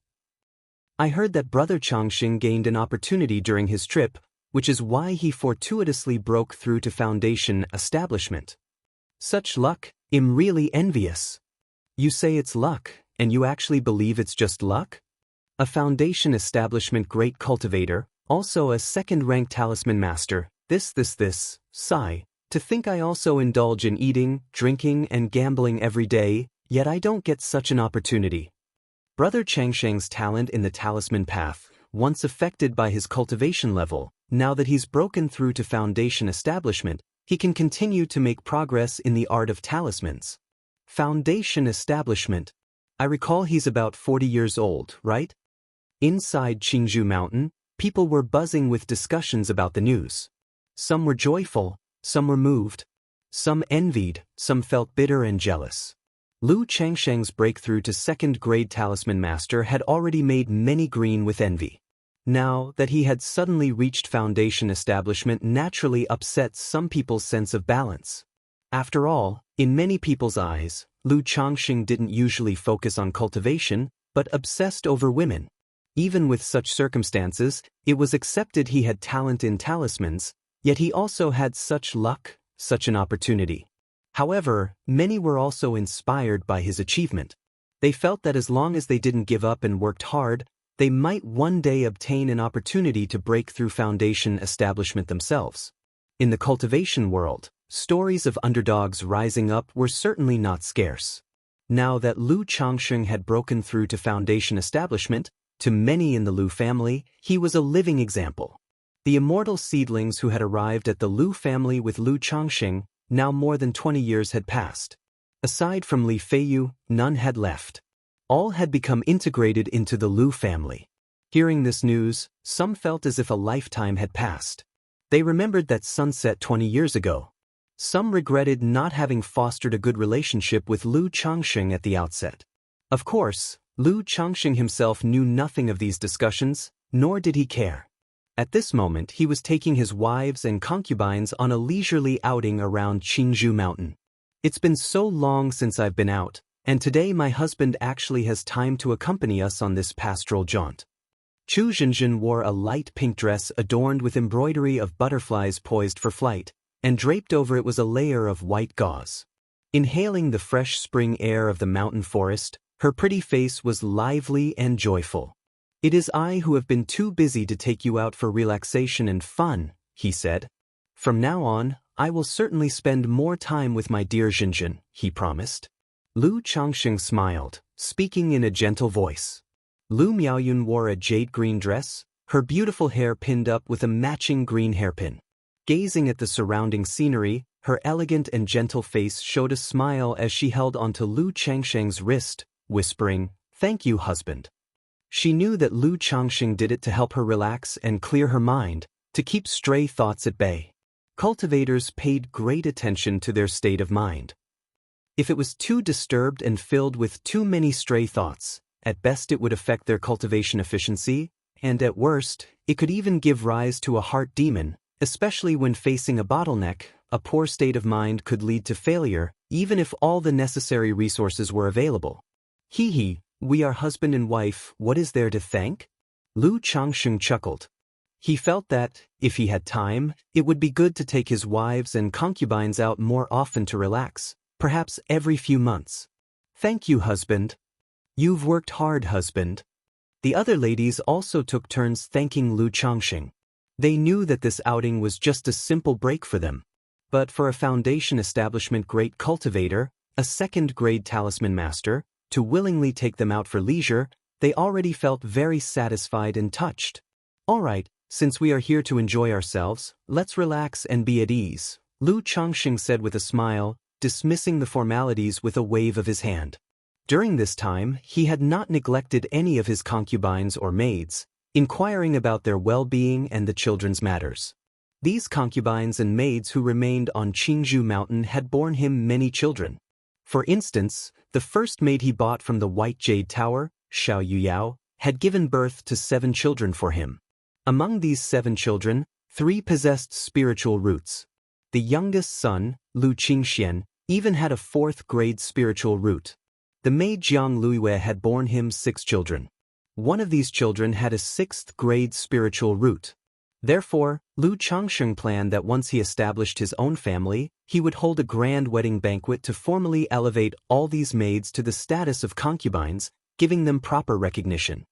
I heard that Brother Changsheng gained an opportunity during his trip, which is why he fortuitously broke through to foundation establishment. Such luck, I'm really envious. You say it's luck, and you actually believe it's just luck? A foundation establishment great cultivator, also a second-rank talisman master, sigh. To think I also indulge in eating, drinking, and gambling every day, yet I don't get such an opportunity. Brother Changsheng's talent in the talisman path, once affected by his cultivation level, now that he's broken through to foundation establishment, he can continue to make progress in the art of talismans. Foundation establishment. I recall he's about 40 years old, right? Inside Qingzhou Mountain, people were buzzing with discussions about the news. Some were joyful, some were moved, some envied, some felt bitter and jealous. Lu Changsheng's breakthrough to second-grade talisman master had already made many green with envy. Now that he had suddenly reached foundation establishment naturally upset some people's sense of balance. After all, in many people's eyes, Lu Changsheng didn't usually focus on cultivation, but obsessed over women. Even with such circumstances, it was accepted he had talent in talismans, yet he also had such luck, such an opportunity. However, many were also inspired by his achievement. They felt that as long as they didn't give up and worked hard, they might one day obtain an opportunity to break through foundation establishment themselves. In the cultivation world, stories of underdogs rising up were certainly not scarce. Now that Lu Changsheng had broken through to foundation establishment, to many in the Lu family, he was a living example. The immortal seedlings who had arrived at the Lu family with Lu Changsheng, now more than 20 years had passed. Aside from Li Feiyu, none had left. All had become integrated into the Lu family. Hearing this news, some felt as if a lifetime had passed. They remembered that sunset 20 years ago. Some regretted not having fostered a good relationship with Lu Changsheng at the outset. Of course, Lu Changsheng himself knew nothing of these discussions, nor did he care. At this moment he was taking his wives and concubines on a leisurely outing around Qingzhou Mountain. It's been so long since I've been out, and today my husband actually has time to accompany us on this pastoral jaunt. Chu Zhenjin wore a light pink dress adorned with embroidery of butterflies poised for flight, and draped over it was a layer of white gauze. Inhaling the fresh spring air of the mountain forest, her pretty face was lively and joyful. "It is I who have been too busy to take you out for relaxation and fun," he said. "From now on, I will certainly spend more time with my dear Zhenjin," he promised. Lu Changsheng smiled, speaking in a gentle voice. Lu Miaoyun wore a jade green dress, her beautiful hair pinned up with a matching green hairpin. Gazing at the surrounding scenery, her elegant and gentle face showed a smile as she held onto Lu Changsheng's wrist, whispering, "Thank you, husband." She knew that Lu Changsheng did it to help her relax and clear her mind, to keep stray thoughts at bay. Cultivators paid great attention to their state of mind. If it was too disturbed and filled with too many stray thoughts, at best it would affect their cultivation efficiency, and at worst, it could even give rise to a heart demon, especially when facing a bottleneck. A poor state of mind could lead to failure, even if all the necessary resources were available. Hee, we are husband and wife, what is there to thank? Lu Changsheng chuckled. He felt that, if he had time, it would be good to take his wives and concubines out more often to relax, perhaps every few months. "Thank you, husband. You've worked hard, husband." The other ladies also took turns thanking Lu Changsheng. They knew that this outing was just a simple break for them. But for a foundation establishment great cultivator, a second-grade talisman master, to willingly take them out for leisure, they already felt very satisfied and touched. "All right, Since we are here to enjoy ourselves, let's relax and be at ease, Lu Changxing said with a smile, dismissing the formalities with a wave of his hand. During this time, he had not neglected any of his concubines or maids, inquiring about their well-being and the children's matters. These concubines and maids who remained on Qingzhou Mountain had borne him many children. For instance, the first maid he bought from the White Jade Tower, Xiao Yuyao, had given birth to 7 children for him. Among these 7 children, 3 possessed spiritual roots. The youngest son, Lu Qingxian, even had a 4th-grade spiritual root. The maid Jiang Luiyue had borne him 6 children. One of these children had a 6th-grade spiritual root. Therefore, Lu Changxing planned that once he established his own family, he would hold a grand wedding banquet to formally elevate all these maids to the status of concubines, giving them proper recognition.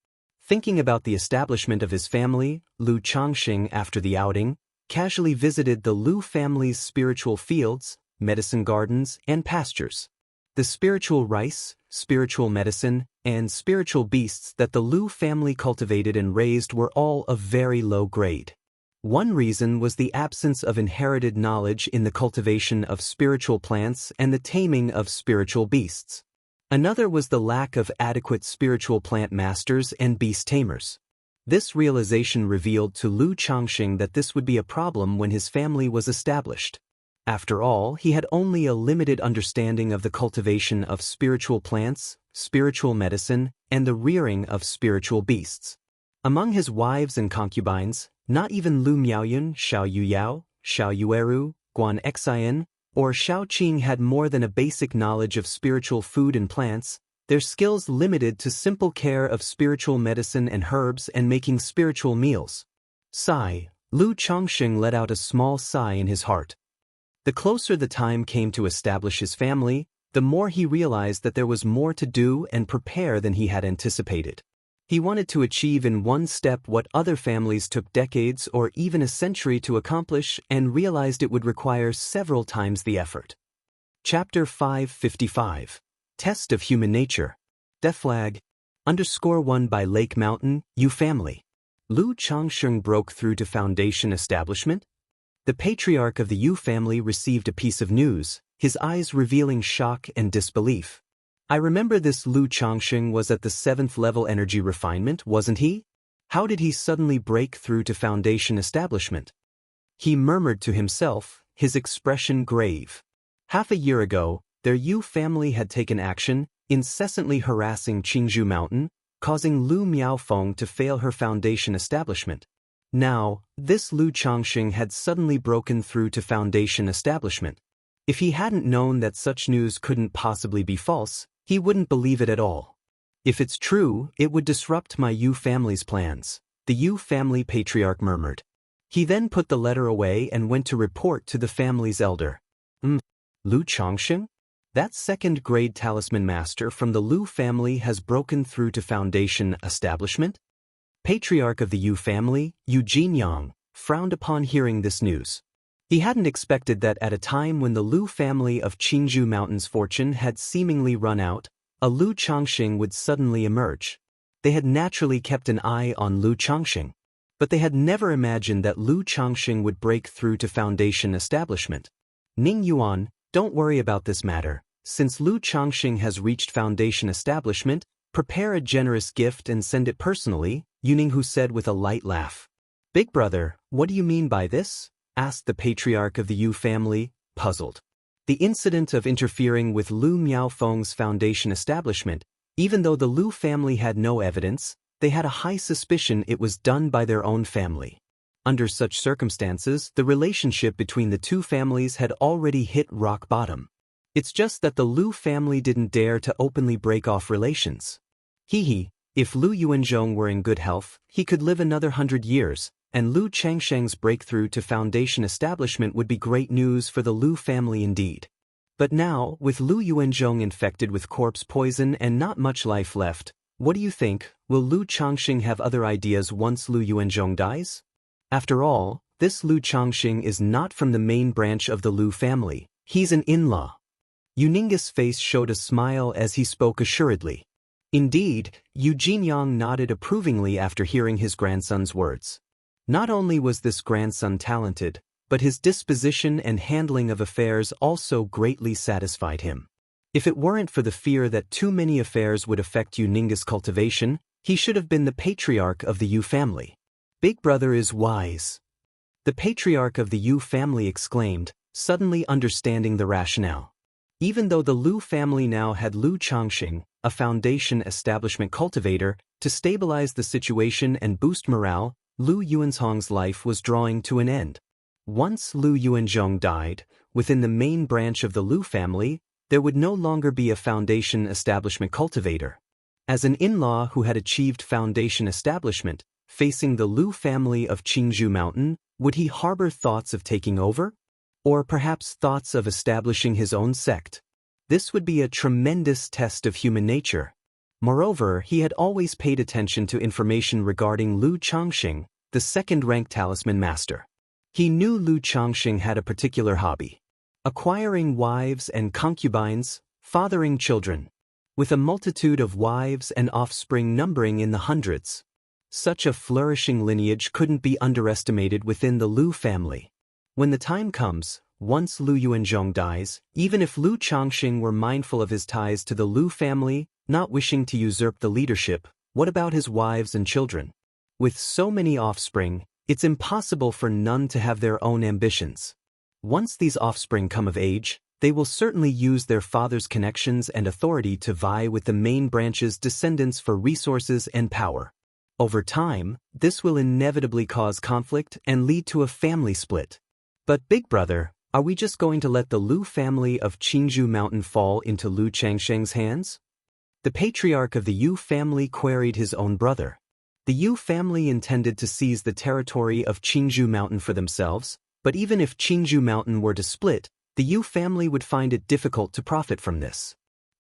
Thinking about the establishment of his family, Lu Changxing, after the outing, casually visited the Lu family's spiritual fields, medicine gardens, and pastures. The spiritual rice, spiritual medicine, and spiritual beasts that the Lu family cultivated and raised were all of very low grade. One reason was the absence of inherited knowledge in the cultivation of spiritual plants and the taming of spiritual beasts. Another was the lack of adequate spiritual plant masters and beast tamers. This realization revealed to Lu Changxing that this would be a problem when his family was established. After all, he had only a limited understanding of the cultivation of spiritual plants, spiritual medicine, and the rearing of spiritual beasts. Among his wives and concubines, not even Lu Miaoyun, Xiao Yuyao, Xiao Yueru, Guan Xian, or Xiao Qing had more than a basic knowledge of spiritual food and plants, their skills limited to simple care of spiritual medicine and herbs and making spiritual meals. Sigh, Lu Changxing let out a small sigh in his heart. The closer the time came to establish his family, the more he realized that there was more to do and prepare than he had anticipated. He wanted to achieve in one step what other families took decades or even a century to accomplish and realized it would require several times the effort. Chapter 555. Test of Human Nature. Death Flag. _1 by Lake Mountain, Yu Family. Lu Changxing broke through to Foundation establishment? The patriarch of the Yu family received a piece of news, his eyes revealing shock and disbelief. I remember this Lu Changxing was at the 7th level energy refinement, wasn't he? How did he suddenly break through to Foundation establishment? He murmured to himself, his expression grave. Half a year ago, their Yu family had taken action, incessantly harassing Qingzhou Mountain, causing Lu Miaofeng to fail her Foundation establishment. Now, this Lu Changxing had suddenly broken through to Foundation establishment. If he hadn't known that such news couldn't possibly be false, he wouldn't believe it at all. If it's true, it would disrupt my Yu family's plans, the Yu family patriarch murmured. He then put the letter away and went to report to the family's elder. Lu Changxing? That 2nd-grade talisman master from the Lu family has broken through to Foundation establishment? Patriarch of the Yu family, Yu Jinyang, frowned upon hearing this news. He hadn't expected that at a time when the Lu family of Qingzhou Mountain's fortune had seemingly run out, a Lu Changxing would suddenly emerge. They had naturally kept an eye on Lu Changxing, but they had never imagined that Lu Changxing would break through to Foundation establishment. Ning Yuan, don't worry about this matter. Since Lu Changxing has reached Foundation establishment, prepare a generous gift and send it personally, Yuninghu said with a light laugh. Big brother, what do you mean by this? Asked the patriarch of the Yu family, puzzled. The incident of interfering with Lu Miaofeng's Foundation establishment, even though the Lu family had no evidence, they had a high suspicion it was done by their own family. Under such circumstances, the relationship between the two families had already hit rock bottom. It's just that the Lu family didn't dare to openly break off relations. If Lu Yuanzhong were in good health, he could live another 100 years, and Lu Changxing's breakthrough to Foundation establishment would be great news for the Lu family indeed. But now, with Lu Yuanzhong infected with corpse poison and not much life left, what do you think, will Lu Changxing have other ideas once Lu Yuanzhong dies? After all, this Lu Changxing is not from the main branch of the Lu family, he's an in-law. Yuninga's face showed a smile as he spoke assuredly. Indeed, Yu Jinyang nodded approvingly after hearing his grandson's words. Not only was this grandson talented, but his disposition and handling of affairs also greatly satisfied him. If it weren't for the fear that too many affairs would affect Yuninga's cultivation, he should have been the patriarch of the Yu family. Big brother is wise. The patriarch of the Yu family exclaimed, suddenly understanding the rationale. Even though the Lu family now had Lu Changxing, a foundation establishment cultivator, to stabilize the situation and boost morale, Lu Yuanzhong's life was drawing to an end. Once Lu Yuanzhong died, within the main branch of the Lu family, there would no longer be a foundation establishment cultivator. As an in-law who had achieved foundation establishment, facing the Lu family of Qingzhou Mountain, would he harbor thoughts of taking over? Or perhaps thoughts of establishing his own sect? This would be a tremendous test of human nature. Moreover, he had always paid attention to information regarding Lu Changxing, the second-ranked talisman master. He knew Lu Changxing had a particular hobby: acquiring wives and concubines, fathering children. With a multitude of wives and offspring numbering in the hundreds, such a flourishing lineage couldn't be underestimated within the Lu family. When the time comes, once Lu Yuanzhong dies, even if Lu Changxing were mindful of his ties to the Lu family, not wishing to usurp the leadership, what about his wives and children? With so many offspring, it's impossible for none to have their own ambitions. Once these offspring come of age, they will certainly use their father's connections and authority to vie with the main branch's descendants for resources and power. Over time, this will inevitably cause conflict and lead to a family split. But big brother, are we just going to let the Lu family of Qingzhou Mountain fall into Lu Changsheng's hands? The patriarch of the Yu family queried his own brother. The Yu family intended to seize the territory of Qingzhou Mountain for themselves, but even if Qingzhou Mountain were to split, the Yu family would find it difficult to profit from this.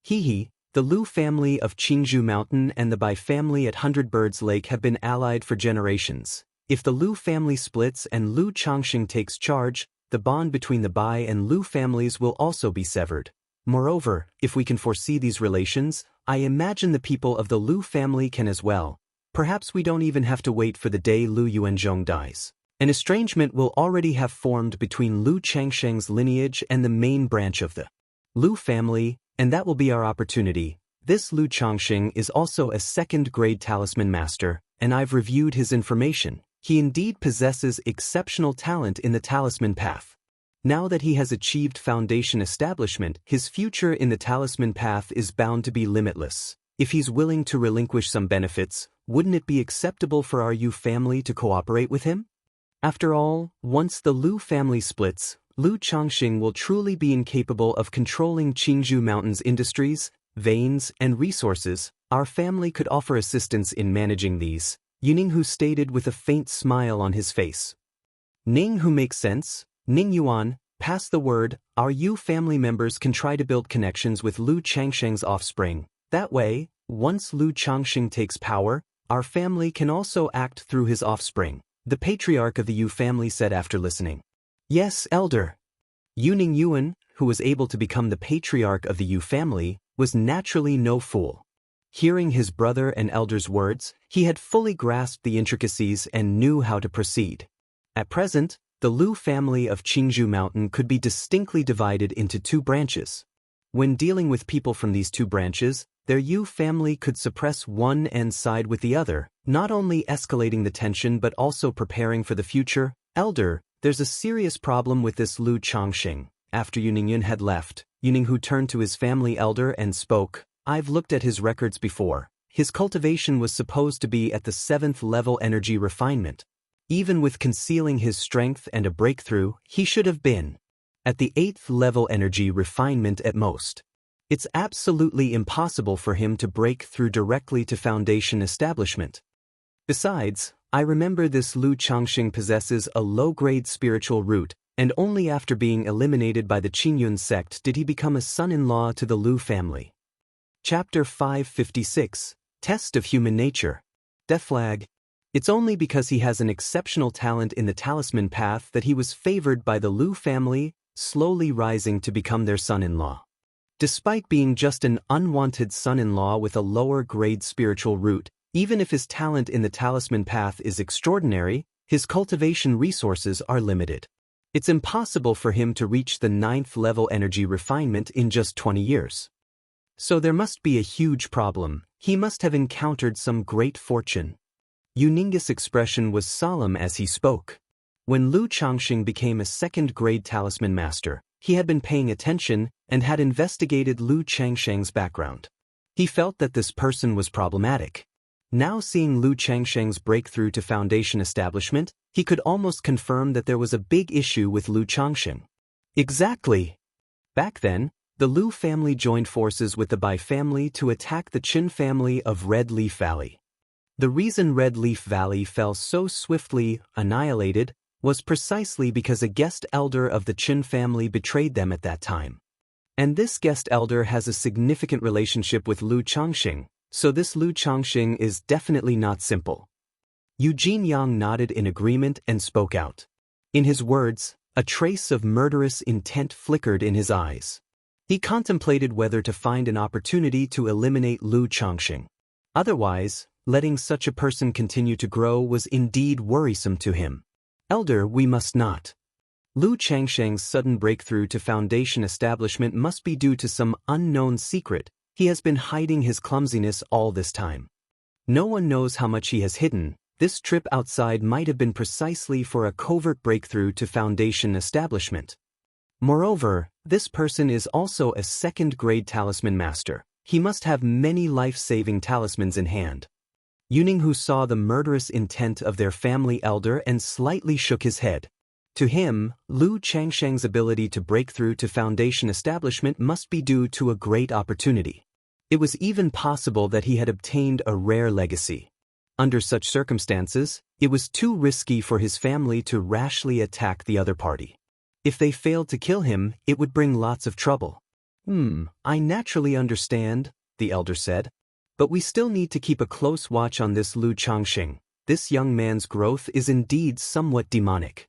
The Lu family of Qingzhou Mountain and the Bai family at Hundred Birds Lake have been allied for generations. If the Lu family splits and Lu Changxing takes charge, the bond between the Bai and Lu families will also be severed. Moreover, if we can foresee these relations, I imagine the people of the Lu family can as well. Perhaps we don't even have to wait for the day Lu Yuanzhong dies. An estrangement will already have formed between Lu Changsheng's lineage and the main branch of the Lu family, and that will be our opportunity. This Lu Changxing is also a second-grade talisman master, and I've reviewed his information. He indeed possesses exceptional talent in the talisman path. Now that he has achieved foundation establishment, his future in the talisman path is bound to be limitless. If he's willing to relinquish some benefits, wouldn't it be acceptable for our Yu family to cooperate with him? After all, once the Lu family splits, Lu Changxing will truly be incapable of controlling Qingzhou Mountain's industries, veins, and resources. Our family could offer assistance in managing these, Yuninghu stated with a faint smile on his face. Ninghu makes sense. Ning Yuan, pass the word. Our Yu family members can try to build connections with Lu Changsheng's offspring. That way, once Lu Changxing takes power, our family can also act through his offspring, the patriarch of the Yu family said after listening. Yes, elder. Yuning Yuan, who was able to become the patriarch of the Yu family, was naturally no fool. Hearing his brother and elder's words, he had fully grasped the intricacies and knew how to proceed. At present, the Lu family of Qingzhou Mountain could be distinctly divided into two branches. When dealing with people from these two branches, their Yu family could suppress one and side with the other, not only escalating the tension but also preparing for the future. Elder, there's a serious problem with this Lu Changxing. After Yuningyun had left, Yuninghu turned to his family elder and spoke. I've looked at his records before. His cultivation was supposed to be at the 7th level energy refinement. Even with concealing his strength and a breakthrough, he should have been at the 8th level energy refinement at most. It's absolutely impossible for him to break through directly to foundation establishment. Besides, I remember this Lu Changxing possesses a low-grade spiritual root, and only after being eliminated by the Qingyun sect did he become a son-in-law to the Lu family. Chapter 556, Test of Human Nature. Death Flag. It's only because he has an exceptional talent in the talisman path that he was favored by the Lu family, slowly rising to become their son-in-law. Despite being just an unwanted son-in-law with a lower-grade spiritual root, even if his talent in the talisman path is extraordinary, His cultivation resources are limited. It's impossible for him to reach the 9th level energy refinement in just 20 years. So there must be a huge problem. He must have encountered some great fortune. Yuninga's expression was solemn as he spoke. When Lu Changxing became a 2nd-grade talisman master, he had been paying attention and had investigated Lu Changsheng's background. He felt that this person was problematic. Now seeing Lu Changsheng's breakthrough to foundation establishment, he could almost confirm that there was a big issue with Lu Changxing. Exactly. Back then, the Lu family joined forces with the Bai family to attack the Qin family of Red Leaf Valley. The reason Red Leaf Valley fell so swiftly annihilated was precisely because a guest elder of the Qin family betrayed them at that time. And this guest elder has a significant relationship with Lu Changxing, so this Lu Changxing is definitely not simple. Eugene Yang nodded in agreement and spoke out. In his words, a trace of murderous intent flickered in his eyes. He contemplated whether to find an opportunity to eliminate Lu Changxing. Otherwise, letting such a person continue to grow was indeed worrisome to him. Elder, we must not. Lu Changsheng's sudden breakthrough to foundation establishment must be due to some unknown secret. He has been hiding his clumsiness all this time. No one knows how much he has hidden. This trip outside might have been precisely for a covert breakthrough to foundation establishment. Moreover, this person is also a 2nd-grade talisman master. He must have many life-saving talismans in hand. Yuning saw the murderous intent of their family elder and slightly shook his head. To him, Lu Changsheng's ability to break through to foundation establishment must be due to a great opportunity. It was even possible that he had obtained a rare legacy. Under such circumstances, it was too risky for his family to rashly attack the other party. If they failed to kill him, it would bring lots of trouble. I naturally understand, the elder said. But we still need to keep a close watch on this Lu Changxing. This young man's growth is indeed somewhat demonic.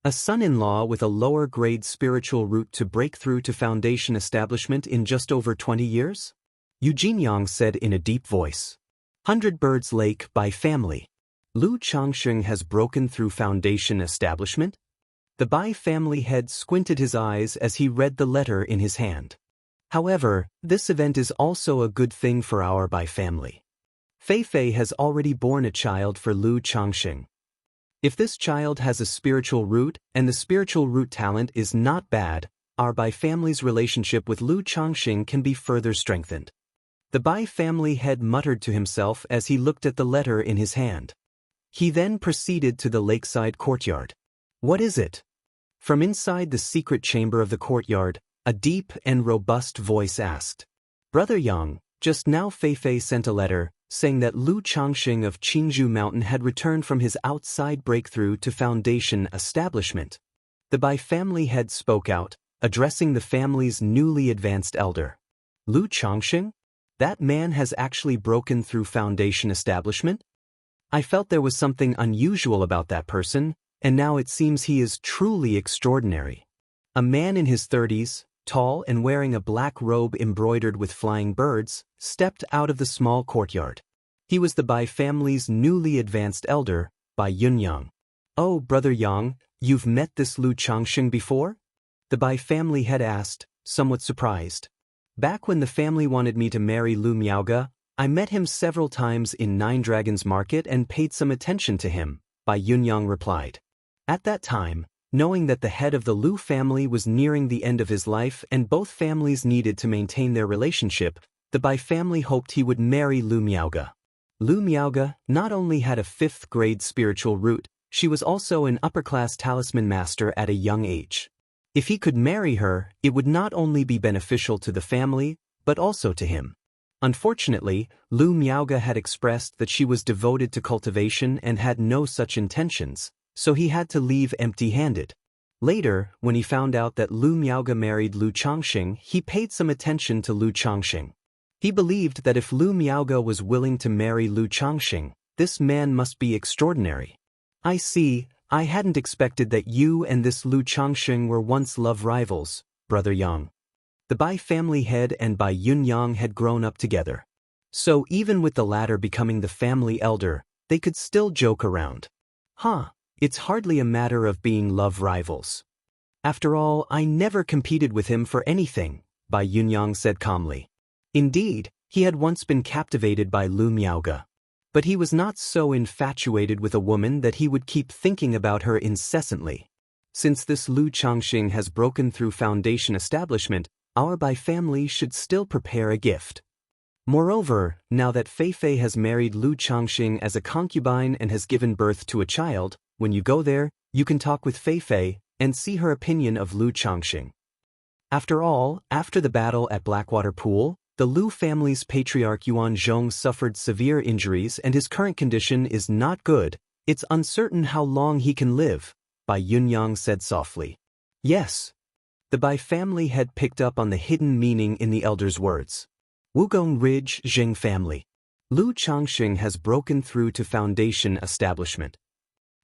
A son-in-law with a lower-grade spiritual route to break through to foundation establishment in just over 20 years? Eugene Yang said in a deep voice. 100 Birds Lake by family. Lu Changxing has broken through foundation establishment? The Bai family head squinted his eyes as he read the letter in his hand. However, this event is also a good thing for our Bai family. Fei Fei has already borne a child for Lu Changxing. If this child has a spiritual root and the spiritual root talent is not bad, our Bai family's relationship with Lu Changxing can be further strengthened. The Bai family head muttered to himself as he looked at the letter in his hand. He then proceeded to the lakeside courtyard. What is it? From inside the secret chamber of the courtyard, a deep and robust voice asked. Brother Yang, just now Fei Fei sent a letter, saying that Lu Changxing of Qingzhou Mountain had returned from his outside breakthrough to foundation establishment. The Bai family head spoke out, addressing the family's newly advanced elder. Lu Changxing? That man has actually broken through foundation establishment? I felt there was something unusual about that person, and now it seems he is truly extraordinary. A man in his 30s, tall and wearing a black robe embroidered with flying birds, stepped out of the small courtyard. He was the Bai family's newly advanced elder, Bai Yunyang. Oh, Brother Yang, you've met this Lu Changxing before? The Bai family had asked, somewhat surprised. Back when the family wanted me to marry Lu Miaoge, I met him several times in Nine Dragons Market and paid some attention to him, Bai Yunyang replied. At that time, knowing that the head of the Lu family was nearing the end of his life and both families needed to maintain their relationship, the Bai family hoped he would marry Lu Miaoge. Lu Miaoge not only had a 5th-grade spiritual root, she was also an upper-class talisman master at a young age. If he could marry her, it would not only be beneficial to the family, but also to him. Unfortunately, Lu Miaoge had expressed that she was devoted to cultivation and had no such intentions, so he had to leave empty-handed. Later, when he found out that Lu Miaoge married Lu Changxing, he paid some attention to Lu Changxing. He believed that if Lu Miaoge was willing to marry Lu Changxing, this man must be extraordinary. I see, I hadn't expected that you and this Lu Changxing were once love rivals, Brother Yang. The Bai family head and Bai Yunyang had grown up together. So even with the latter becoming the family elder, they could still joke around. Huh, It's hardly a matter of being love rivals. After all, I never competed with him for anything, Bai Yunyang said calmly. Indeed, he had once been captivated by Lu Miaoge. But he was not so infatuated with a woman that he would keep thinking about her incessantly. Since this Lu Changxing has broken through Foundation establishment, our Bai family should still prepare a gift. Moreover, now that Fei Fei has married Lu Changxing as a concubine and has given birth to a child, when you go there, you can talk with Fei Fei and see her opinion of Lu Changxing. After all, after the battle at Blackwater Pool, the Lu family's patriarch Yuan Zhong suffered severe injuries and his current condition is not good. It's uncertain how long he can live, Bai Yunyang said softly. Yes. The Bai family had picked up on the hidden meaning in the elder's words. Wugong Ridge Jing family. Lu Changxing has broken through to Foundation establishment.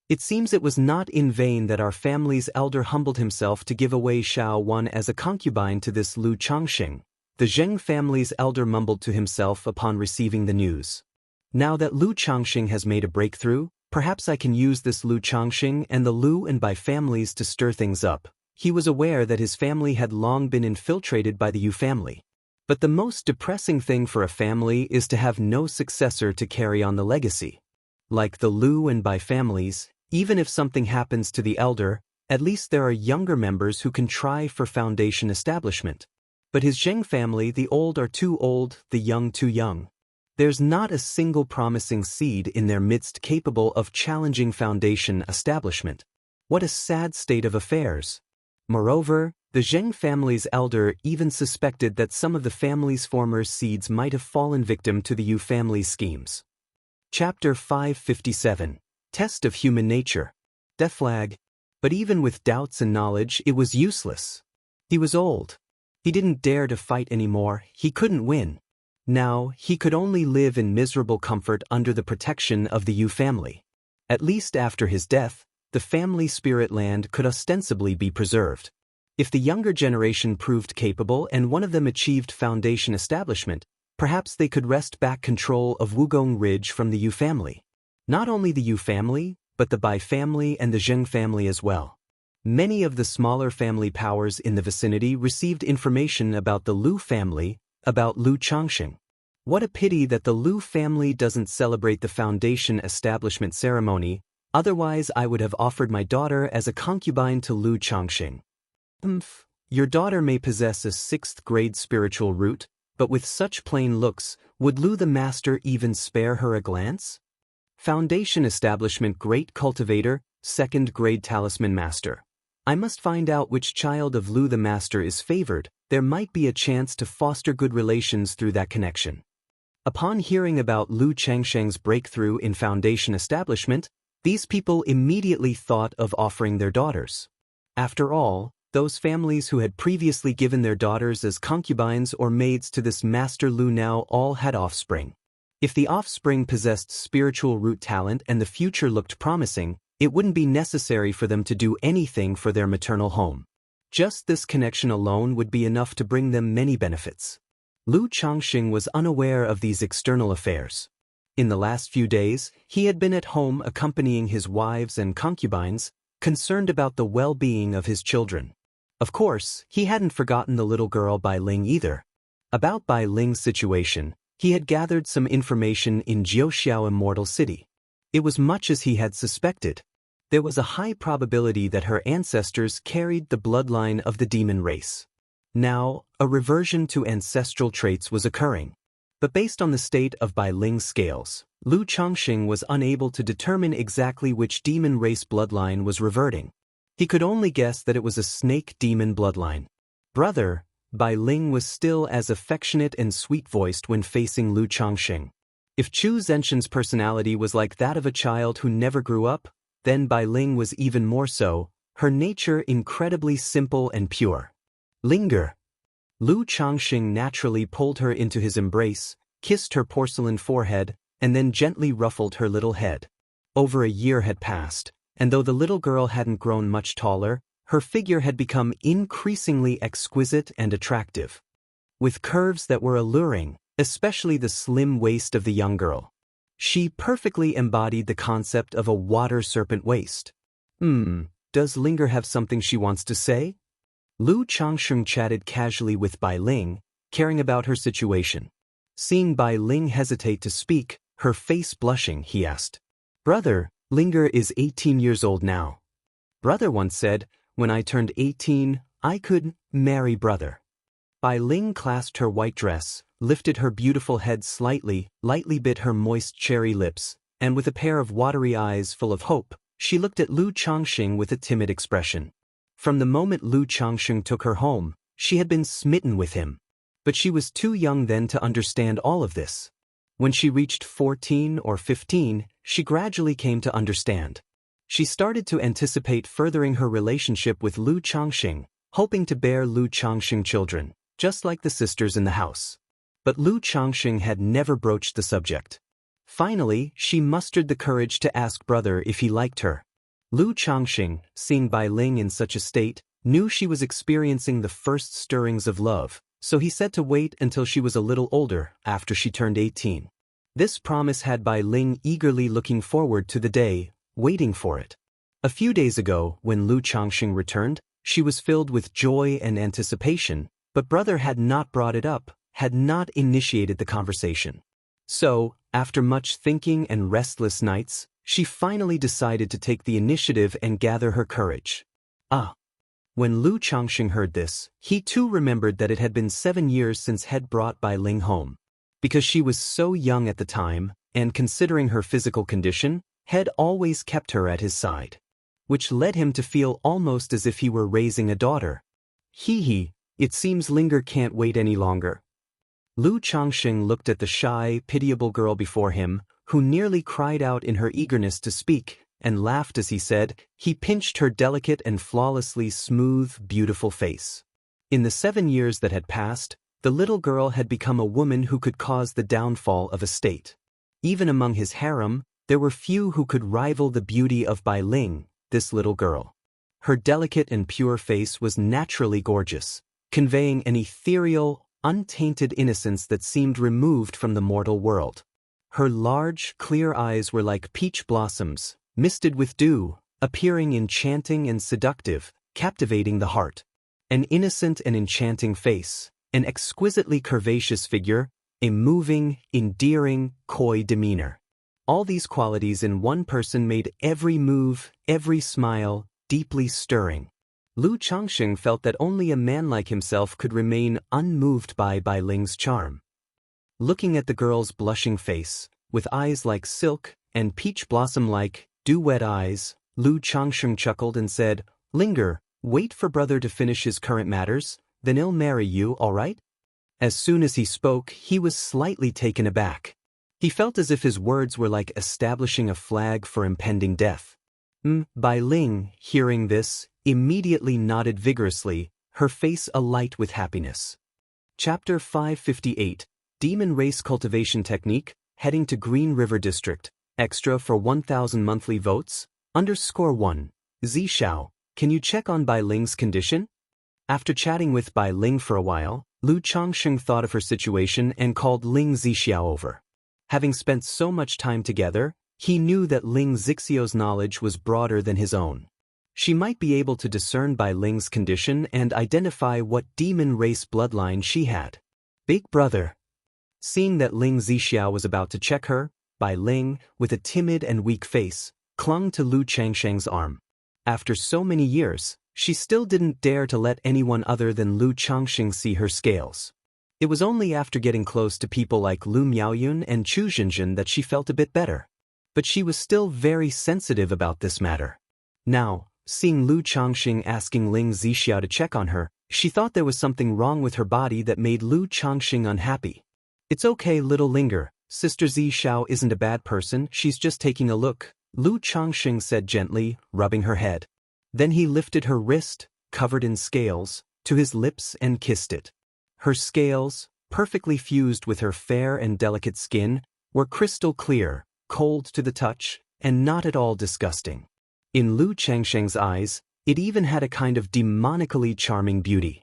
It seems it was not in vain that our family's elder humbled himself to give away Xiao Wan as a concubine to this Lu Changxing. The Zheng family's elder mumbled to himself upon receiving the news. Now that Lu Changxing has made a breakthrough, perhaps I can use this Lu Changxing and the Lu and Bai families to stir things up. He was aware that his family had long been infiltrated by the Yu family. But the most depressing thing for a family is to have no successor to carry on the legacy. Like the Lu and Bai families, even if something happens to the elder, at least there are younger members who can try for Foundation establishment. But his Zheng family, the old are too old, the young too young. There's not a single promising seed in their midst capable of challenging Foundation establishment. What a sad state of affairs. Moreover, the Zheng family's elder even suspected that some of the family's former seeds might have fallen victim to the Yu family's schemes. Chapter 557. Test of Human Nature. Death flag. But even with doubts and knowledge, it was useless. He was old. He didn't dare to fight anymore, he couldn't win. Now, he could only live in miserable comfort under the protection of the Yu family. At least after his death, the family spirit land could ostensibly be preserved. If the younger generation proved capable and one of them achieved Foundation establishment, perhaps they could wrest back control of Wugong Ridge from the Yu family. Not only the Yu family, but the Bai family and the Zheng family as well. Many of the smaller family powers in the vicinity received information about the Lu family, about Lu Changxing. What a pity that the Lu family doesn't celebrate the Foundation establishment ceremony, otherwise I would have offered my daughter as a concubine to Lu Changxing. Your daughter may possess a 6th grade spiritual root, but with such plain looks, would Lu the Master even spare her a glance? Foundation establishment great cultivator, 2nd grade talisman master. I must find out which child of Lu the Master is favored. There might be a chance to foster good relations through that connection. Upon hearing about Lu Changsheng's breakthrough in Foundation establishment, these people immediately thought of offering their daughters. After all, those families who had previously given their daughters as concubines or maids to this Master Lu now all had offspring. If the offspring possessed spiritual root talent and the future looked promising, it wouldn't be necessary for them to do anything for their maternal home. Just this connection alone would be enough to bring them many benefits. Lu Changxing was unaware of these external affairs. In the last few days, he had been at home accompanying his wives and concubines, concerned about the well-being of his children. Of course, he hadn't forgotten the little girl Bai Ling either. About Bai Ling's situation, he had gathered some information in Jiuxiao Immortal City. It was much as he had suspected. There was a high probability that her ancestors carried the bloodline of the demon race. Now, a reversion to ancestral traits was occurring. But based on the state of Bai Ling's scales, Lu Changxing was unable to determine exactly which demon race bloodline was reverting. He could only guess that it was a snake demon bloodline. Brother, Bai Ling was still as affectionate and sweet-voiced when facing Lu Changxing. If Chu Zenshin's personality was like that of a child who never grew up, then Bai Ling was even more so, her nature incredibly simple and pure. Linger. Lu Changxing naturally pulled her into his embrace, kissed her porcelain forehead, and then gently ruffled her little head. Over a year had passed, and though the little girl hadn't grown much taller, her figure had become increasingly exquisite and attractive. With curves that were alluring, especially the slim waist of the young girl. She perfectly embodied the concept of a water serpent waist. Does Linger have something she wants to say? Lu Changsheng chatted casually with Bai Ling, caring about her situation. Seeing Bai Ling hesitate to speak, her face blushing, he asked. Brother, Linger is 18 years old now. Brother once said, when I turned 18, I could marry brother. Bai Ling clasped her white dress, lifted her beautiful head slightly, lightly bit her moist cherry lips, and with a pair of watery eyes full of hope, she looked at Lu Changsheng with a timid expression. From the moment Lu Changsheng took her home, she had been smitten with him. But she was too young then to understand all of this. When she reached 14 or 15, she gradually came to understand. She started to anticipate furthering her relationship with Lu Changsheng, hoping to bear Lu Changsheng children, just like the sisters in the house. But Lu Changsheng had never broached the subject. Finally, she mustered the courage to ask brother if he liked her. Lu Changsheng, seeing Bai Ling in such a state, knew she was experiencing the first stirrings of love, so he said to wait until she was a little older, after she turned 18. This promise had Bai Ling eagerly looking forward to the day, waiting for it. A few days ago, when Lu Changsheng returned, she was filled with joy and anticipation, but brother had not brought it up, had not initiated the conversation. So, after much thinking and restless nights, she finally decided to take the initiative and gather her courage. When Lu Changsheng heard this, he too remembered that it had been 7 years since he'd brought Bai Ling home. Because she was so young at the time, and considering her physical condition, had always kept her at his side. Which led him to feel almost as if he were raising a daughter. It seems Linger can't wait any longer. Lu Changsheng looked at the shy, pitiable girl before him, who nearly cried out in her eagerness to speak, and laughed as he said, he pinched her delicate and flawlessly smooth, beautiful face. In the 7 years that had passed, the little girl had become a woman who could cause the downfall of a state. Even among his harem, there were few who could rival the beauty of Bai Ling, this little girl. Her delicate and pure face was naturally gorgeous, conveying an ethereal, untainted innocence that seemed removed from the mortal world. Her large, clear eyes were like peach blossoms, misted with dew, appearing enchanting and seductive, captivating the heart. An innocent and enchanting face, an exquisitely curvaceous figure, a moving, endearing, coy demeanor. All these qualities in one person made every move, every smile, deeply stirring. Lu Changsheng felt that only a man like himself could remain unmoved by Bai Ling's charm. Looking at the girl's blushing face, with eyes like silk and peach blossom-like, dew-wet eyes, Lu Changsheng chuckled and said, Linger, wait for brother to finish his current matters, then he'll marry you, all right? As soon as he spoke, he was slightly taken aback. He felt as if his words were like establishing a flag for impending death. Bai Ling, hearing this, immediately nodded vigorously, her face alight with happiness. Chapter 558, Demon Race Cultivation Technique, heading to Green River District, extra for 1,000 monthly votes, _1, Zishao, can you check on Bai Ling's condition? After chatting with Bai Ling for a while, Lu Changsheng thought of her situation and called Ling Zixiao over. Having spent so much time together, he knew that Ling Zixiao's knowledge was broader than his own. She might be able to discern Bai Ling's condition and identify what demon race bloodline she had. Big brother. Seeing that Ling Zixiao was about to check her, Bai Ling, with a timid and weak face, clung to Lu Changsheng's arm. After so many years, she still didn't dare to let anyone other than Lu Changsheng see her scales. It was only after getting close to people like Lu Miaoyun and Chu Zhenjin that she felt a bit better. But she was still very sensitive about this matter. Now, seeing Lu Changsheng asking Ling Zixiao to check on her, she thought there was something wrong with her body that made Lu Changsheng unhappy. It's okay, little Linger, Sister Zixiao isn't a bad person, she's just taking a look, Lu Changsheng said gently, rubbing her head. Then he lifted her wrist, covered in scales, to his lips and kissed it. Her scales, perfectly fused with her fair and delicate skin, were crystal clear, cold to the touch, and not at all disgusting. In Lu Changsheng's eyes, it even had a kind of demonically charming beauty.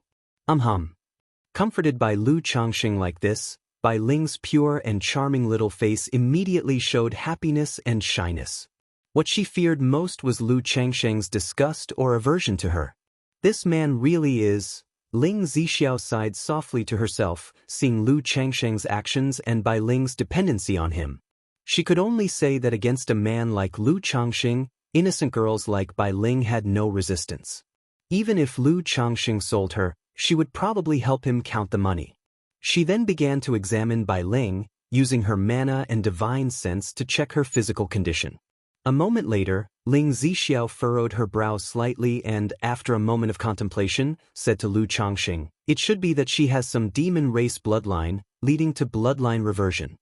Comforted by Lu Changsheng like this, Bai Ling's pure and charming little face immediately showed happiness and shyness. What she feared most was Lu Changsheng's disgust or aversion to her. This man really is… Ling Zixiao sighed softly to herself, seeing Lu Changsheng's actions and Bai Ling's dependency on him. She could only say that against a man like Lu Changsheng, innocent girls like Bai Ling had no resistance. Even if Lu Changsheng sold her, she would probably help him count the money. She then began to examine Bai Ling, using her mana and divine sense to check her physical condition. A moment later, Ling Zixiao furrowed her brow slightly and, after a moment of contemplation, said to Lu Changsheng, "It should be that she has some demon race bloodline, leading to bloodline reversion.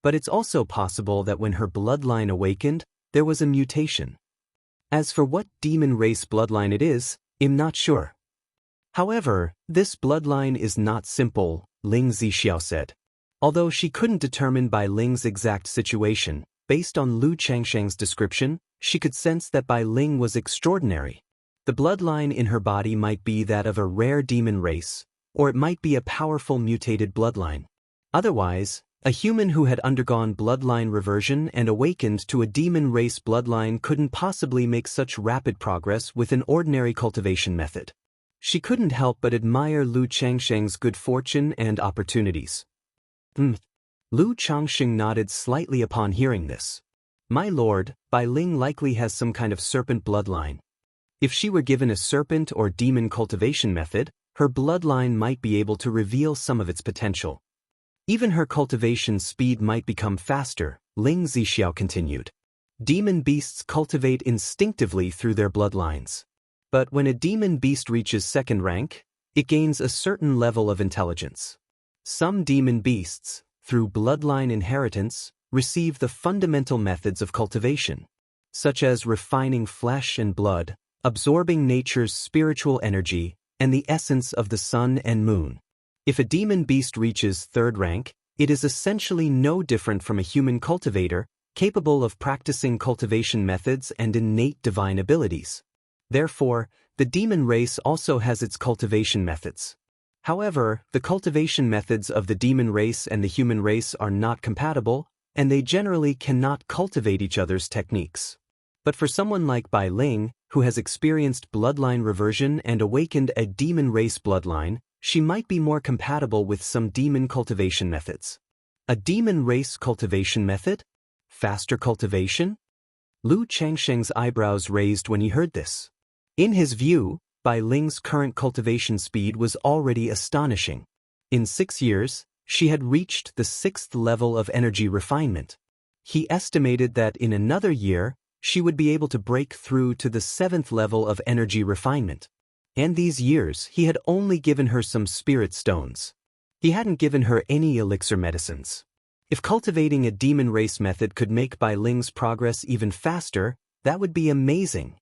But it's also possible that when her bloodline awakened, there was a mutation. As for what demon race bloodline it is, I'm not sure. However, this bloodline is not simple," Ling Zixiao said. Although she couldn't determine Bai Ling's exact situation, based on Lu Changsheng's description, she could sense that Bai Ling was extraordinary. The bloodline in her body might be that of a rare demon race, or it might be a powerful mutated bloodline. Otherwise, a human who had undergone bloodline reversion and awakened to a demon race bloodline couldn't possibly make such rapid progress with an ordinary cultivation method. She couldn't help but admire Lu Changsheng's good fortune and opportunities. Lu Changsheng nodded slightly upon hearing this. "My lord, Bai Ling likely has some kind of serpent bloodline. If she were given a serpent or demon cultivation method, her bloodline might be able to reveal some of its potential. Even her cultivation speed might become faster," Ling Zixiao continued. "Demon beasts cultivate instinctively through their bloodlines. But when a demon beast reaches second rank, it gains a certain level of intelligence. Some demon beasts, through bloodline inheritance, receive the fundamental methods of cultivation, such as refining flesh and blood, absorbing nature's spiritual energy, and the essence of the sun and moon. If a demon beast reaches third rank, it is essentially no different from a human cultivator, capable of practicing cultivation methods and innate divine abilities. Therefore, the demon race also has its cultivation methods. However, the cultivation methods of the demon race and the human race are not compatible, and they generally cannot cultivate each other's techniques. But for someone like Bai Ling, who has experienced bloodline reversion and awakened a demon race bloodline, she might be more compatible with some demon cultivation methods." "A demon race cultivation method? Faster cultivation?" Lu Changsheng's eyebrows raised when he heard this. In his view, Bai Ling's current cultivation speed was already astonishing. In 6 years, she had reached the 6th level of energy refinement. He estimated that in another year, she would be able to break through to the 7th level of energy refinement. And these years, he had only given her some spirit stones. He hadn't given her any elixir medicines. If cultivating a demon race method could make Bai Ling's progress even faster, that would be amazing.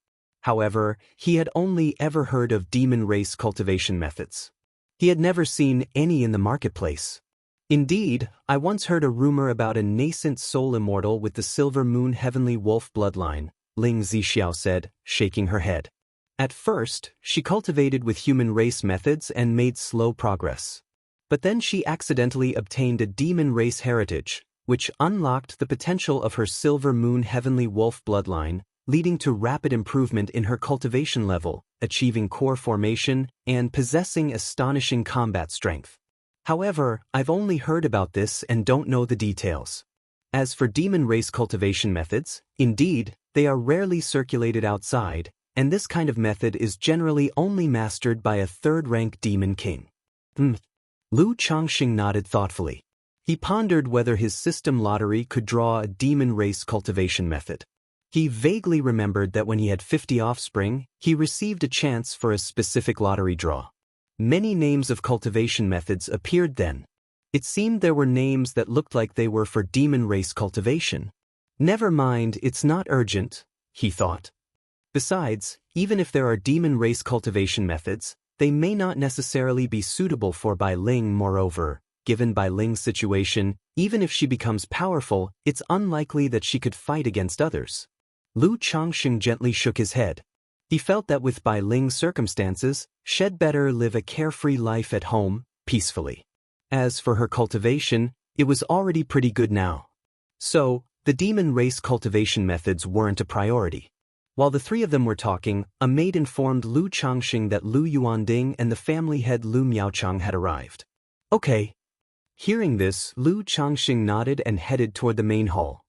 However, he had only ever heard of demon race cultivation methods. He had never seen any in the marketplace. "Indeed, I once heard a rumor about a nascent soul immortal with the Silver Moon Heavenly Wolf bloodline," Ling Zixiao said, shaking her head. At first, she cultivated with human race methods and made slow progress. But then she accidentally obtained a demon race heritage, which unlocked the potential of her Silver Moon Heavenly Wolf bloodline, leading to rapid improvement in her cultivation level, achieving core formation, and possessing astonishing combat strength. However, I've only heard about this and don't know the details. As for demon race cultivation methods, indeed, they are rarely circulated outside, and this kind of method is generally only mastered by a third-rank demon king." Lu Changsheng nodded thoughtfully. He pondered whether his system lottery could draw a demon race cultivation method. He vaguely remembered that when he had 50 offspring, he received a chance for a specific lottery draw. Many names of cultivation methods appeared then. It seemed there were names that looked like they were for demon race cultivation. "Never mind, it's not urgent," he thought. Besides, even if there are demon race cultivation methods, they may not necessarily be suitable for Bai Ling. Moreover, given Bai Ling's situation, even if she becomes powerful, it's unlikely that she could fight against others. Lu Changsheng gently shook his head. He felt that with Bai Ling's circumstances, she'd better live a carefree life at home, peacefully. As for her cultivation, it was already pretty good now. So, The demon race cultivation methods weren't a priority. While the three of them were talking, a maid informed Lu Changxing that Lu Yuanding and the family head Lu Miaochang had arrived. Okay. Hearing this, Lu Changxing nodded and headed toward the main hall.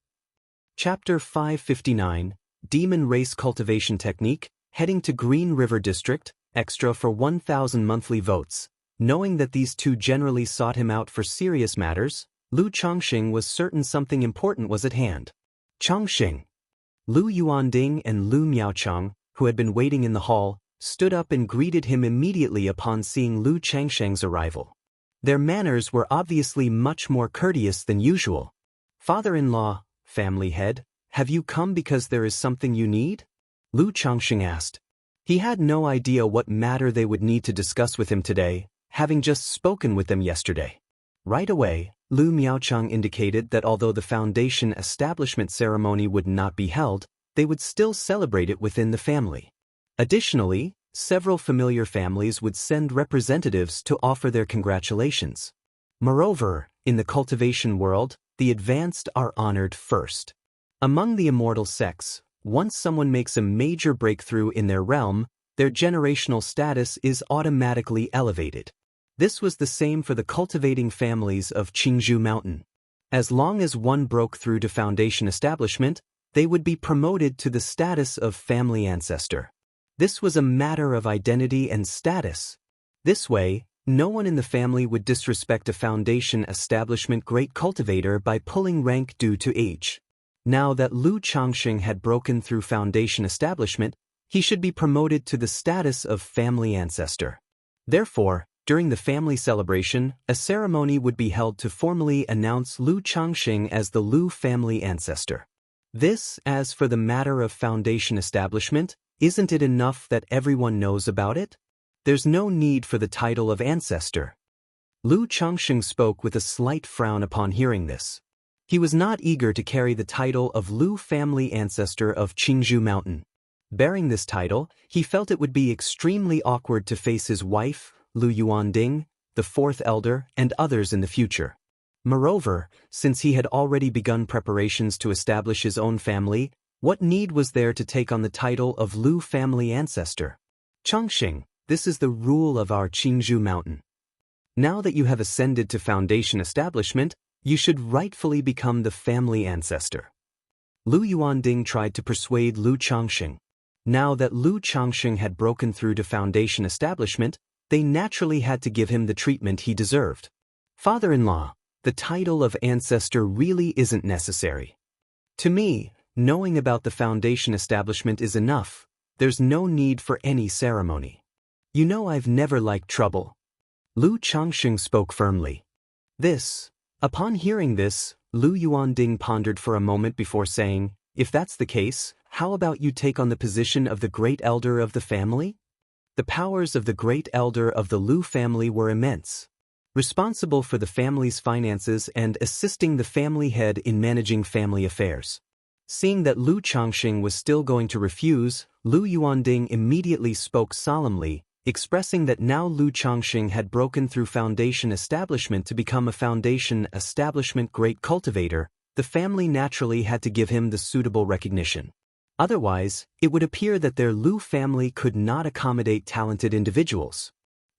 Chapter 559, Demon Race Cultivation Technique, heading to Green River District, extra for 1,000 monthly votes. Knowing that these two generally sought him out for serious matters, Lu Changxing was certain something important was at hand. Changxing. Lu Yuanding and Lu Miaochang, who had been waiting in the hall, stood up and greeted him immediately upon seeing Lu Changxing's arrival. Their manners were obviously much more courteous than usual. Father-in-law, family head, have you come because there is something you need? Lu Changxing asked. He had no idea what matter they would need to discuss with him today, having just spoken with them yesterday. Right away, Lu Miaochang indicated that although the foundation establishment ceremony would not be held, they would still celebrate it within the family. Additionally, several familiar families would send representatives to offer their congratulations. Moreover, in the cultivation world, the advanced are honored first. Among the immortal sects, once someone makes a major breakthrough in their realm, their generational status is automatically elevated. This was the same for the cultivating families of Qingzhou Mountain. As long as one broke through to foundation establishment, they would be promoted to the status of family ancestor. This was a matter of identity and status. This way, no one in the family would disrespect a foundation establishment great cultivator by pulling rank due to age. Now that Lu Changxing had broken through foundation establishment, he should be promoted to the status of family ancestor. Therefore, during the family celebration, a ceremony would be held to formally announce Lu Changxing as the Lu family ancestor. This, as for the matter of foundation establishment, isn't it enough that everyone knows about it? There's no need for the title of ancestor. Lu Changxing spoke with a slight frown upon hearing this. He was not eager to carry the title of Lu family ancestor of Qingzhou Mountain. Bearing this title, he felt it would be extremely awkward to face his wife, Lu Yuanding, the fourth elder, and others in the future. Moreover, since he had already begun preparations to establish his own family, what need was there to take on the title of Lu family ancestor? Changxing, this is the rule of our Qingzhou Mountain. Now that you have ascended to foundation establishment, you should rightfully become the family ancestor. Lu Yuanding tried to persuade Lu Changxing. Now that Lu Changxing had broken through to foundation establishment, they naturally had to give him the treatment he deserved. Father-in-law, the title of ancestor really isn't necessary. To me, knowing about the foundation establishment is enough. There's no need for any ceremony. You know I've never liked trouble. Lu Changxing spoke firmly. Upon hearing this, Lu Yuanding pondered for a moment before saying, if that's the case, how about you take on the position of the great elder of the family? The powers of the great elder of the Lu family were immense. Responsible for the family's finances and assisting the family head in managing family affairs. Seeing that Lu Changxing was still going to refuse, Lu Yuanding immediately spoke solemnly, expressing that now Lu Changxing had broken through foundation establishment to become a foundation establishment great cultivator, the family naturally had to give him the suitable recognition. Otherwise, it would appear that their Lu family could not accommodate talented individuals.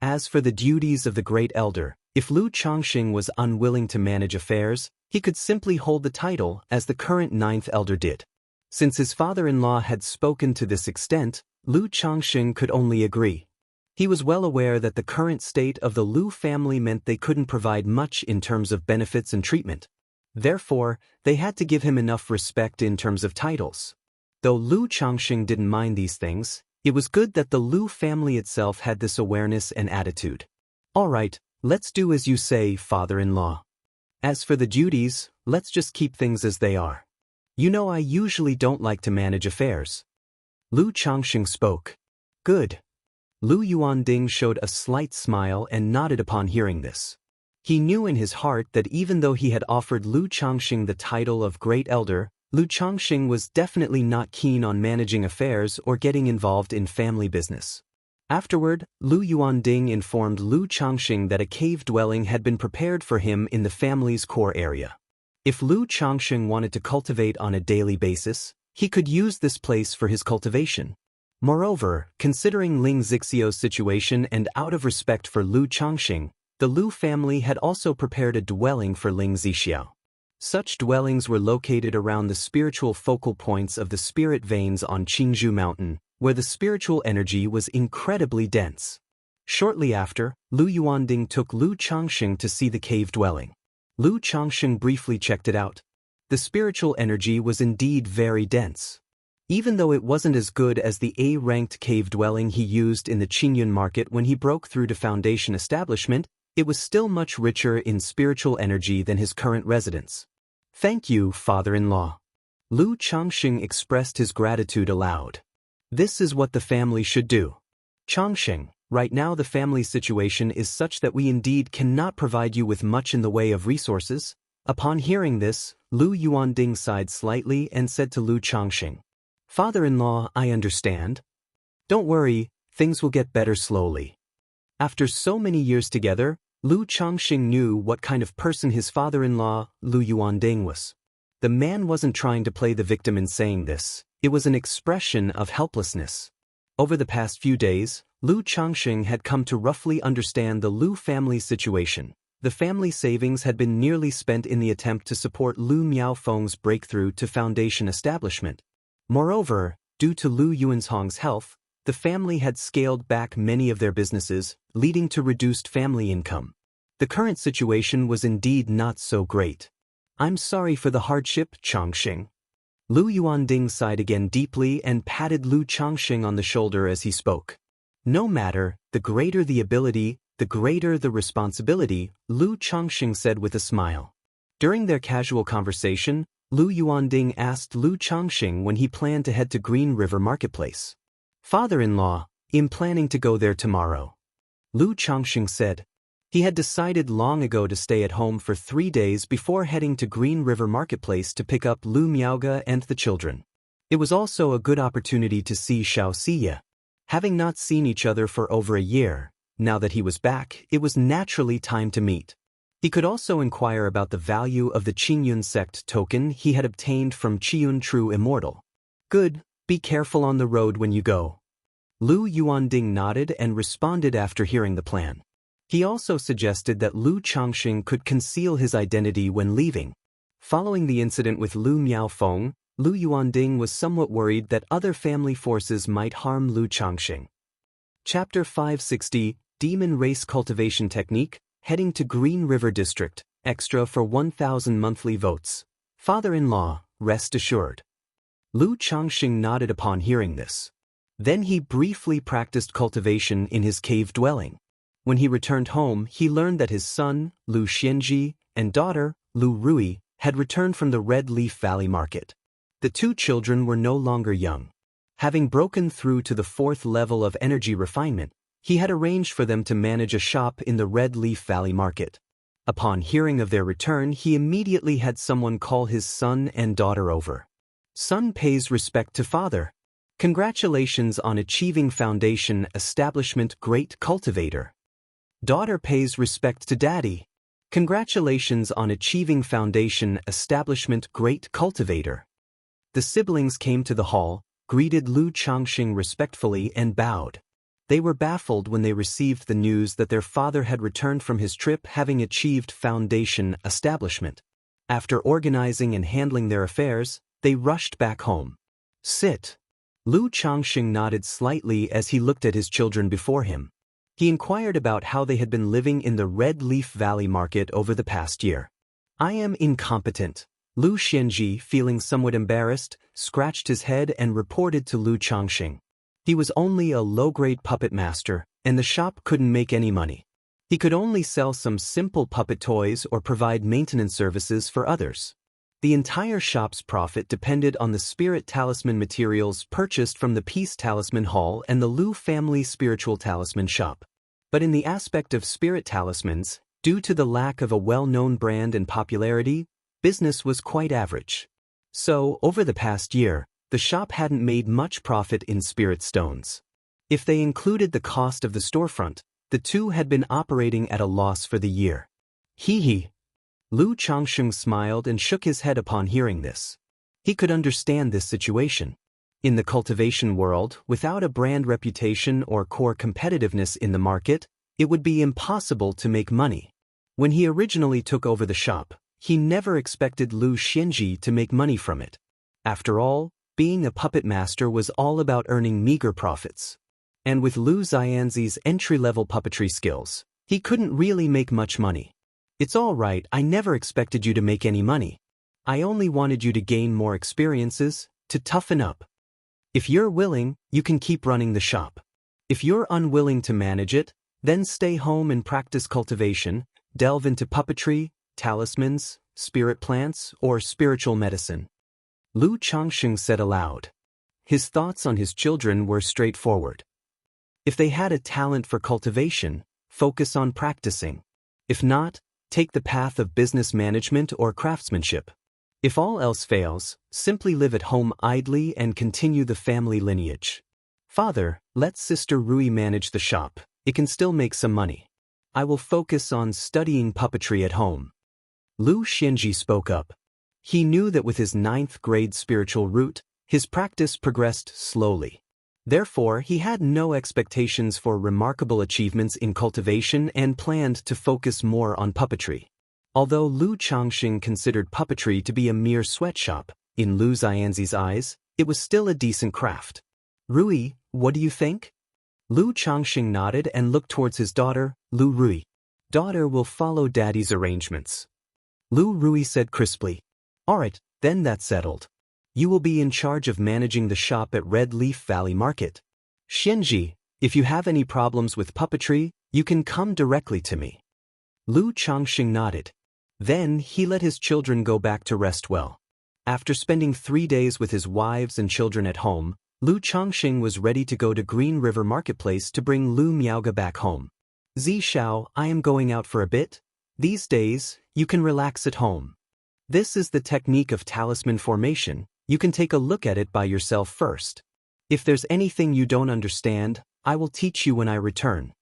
As for the duties of the great elder, if Lu Changxing was unwilling to manage affairs, he could simply hold the title as the current ninth elder did. Since his father-in-law had spoken to this extent, Lu Changxing could only agree. He was well aware that the current state of the Lu family meant they couldn't provide much in terms of benefits and treatment. Therefore, they had to give him enough respect in terms of titles. Though Lu Changxing didn't mind these things, it was good that the Lu family itself had this awareness and attitude. All right, let's do as you say, father-in-law. As for the duties, let's just keep things as they are. You know I usually don't like to manage affairs. Lu Changxing spoke. Good. Lu Yuanding showed a slight smile and nodded upon hearing this. He knew in his heart that even though he had offered Lu Changxing the title of Great Elder, Lu Changxing was definitely not keen on managing affairs or getting involved in family business. Afterward, Lu Yuanding informed Lu Changxing that a cave dwelling had been prepared for him in the family's core area. If Lu Changsheng wanted to cultivate on a daily basis, he could use this place for his cultivation. Moreover, considering Ling Zixio's situation and out of respect for Lu Changsheng, the Lu family had also prepared a dwelling for Ling Zixiao. Such dwellings were located around the spiritual focal points of the spirit veins on Qingzhou Mountain, where the spiritual energy was incredibly dense. Shortly after, Lu Yuanding took Lu Changsheng to see the cave dwelling. Lu Changsheng briefly checked it out. The spiritual energy was indeed very dense. Even though it wasn't as good as the A-ranked cave dwelling he used in the Qingyun market when he broke through to Foundation establishment, it was still much richer in spiritual energy than his current residence. Thank you, father-in-law. Lu Changsheng expressed his gratitude aloud. This is what the family should do. Changsheng, right now the family situation is such that we indeed cannot provide you with much in the way of resources. Upon hearing this, Lu Yuanding sighed slightly and said to Lu Changsheng, Father-in-law, I understand. Don't worry, things will get better slowly. After so many years together, Lu Changsheng knew what kind of person his father-in-law, Lu Yuanding, was. The man wasn't trying to play the victim in saying this, it was an expression of helplessness. Over the past few days, Lu Changsheng had come to roughly understand the Lu family situation. The family savings had been nearly spent in the attempt to support Lu Miaofeng's breakthrough to Foundation establishment. Moreover, due to Lu Yuanzhong's health, the family had scaled back many of their businesses, leading to reduced family income. The current situation was indeed not so great. I'm sorry for the hardship, Changsheng. Lu Yuanding sighed again deeply and patted Lu Changsheng on the shoulder as he spoke. No matter, the greater the ability, the greater the responsibility, Lu Changsheng said with a smile. During their casual conversation, Lu Yuanding asked Lu Changsheng when he planned to head to Green River Marketplace. Father-in-law, I'm planning to go there tomorrow. Lu Changsheng said. He had decided long ago to stay at home for 3 days before heading to Green River Marketplace to pick up Lu Miaoge and the children. It was also a good opportunity to see Xianxia. Having not seen each other for over a year, now that he was back, it was naturally time to meet. He could also inquire about the value of the Qingyun sect token he had obtained from Qiyun True Immortal. Good, be careful on the road when you go. Lu Yuanding nodded and responded after hearing the plan. He also suggested that Lu Changsheng could conceal his identity when leaving. Following the incident with Lu Miaofeng, Lu Yuanding was somewhat worried that other family forces might harm Lu Changsheng. Chapter 560, Demon Race Cultivation Technique, heading to Green River District, extra for 1,000 monthly votes. Father-in-law, rest assured. Lu Changsheng nodded upon hearing this. Then he briefly practiced cultivation in his cave dwelling. When he returned home, he learned that his son, Lu Xianji, and daughter, Lu Rui, had returned from the Red Leaf Valley Market. The two children were no longer young. Having broken through to the 4th level of energy refinement, he had arranged for them to manage a shop in the Red Leaf Valley Market. Upon hearing of their return, he immediately had someone call his son and daughter over. Son pays respect to father. Congratulations on achieving Foundation establishment great cultivator. Daughter pays respect to daddy. Congratulations on achieving Foundation establishment great cultivator. The siblings came to the hall, greeted Lu Changsheng respectfully and bowed. They were baffled when they received the news that their father had returned from his trip having achieved Foundation establishment. After organizing and handling their affairs, they rushed back home. Sit. Lu Changsheng nodded slightly as he looked at his children before him. He inquired about how they had been living in the Red Leaf Valley Market over the past year. I am incompetent. Lu Xianji, feeling somewhat embarrassed, scratched his head and reported to Lu Changsheng. He was only a low-grade puppet master, and the shop couldn't make any money. He could only sell some simple puppet toys or provide maintenance services for others. The entire shop's profit depended on the spirit talisman materials purchased from the Peace Talisman Hall and the Lu family spiritual talisman shop. But in the aspect of spirit talismans, due to the lack of a well-known brand and popularity, business was quite average. So, over the past year, the shop hadn't made much profit in spirit stones. If they included the cost of the storefront, the two had been operating at a loss for the year. Hee hee. Lu Changsheng smiled and shook his head upon hearing this. He could understand this situation. In the cultivation world, without a brand reputation or core competitiveness in the market, it would be impossible to make money. When he originally took over the shop, he never expected Lu Xianxia to make money from it. After all, being a puppet master was all about earning meager profits. And with Lu Xianxia's entry-level puppetry skills, he couldn't really make much money. It's all right, I never expected you to make any money. I only wanted you to gain more experiences, to toughen up. If you're willing, you can keep running the shop. If you're unwilling to manage it, then stay home and practice cultivation, delve into puppetry, talismans, spirit plants, or spiritual medicine. Lu Changsheng said aloud. His thoughts on his children were straightforward. If they had a talent for cultivation, focus on practicing. If not, take the path of business management or craftsmanship. If all else fails, simply live at home idly and continue the family lineage. Father, let Sister Rui manage the shop. It can still make some money. I will focus on studying puppetry at home. Lu Xianxia spoke up. He knew that with his 9th grade spiritual root, his practice progressed slowly. Therefore, he had no expectations for remarkable achievements in cultivation and planned to focus more on puppetry. Although Lu Changsheng considered puppetry to be a mere sweatshop, in Lu Xianxia's eyes, it was still a decent craft. Rui, what do you think? Lu Changsheng nodded and looked towards his daughter, Lu Rui. Daughter will follow daddy's arrangements. Lu Rui said crisply. Alright, then that's settled. You will be in charge of managing the shop at Red Leaf Valley Market. Xianxia, if you have any problems with puppetry, you can come directly to me. Lu Changsheng nodded. Then he let his children go back to rest well. After spending 3 days with his wives and children at home, Lu Changsheng was ready to go to Green River Marketplace to bring Lu Miaoga back home. Zishao, I am going out for a bit. These days, you can relax at home. This is the technique of talisman formation. You can take a look at it by yourself first. If there's anything you don't understand, I will teach you when I return.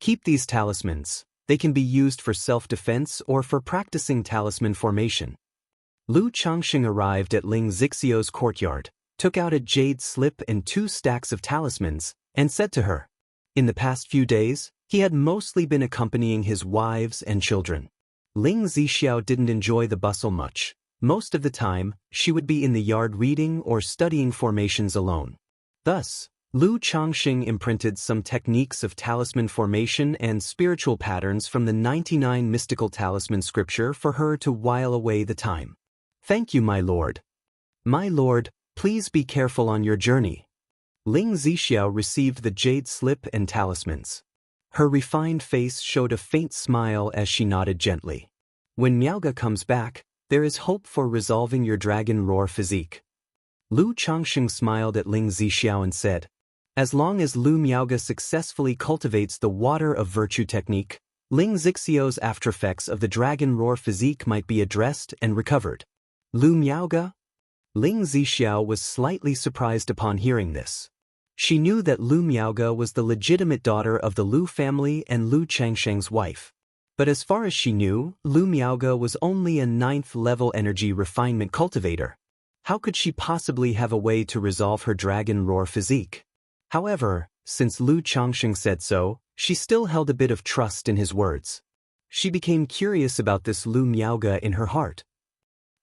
Keep these talismans. They can be used for self-defense or for practicing talisman formation. Lu Changsheng arrived at Ling Zixio's courtyard, took out a jade slip and 2 stacks of talismans, and said to her. In the past few days, he had mostly been accompanying his wives and children. Ling Zixiao didn't enjoy the bustle much. Most of the time, she would be in the yard reading or studying formations alone. Thus, Lu Changsheng imprinted some techniques of talisman formation and spiritual patterns from the 99 mystical talisman scripture for her to while away the time. Thank you, my lord. My lord, please be careful on your journey. Ling Zixiao received the jade slip and talismans. Her refined face showed a faint smile as she nodded gently. When Miaoga comes back, there is hope for resolving your dragon roar physique. Lu Changsheng smiled at Ling Zixiao and said, as long as Lu Miaoga successfully cultivates the water of virtue technique, Ling Zixio's aftereffects of the dragon roar physique might be addressed and recovered. Lu Miaoga? Ling Zixiao was slightly surprised upon hearing this. She knew that Lu Miaoga was the legitimate daughter of the Lu family and Lu Changsheng's wife. But as far as she knew, Lu Miaoga was only a 9th-level energy refinement cultivator. How could she possibly have a way to resolve her dragon roar physique? However, since Lu Changsheng said so, she still held a bit of trust in his words. She became curious about this Lu Miaoga in her heart.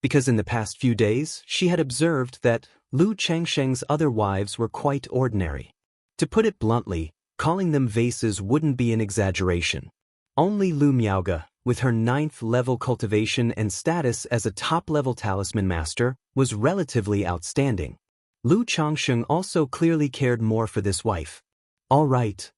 Because in the past few days, she had observed that Lu Changsheng's other wives were quite ordinary. To put it bluntly, calling them vases wouldn't be an exaggeration. Only Lu Miaoga, with her 9th-level cultivation and status as a top-level talisman master, was relatively outstanding. Lu Changsheng also clearly cared more for this wife. All right.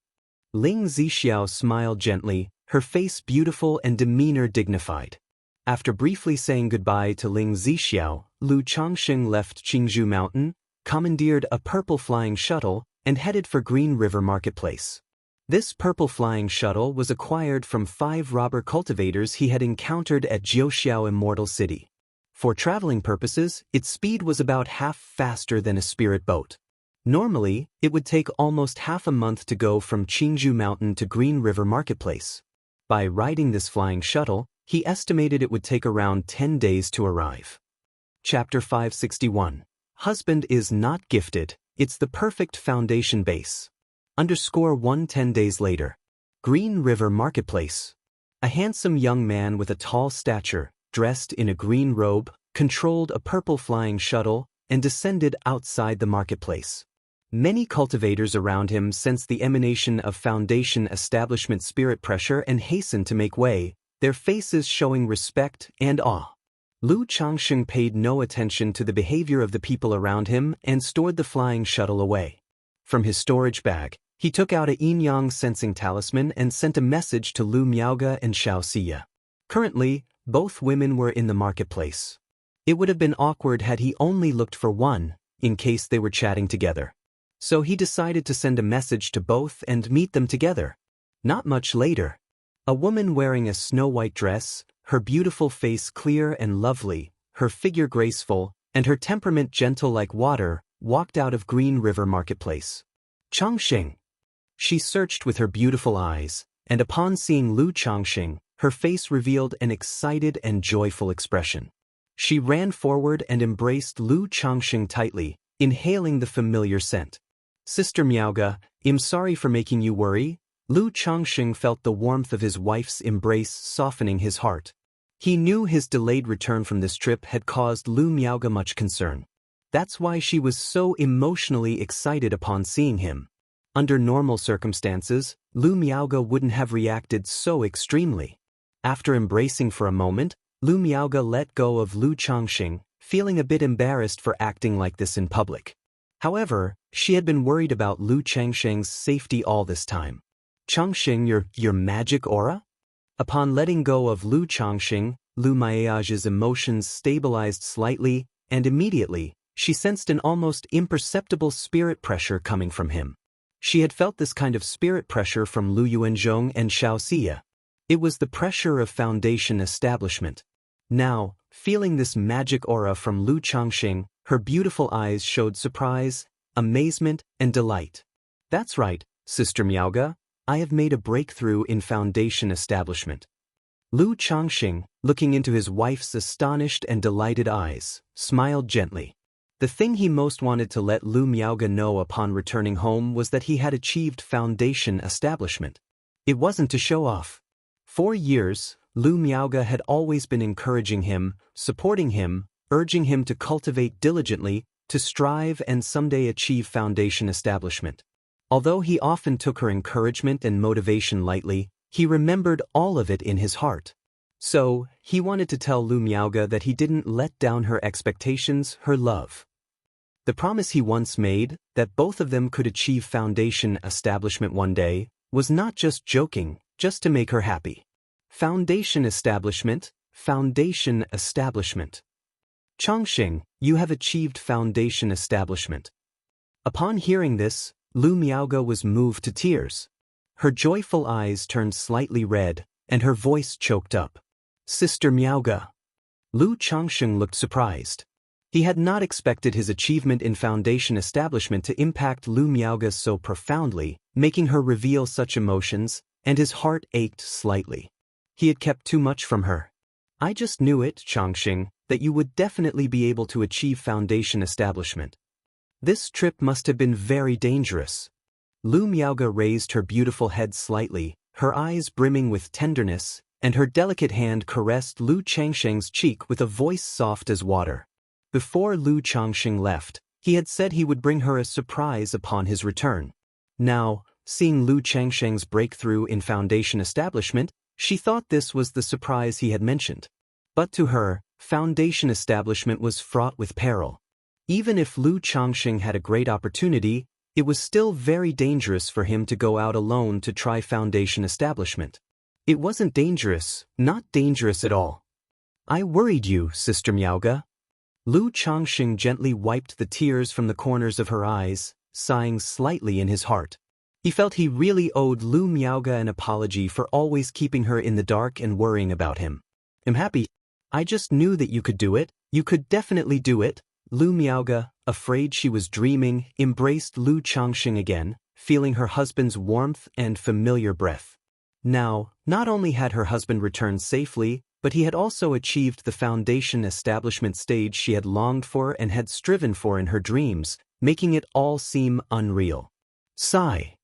Ling Zixiao smiled gently, her face beautiful and demeanor dignified. After briefly saying goodbye to Ling Zixiao, Lu Changsheng left Qingzhou Mountain, commandeered a purple flying shuttle, and headed for Green River Marketplace. This purple flying shuttle was acquired from 5 robber cultivators he had encountered at Jiuxiao Immortal City. For traveling purposes, its speed was about half faster than a spirit boat. Normally, it would take almost half a month to go from Qingzhou Mountain to Green River Marketplace. By riding this flying shuttle, He estimated it would take around 10 days to arrive. Chapter 561. Husband is not gifted, it's the perfect foundation base. _ 10 days later. Green River Marketplace. A handsome young man with a tall stature, dressed in a green robe, controlled a purple flying shuttle and descended outside the marketplace. Many cultivators around him sensed the emanation of foundation establishment spirit pressure and hastened to make way, their faces showing respect and awe. Lu Changsheng paid no attention to the behavior of the people around him and stored the flying shuttle away. From his storage bag, he took out a yin-yang sensing talisman and sent a message to Lu Miaoge and Xianxia. Currently, both women were in the marketplace. It would have been awkward had he only looked for one, in case they were chatting together. So he decided to send a message to both and meet them together. Not much later. A woman wearing a snow-white dress, her beautiful face clear and lovely, her figure graceful, and her temperament gentle like water, walked out of Green River Marketplace. Changsheng. She searched with her beautiful eyes, and upon seeing Lu Changsheng, her face revealed an excited and joyful expression. She ran forward and embraced Lu Changsheng tightly, inhaling the familiar scent. Sister Miaoge, I'm sorry for making you worry. Lu Changsheng felt the warmth of his wife's embrace softening his heart. He knew his delayed return from this trip had caused Lu Miaoge much concern. That's why she was so emotionally excited upon seeing him. Under normal circumstances, Lu Miaoge wouldn't have reacted so extremely. After embracing for a moment, Lu Miaoge let go of Lu Changsheng, feeling a bit embarrassed for acting like this in public. However, she had been worried about Lu Changsheng's safety all this time. Changsheng, your magic aura? Upon letting go of Lu Changsheng, Lu Miaoge's emotions stabilized slightly, and immediately, she sensed an almost imperceptible spirit pressure coming from him. She had felt this kind of spirit pressure from Lu Yuanzhong and Xiaoxia. It was the pressure of foundation establishment. Now, feeling this magic aura from Lu Changsheng, her beautiful eyes showed surprise, amazement, and delight. That's right, Sister Miaoge, I have made a breakthrough in foundation establishment. Lu Changsheng, looking into his wife's astonished and delighted eyes, smiled gently. The thing he most wanted to let Lu Miaoge know upon returning home was that he had achieved foundation establishment. It wasn't to show off. For years, Lu Miaoge had always been encouraging him, supporting him, urging him to cultivate diligently, to strive and someday achieve foundation establishment. Although he often took her encouragement and motivation lightly, he remembered all of it in his heart. So, he wanted to tell Lu Miaoge that he didn't let down her expectations, her love. The promise he once made, that both of them could achieve foundation establishment one day, was not just joking, just to make her happy. Foundation establishment, foundation establishment. Changsheng, you have achieved foundation establishment. Upon hearing this, Lu Miaoge was moved to tears. Her joyful eyes turned slightly red, and her voice choked up. Sister Miaoge. Lu Changsheng looked surprised. He had not expected his achievement in foundation establishment to impact Lu Miaoge so profoundly, making her reveal such emotions, and his heart ached slightly. He had kept too much from her. I just knew it, Changsheng, that you would definitely be able to achieve foundation establishment. This trip must have been very dangerous. Lu Miaoge raised her beautiful head slightly, her eyes brimming with tenderness, and her delicate hand caressed Lu Changsheng's cheek with a voice soft as water. Before Lu Changsheng left, he had said he would bring her a surprise upon his return. Now, seeing Lu Changsheng's breakthrough in foundation establishment, she thought this was the surprise he had mentioned. But to her, foundation establishment was fraught with peril. Even if Lu Changsheng had a great opportunity, it was still very dangerous for him to go out alone to try foundation establishment. It wasn't dangerous, not dangerous at all. I worried you, Sister Miaoge. Lu Changsheng gently wiped the tears from the corners of her eyes, sighing slightly in his heart. He felt he really owed Lu Miaoge an apology for always keeping her in the dark and worrying about him. I'm happy. I just knew that you could do it. You could definitely do it. Lu Miaoge, afraid she was dreaming, embraced Lu Changsheng again, feeling her husband's warmth and familiar breath. Now, not only had her husband returned safely, but he had also achieved the foundation establishment stage she had longed for and had striven for in her dreams, making it all seem unreal. Sigh.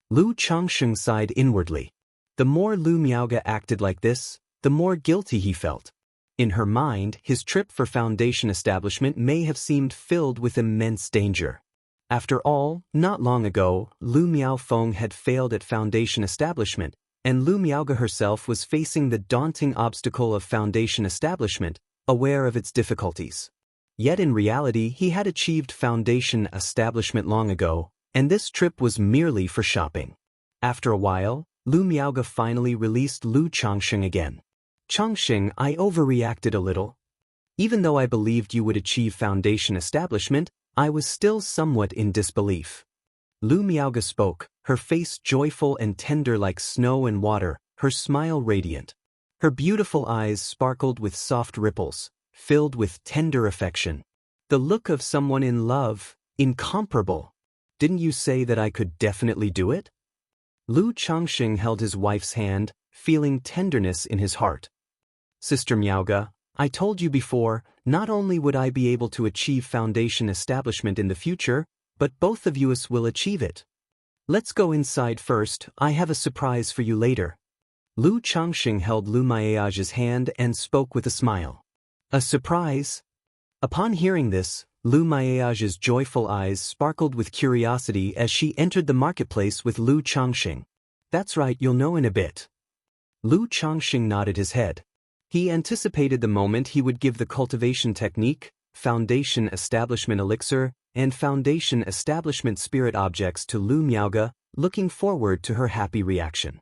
Lu Changsheng sighed inwardly. The more Lu Miaoge acted like this, the more guilty he felt. In her mind, his trip for foundation establishment may have seemed filled with immense danger. After all, not long ago, Lu Miaofeng had failed at foundation establishment, and Lu Miaoge herself was facing the daunting obstacle of foundation establishment, aware of its difficulties. Yet in reality he had achieved foundation establishment long ago, and this trip was merely for shopping. After a while, Lu Miaoge finally released Lu Changsheng again. Changsheng, I overreacted a little. Even though I believed you would achieve foundation establishment, I was still somewhat in disbelief. Lu Miaoge spoke, her face joyful and tender like snow and water, her smile radiant. Her beautiful eyes sparkled with soft ripples, filled with tender affection. The look of someone in love, incomparable. Didn't you say that I could definitely do it? Lu Changsheng held his wife's hand, feeling tenderness in his heart. Sister Miaoge, I told you before, not only would I be able to achieve foundation establishment in the future, but both of you will achieve it. Let's go inside first, I have a surprise for you later. Lu Changsheng held Lu Miaoge's hand and spoke with a smile. A surprise? Upon hearing this, Lu Miaoge's joyful eyes sparkled with curiosity as she entered the marketplace with Lu Changsheng. That's right, you'll know in a bit. Lu Changsheng nodded his head. He anticipated the moment he would give the cultivation technique, foundation establishment elixir, and foundation establishment spirit objects to Lu Miaoge, looking forward to her happy reaction.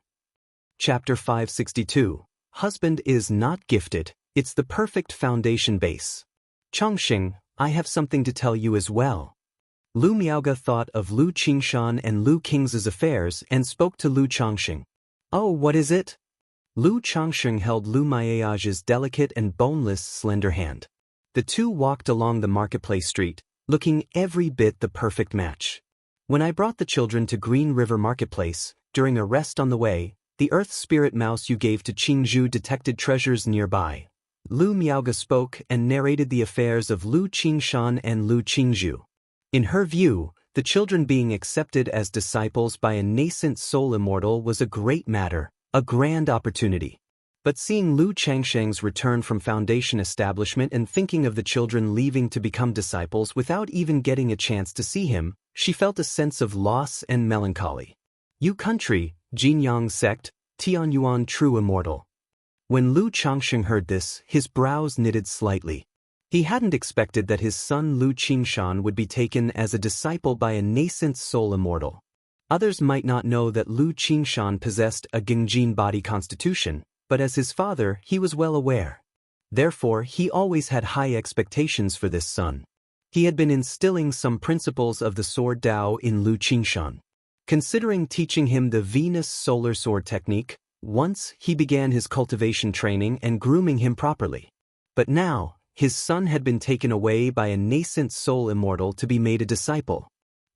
Chapter 562. Husband is not gifted, it's the perfect foundation base. Changsheng, I have something to tell you as well. Lu Miaoge thought of Lu Qingshan and Lu King's affairs and spoke to Lu Changsheng. Oh, what is it? Lu Changsheng held Lu Miaoge's delicate and boneless slender hand. The two walked along the marketplace street, looking every bit the perfect match. When I brought the children to Green River Marketplace, during a rest on the way, the earth spirit mouse you gave to Qingzhu detected treasures nearby. Lu Miaoge spoke and narrated the affairs of Lu Qingshan and Lu Qingzhu. In her view, the children being accepted as disciples by a nascent soul immortal was a great matter, a grand opportunity. But seeing Lu Changsheng's return from foundation establishment and thinking of the children leaving to become disciples without even getting a chance to see him, she felt a sense of loss and melancholy. Yu country, Jinyang sect, Tianyuan true immortal. When Lu Changsheng heard this, his brows knitted slightly. He hadn't expected that his son Lu Qingshan would be taken as a disciple by a nascent soul immortal. Others might not know that Lu Qingshan possessed a Gengjin body constitution, but as his father he was well aware. Therefore he always had high expectations for this son. He had been instilling some principles of the sword Dao in Lu Qingshan. Considering teaching him the Venus solar sword technique, once he began his cultivation training and grooming him properly. But now, his son had been taken away by a nascent soul immortal to be made a disciple.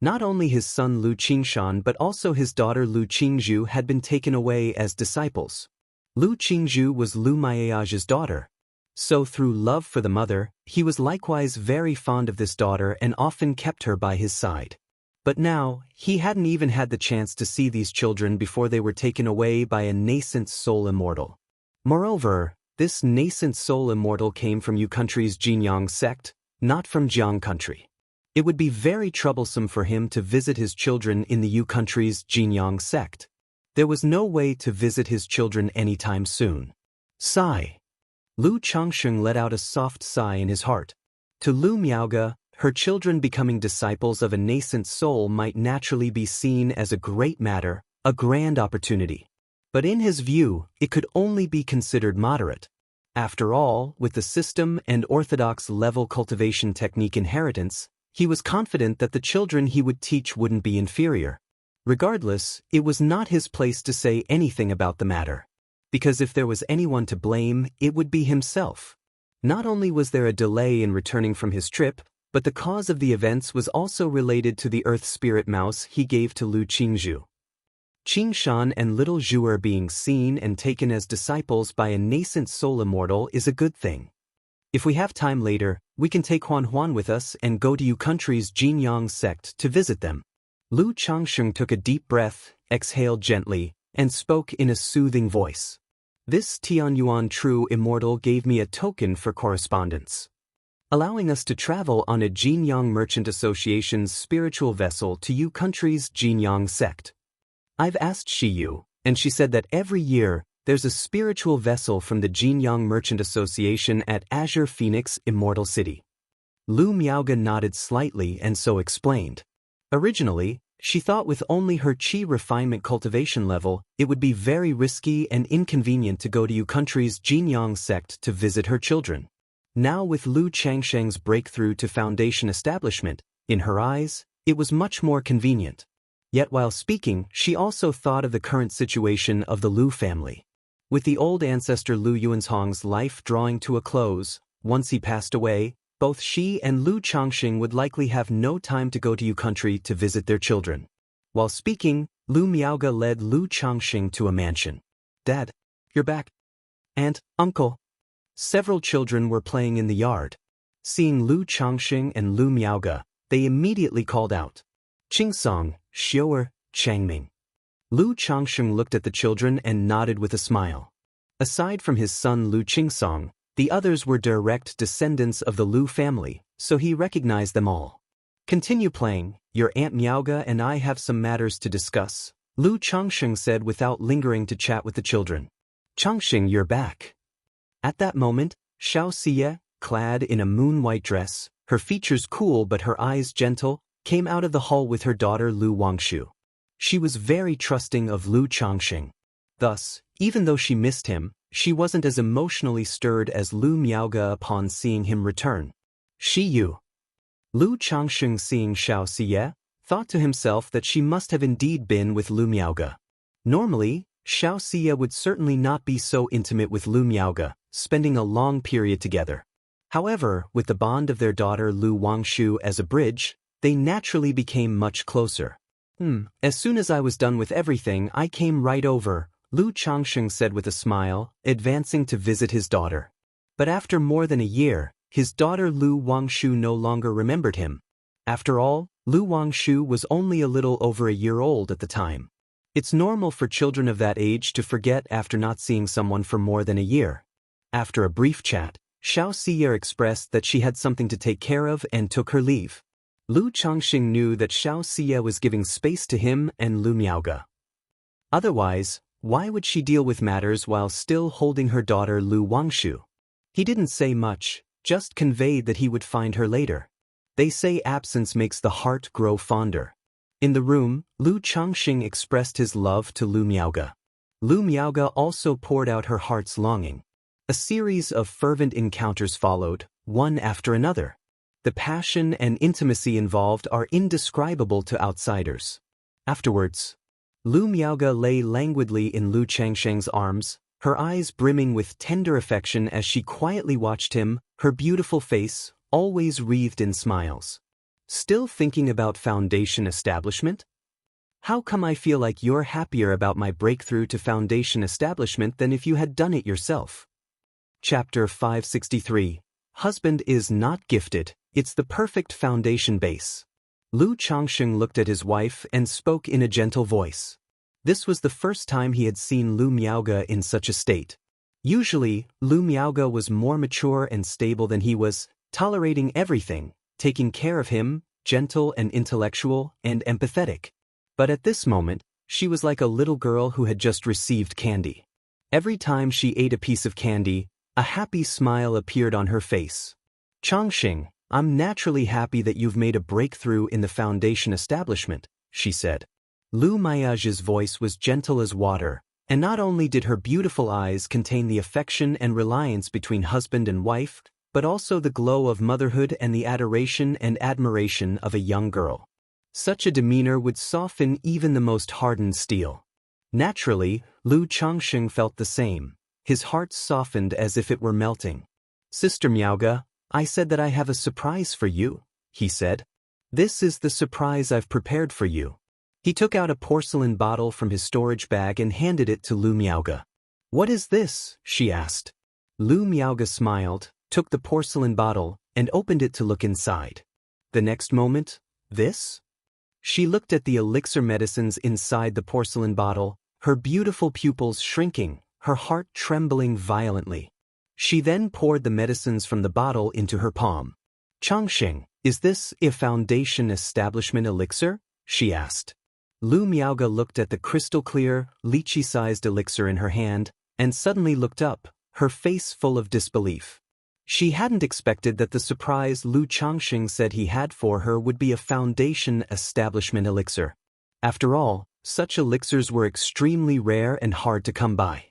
Not only his son Lu Qingshan but also his daughter Lu Qingzhu had been taken away as disciples. Lu Qingzhu was Lu Miaoge's daughter. So through love for the mother, he was likewise very fond of this daughter and often kept her by his side. But now, he hadn't even had the chance to see these children before they were taken away by a nascent soul immortal. Moreover, this nascent soul immortal came from Yu country's Jinyang sect, not from Jiang country. It would be very troublesome for him to visit his children in the Yu country's Jinyang sect. There was no way to visit his children anytime soon. Sigh. Lu Changsheng let out a soft sigh in his heart. To Lu Miaoge, her children becoming disciples of a nascent soul might naturally be seen as a great matter, a grand opportunity. But in his view, it could only be considered moderate. After all, with the system and orthodox level cultivation technique inheritance, he was confident that the children he would teach wouldn't be inferior. Regardless, it was not his place to say anything about the matter. Because if there was anyone to blame, it would be himself. Not only was there a delay in returning from his trip, but the cause of the events was also related to the earth spirit mouse he gave to Lu Qingzhu. Qingshan and little Zhuer being seen and taken as disciples by a nascent soul immortal is a good thing. If we have time later, we can take Huan with us and go to Yu country's Jinyang sect to visit them. Lu Changsheng took a deep breath, exhaled gently, and spoke in a soothing voice. This Tianyuan true immortal gave me a token for correspondence, allowing us to travel on a Jinyang Merchant Association's spiritual vessel to Yu country's Jinyang sect. I've asked Shiyu, and she said that every year, there's a spiritual vessel from the Jinyang Merchant Association at Azure Phoenix Immortal City. Lu Miaoga nodded slightly and so explained. Originally, she thought with only her qi refinement cultivation level, it would be very risky and inconvenient to go to Yu country's Jinyang sect to visit her children. Now with Lu Changsheng's breakthrough to foundation establishment, in her eyes, it was much more convenient. Yet while speaking, she also thought of the current situation of the Lu family. With the old ancestor Lu Yuanzhong's life drawing to a close, once he passed away, both she and Lu Changxing would likely have no time to go to Yu country to visit their children. While speaking, Lu Miaoga led Lu Changxing to a mansion. Dad, you're back. Aunt, uncle. Several children were playing in the yard. Seeing Lu Changxing and Lu Miaoga, they immediately called out, Qingsong, Xiu'er, Changming. Lu Changsheng looked at the children and nodded with a smile. Aside from his son Lu Qingsong, the others were direct descendants of the Lu family, so he recognized them all. Continue playing, your Aunt Miaoga and I have some matters to discuss, Lu Changsheng said without lingering to chat with the children. Changsheng, you're back. At that moment, Xianxia, clad in a moon-white dress, her features cool but her eyes gentle, came out of the hall with her daughter Lu Wangshu. She was very trusting of Lu Changxing. Thus, even though she missed him, she wasn't as emotionally stirred as Lu Miaoga upon seeing him return. Shiyu. Lu Changxing seeing Xianxia, thought to himself that she must have indeed been with Lu Miaoga. Normally, Xianxia would certainly not be so intimate with Lu Miaoga, spending a long period together. However, with the bond of their daughter Lu Wangshu as a bridge, they naturally became much closer. As soon as I was done with everything, I came right over, Lu Changxing said with a smile, advancing to visit his daughter. But after more than a year, his daughter Lu Wangshu no longer remembered him. After all, Lu Wangshu was only a little over a year old at the time. It's normal for children of that age to forget after not seeing someone for more than a year. After a brief chat, Xiaoxia expressed that she had something to take care of and took her leave. Lu Changxing knew that Xiaoxia was giving space to him and Lu Miaoga. Otherwise, why would she deal with matters while still holding her daughter Lu Wangshu? He didn't say much, just conveyed that he would find her later. They say absence makes the heart grow fonder. In the room, Lu Changxing expressed his love to Lu Miaoga. Lu Miaoga also poured out her heart's longing. A series of fervent encounters followed, one after another. The passion and intimacy involved are indescribable to outsiders. Afterwards, Lu Miaoga lay languidly in Lu Changsheng's arms, her eyes brimming with tender affection as she quietly watched him, her beautiful face, always wreathed in smiles. Still thinking about foundation establishment? How come I feel like you're happier about my breakthrough to foundation establishment than if you had done it yourself? Chapter 563. Husband is not gifted, it's the perfect foundation base. Lu Changsheng looked at his wife and spoke in a gentle voice. This was the first time he had seen Lu Miaoga in such a state. Usually, Lu Miaoga was more mature and stable than he was, tolerating everything, taking care of him, gentle and intellectual and empathetic. But at this moment, she was like a little girl who had just received candy. Every time she ate a piece of candy, a happy smile appeared on her face. Changxing, I'm naturally happy that you've made a breakthrough in the foundation establishment, she said. Lu Miaoga's voice was gentle as water, and not only did her beautiful eyes contain the affection and reliance between husband and wife, but also the glow of motherhood and the adoration and admiration of a young girl. Such a demeanor would soften even the most hardened steel. Naturally, Lu Changxing felt the same. His heart softened as if it were melting. Sister Miaoga, I said that I have a surprise for you, he said. This is the surprise I've prepared for you. He took out a porcelain bottle from his storage bag and handed it to Lu Miaoge. "What is this?" she asked. Lu Miaoge smiled, took the porcelain bottle, and opened it to look inside. The next moment, this? She looked at the elixir medicines inside the porcelain bottle, her beautiful pupils shrinking, her heart trembling violently. She then poured the medicines from the bottle into her palm. "Changsheng, is this a foundation establishment elixir?" she asked. Lu Miaoge looked at the crystal-clear, lychee-sized elixir in her hand, and suddenly looked up, her face full of disbelief. She hadn't expected that the surprise Lu Changsheng said he had for her would be a foundation establishment elixir. After all, such elixirs were extremely rare and hard to come by.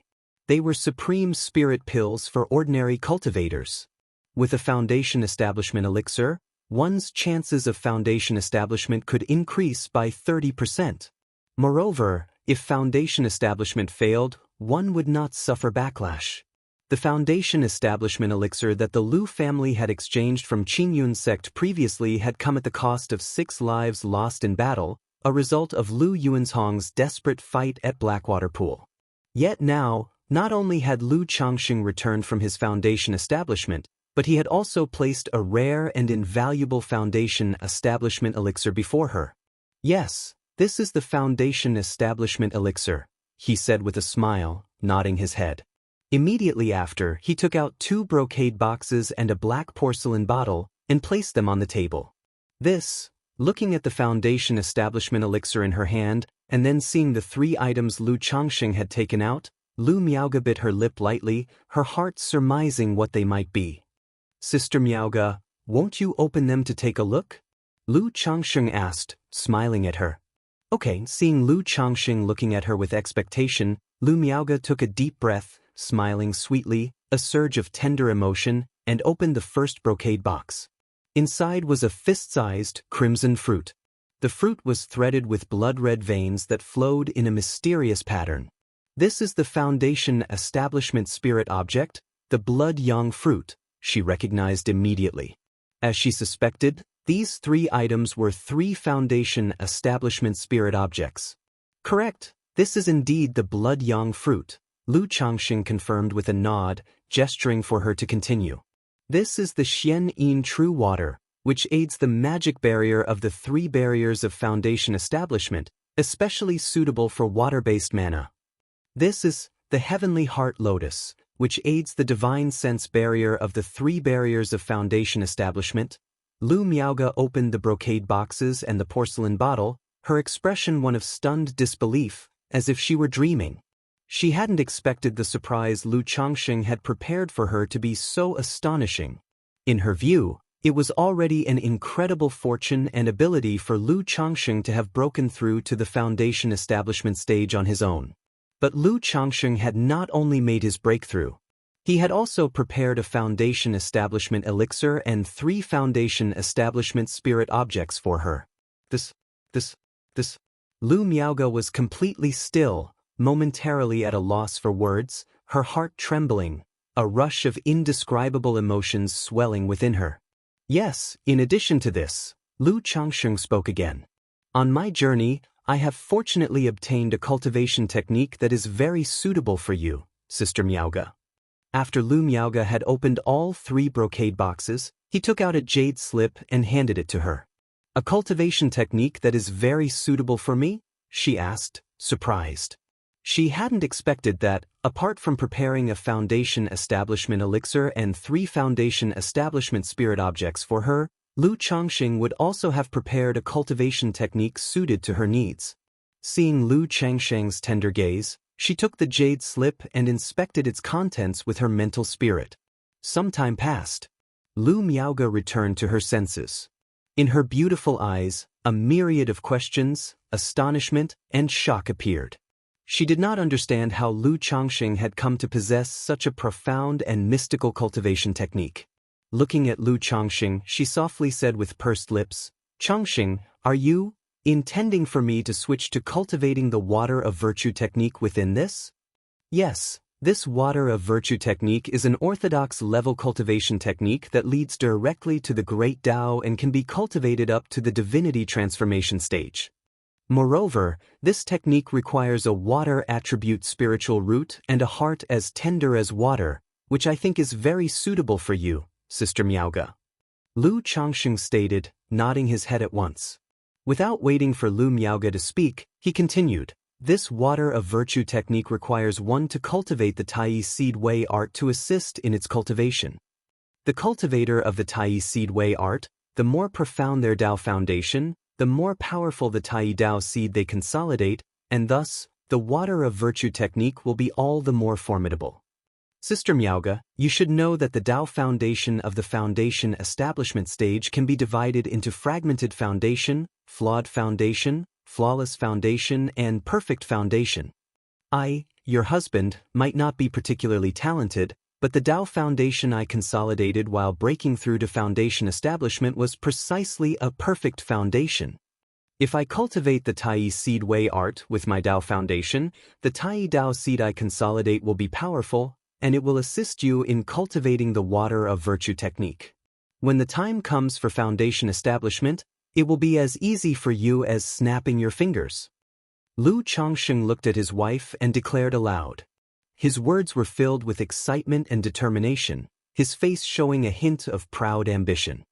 They were supreme spirit pills for ordinary cultivators. With a foundation establishment elixir, one's chances of foundation establishment could increase by 30%. Moreover, if foundation establishment failed, one would not suffer backlash. The foundation establishment elixir that the Lu family had exchanged from Qingyun sect previously had come at the cost of 6 lives lost in battle, a result of Lu Yuanzhong's desperate fight at Blackwater Pool. Yet now, not only had Lu Changsheng returned from his foundation establishment, but he had also placed a rare and invaluable foundation establishment elixir before her. "Yes, this is the foundation establishment elixir," he said with a smile, nodding his head. Immediately after, he took out 2 brocade boxes and a black porcelain bottle and placed them on the table. This, looking at the foundation establishment elixir in her hand, and then seeing the 3 items Lu Changsheng had taken out, Lu Miaoge bit her lip lightly, her heart surmising what they might be. "Sister Miaoge, won't you open them to take a look?" Lu Changsheng asked, smiling at her. Okay, seeing Lu Changsheng looking at her with expectation, Lu Miaoge took a deep breath, smiling sweetly, a surge of tender emotion, and opened the first brocade box. Inside was a fist-sized, crimson fruit. The fruit was threaded with blood-red veins that flowed in a mysterious pattern. "This is the foundation establishment spirit object, the blood yang fruit," she recognized immediately. As she suspected, these 3 items were 3 foundation establishment spirit objects. "Correct, this is indeed the blood yang fruit," Lu Changsheng confirmed with a nod, gesturing for her to continue. "This is the Xianxia true water, which aids the magic barrier of the 3 barriers of foundation establishment, especially suitable for water-based mana. This is the heavenly heart lotus, which aids the divine sense barrier of the 3 barriers of foundation establishment." Lu Miaoge opened the brocade boxes and the porcelain bottle, her expression one of stunned disbelief, as if she were dreaming. She hadn't expected the surprise Lu Changsheng had prepared for her to be so astonishing. In her view, it was already an incredible fortune and ability for Lu Changsheng to have broken through to the foundation establishment stage on his own. But Lu Changsheng had not only made his breakthrough. He had also prepared a foundation establishment elixir and 3 foundation establishment spirit objects for her. This. Lu Miaoge was completely still, momentarily at a loss for words, her heart trembling, a rush of indescribable emotions swelling within her. "Yes, in addition to this," Lu Changsheng spoke again. "On my journey, I have fortunately obtained a cultivation technique that is very suitable for you, Sister Miaoge." After Lu Miaoge had opened all 3 brocade boxes, he took out a jade slip and handed it to her. "A cultivation technique that is very suitable for me?" she asked, surprised. She hadn't expected that, apart from preparing a foundation establishment elixir and 3 foundation establishment spirit objects for her, Lu Changsheng would also have prepared a cultivation technique suited to her needs. Seeing Lu Changsheng's tender gaze, she took the jade slip and inspected its contents with her mental spirit. Some time passed. Lu Miaoge returned to her senses. In her beautiful eyes, a myriad of questions, astonishment, and shock appeared. She did not understand how Lu Changsheng had come to possess such a profound and mystical cultivation technique. Looking at Lu Changsheng, she softly said with pursed lips, "Changsheng, are you intending for me to switch to cultivating the water of virtue technique within this?" "Yes, this water of virtue technique is an orthodox level cultivation technique that leads directly to the great Tao and can be cultivated up to the divinity transformation stage. Moreover, this technique requires a water attribute spiritual root and a heart as tender as water, which I think is very suitable for you, Sister Miaoge. Lu Changsheng stated, nodding his head at once. Without waiting for Lu Miaoge to speak, he continued, this water of virtue technique requires one to cultivate the Tai Seed Way art to assist in its cultivation. The cultivator of the Tai Seed Way art, the more profound their Tao foundation, the more powerful the Tai Dao seed they consolidate, and thus, the water of virtue technique will be all the more formidable. Sister Miaoge, you should know that the Tao foundation of the foundation establishment stage can be divided into fragmented foundation, flawed foundation, flawless foundation, and perfect foundation. I, your husband, might not be particularly talented, but the Tao foundation I consolidated while breaking through to foundation establishment was precisely a perfect foundation. If I cultivate the Tai Seed Way art with my Tao foundation, the Tai Dao seed I consolidate will be powerful, and it will assist you in cultivating the water of virtue technique. When the time comes for foundation establishment, it will be as easy for you as snapping your fingers. Lu Changsheng looked at his wife and declared aloud. His words were filled with excitement and determination, his face showing a hint of proud ambition.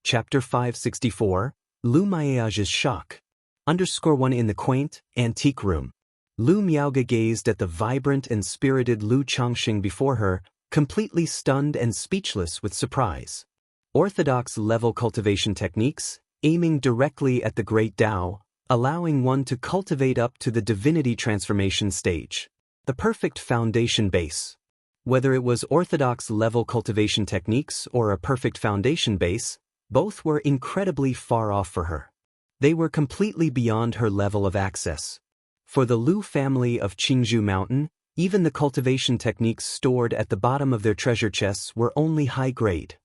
Chapter 564, Lu Miaoge's Shock. _1 In the quaint, antique room. Lu Miaoge gazed at the vibrant and spirited Lu Changsheng before her, completely stunned and speechless with surprise. Orthodox level cultivation techniques, aiming directly at the great Tao, allowing one to cultivate up to the divinity transformation stage. The perfect foundation base. Whether it was orthodox level cultivation techniques or a perfect foundation base, both were incredibly far off for her. They were completely beyond her level of access. For the Lu family of Qingzhou Mountain, even the cultivation techniques stored at the bottom of their treasure chests were only high grade.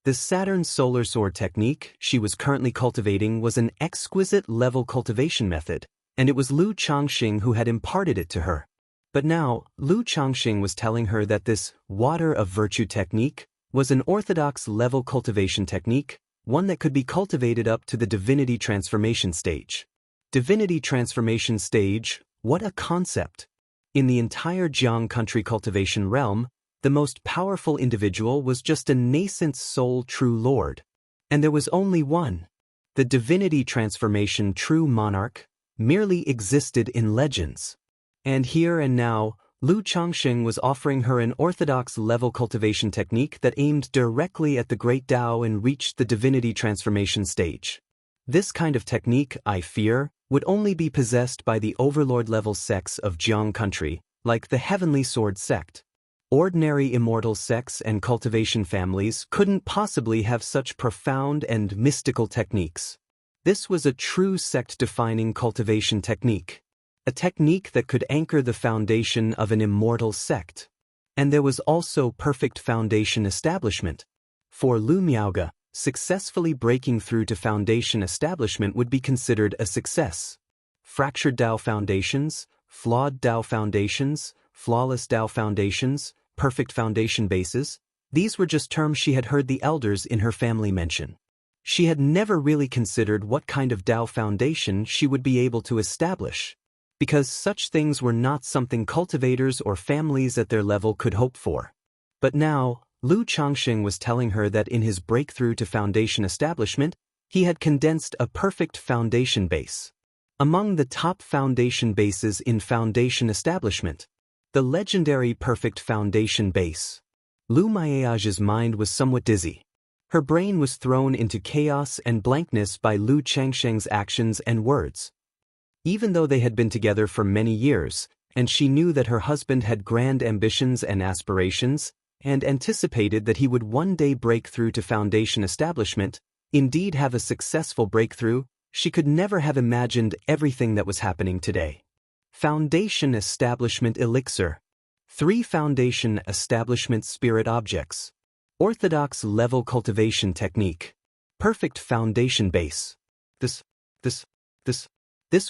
The Saturn Solar Sword technique she was currently cultivating was an exquisite level cultivation method, and it was Lu Changsheng who had imparted it to her. But now, Lu Changsheng was telling her that this water of virtue technique was an orthodox level cultivation technique, one that could be cultivated up to the divinity transformation stage. Divinity transformation stage, what a concept! In the entire Jiang country cultivation realm, the most powerful individual was just a nascent soul true lord. And there was only one. The divinity transformation true monarch merely existed in legends. And here and now, Lu Changsheng was offering her an orthodox level cultivation technique that aimed directly at the great Tao and reached the divinity transformation stage. This kind of technique, I fear, would only be possessed by the overlord-level sects of Jiang country, like the Heavenly Sword sect. Ordinary immortal sects and cultivation families couldn't possibly have such profound and mystical techniques. This was a true sect-defining cultivation technique. A technique that could anchor the foundation of an immortal sect. And there was also perfect foundation establishment. For Lu Miaoge, successfully breaking through to foundation establishment would be considered a success. Fractured Tao foundations, flawed Tao foundations, flawless Tao foundations, perfect foundation bases, these were just terms she had heard the elders in her family mention. She had never really considered what kind of Tao foundation she would be able to establish, because such things were not something cultivators or families at their level could hope for. But now, Lu Changsheng was telling her that in his breakthrough to foundation establishment, he had condensed a perfect foundation base. Among the top foundation bases in foundation establishment, the legendary perfect foundation base. Lu Miaoge's mind was somewhat dizzy. Her brain was thrown into chaos and blankness by Lu Changsheng's actions and words. Even though they had been together for many years, and she knew that her husband had grand ambitions and aspirations, and anticipated that he would one day break through to foundation establishment, indeed have a successful breakthrough, she could never have imagined everything that was happening today. Foundation Establishment Elixir. 3 Foundation Establishment Spirit Objects. Orthodox Level Cultivation Technique. Perfect Foundation Base. This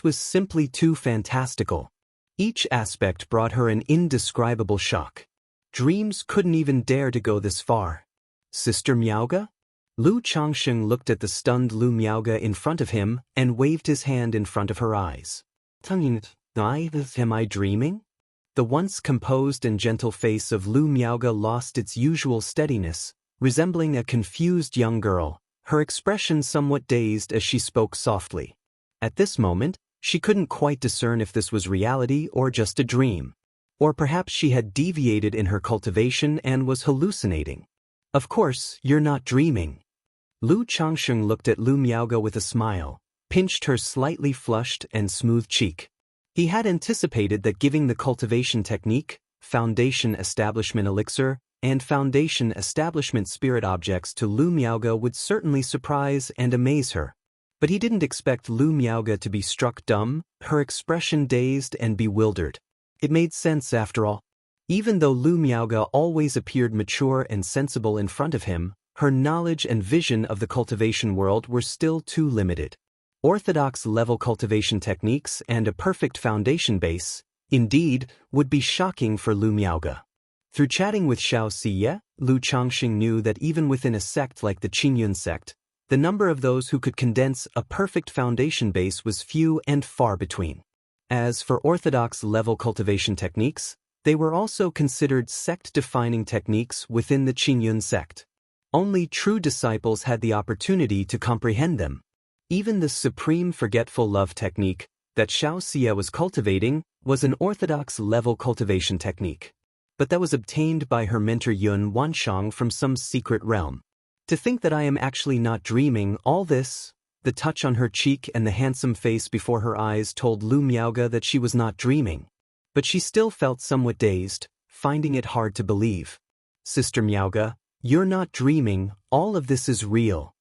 was simply too fantastical. Each aspect brought her an indescribable shock. Dreams couldn't even dare to go this far. Sister Miaoge? Lu Changsheng looked at the stunned Lu Miaoge in front of him and waved his hand in front of her eyes. Am I dreaming? The once composed and gentle face of Lu Miaoge lost its usual steadiness, resembling a confused young girl, her expression somewhat dazed as she spoke softly. At this moment, she couldn't quite discern if this was reality or just a dream. Or perhaps she had deviated in her cultivation and was hallucinating. Of course, you're not dreaming. Lu Changsheng looked at Lu Miaoge with a smile, pinched her slightly flushed and smooth cheek. He had anticipated that giving the cultivation technique, foundation establishment elixir, and foundation establishment spirit objects to Lu Miaoge would certainly surprise and amaze her. But he didn't expect Lu Miaoge to be struck dumb, her expression dazed and bewildered. It made sense after all. Even though Lu Miaoge always appeared mature and sensible in front of him, her knowledge and vision of the cultivation world were still too limited. Orthodox level cultivation techniques and a perfect foundation base, indeed, would be shocking for Lu Miaoge. Through chatting with Xianxia, Lu Changsheng knew that even within a sect like the Qingyun sect, the number of those who could condense a perfect foundation base was few and far between. As for orthodox level cultivation techniques, they were also considered sect-defining techniques within the Qingyun sect. Only true disciples had the opportunity to comprehend them. Even the supreme forgetful love technique that Xianxia was cultivating was an orthodox level cultivation technique. But that was obtained by her mentor Yun Wanshang from some secret realm. To think that I am actually not dreaming all this, the touch on her cheek and the handsome face before her eyes told Lu Miaoge that she was not dreaming. But she still felt somewhat dazed, finding it hard to believe. Sister Miaoge, you're not dreaming, all of this is real.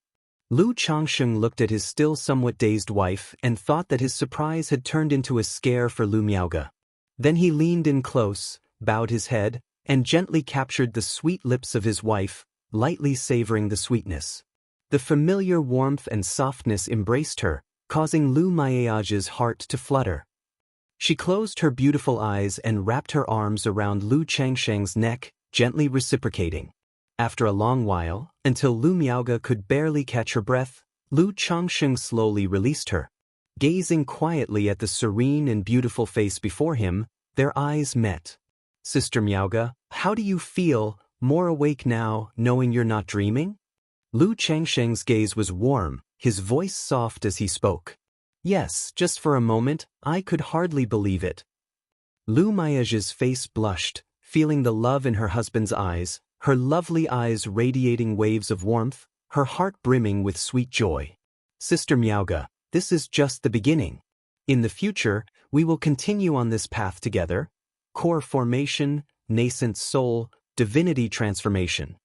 Lu Changsheng looked at his still somewhat dazed wife and thought that his surprise had turned into a scare for Lu Miaoge. Then he leaned in close, bowed his head, and gently captured the sweet lips of his wife, lightly savoring the sweetness. The familiar warmth and softness embraced her, causing Lu Miaoge's heart to flutter. She closed her beautiful eyes and wrapped her arms around Lu Changsheng's neck, gently reciprocating. After a long while, until Lu Miaoge could barely catch her breath, Lu Changsheng slowly released her. Gazing quietly at the serene and beautiful face before him, their eyes met. Sister Miaoge, how do you feel, more awake now, knowing you're not dreaming? Lu Changsheng's gaze was warm, his voice soft as he spoke. Yes, just for a moment, I could hardly believe it. Lu Miaoge's face blushed, feeling the love in her husband's eyes, her lovely eyes radiating waves of warmth, her heart brimming with sweet joy. Sister Miaoge, this is just the beginning. In the future, we will continue on this path together. Core formation, nascent soul, divinity transformation.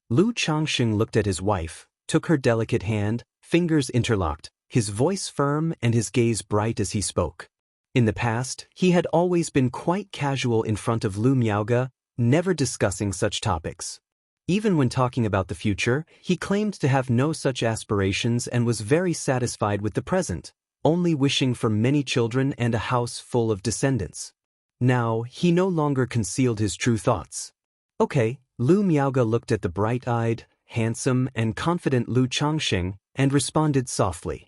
Lu Changsheng looked at his wife, took her delicate hand, fingers interlocked, his voice firm and his gaze bright as he spoke. In the past, he had always been quite casual in front of Lu Miaoge, never discussing such topics. Even when talking about the future, he claimed to have no such aspirations and was very satisfied with the present, only wishing for many children and a house full of descendants. Now, he no longer concealed his true thoughts. Okay, Lu Miaoge looked at the bright-eyed, handsome, and confident Lu Changsheng and responded softly.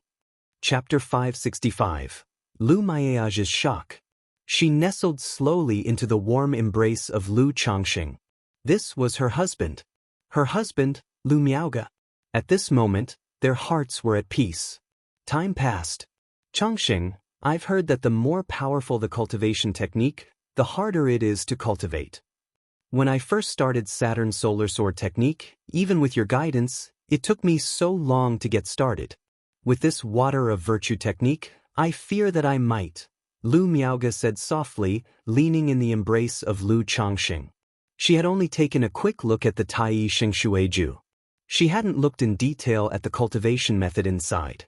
Chapter 565. Lu Miaoge's shock. She nestled slowly into the warm embrace of Lu Changsheng. This was her husband. Her husband, Lu Miaoge. At this moment, their hearts were at peace. Time passed. Changsheng, I've heard that the more powerful the cultivation technique, the harder it is to cultivate. When I first started Saturn Solar Sword technique, even with your guidance, it took me so long to get started. With this water of virtue technique, I fear that I might. Lu Miaoge said softly, leaning in the embrace of Lu Changsheng. She had only taken a quick look at the Tai Shengshueju. She hadn't looked in detail at the cultivation method inside.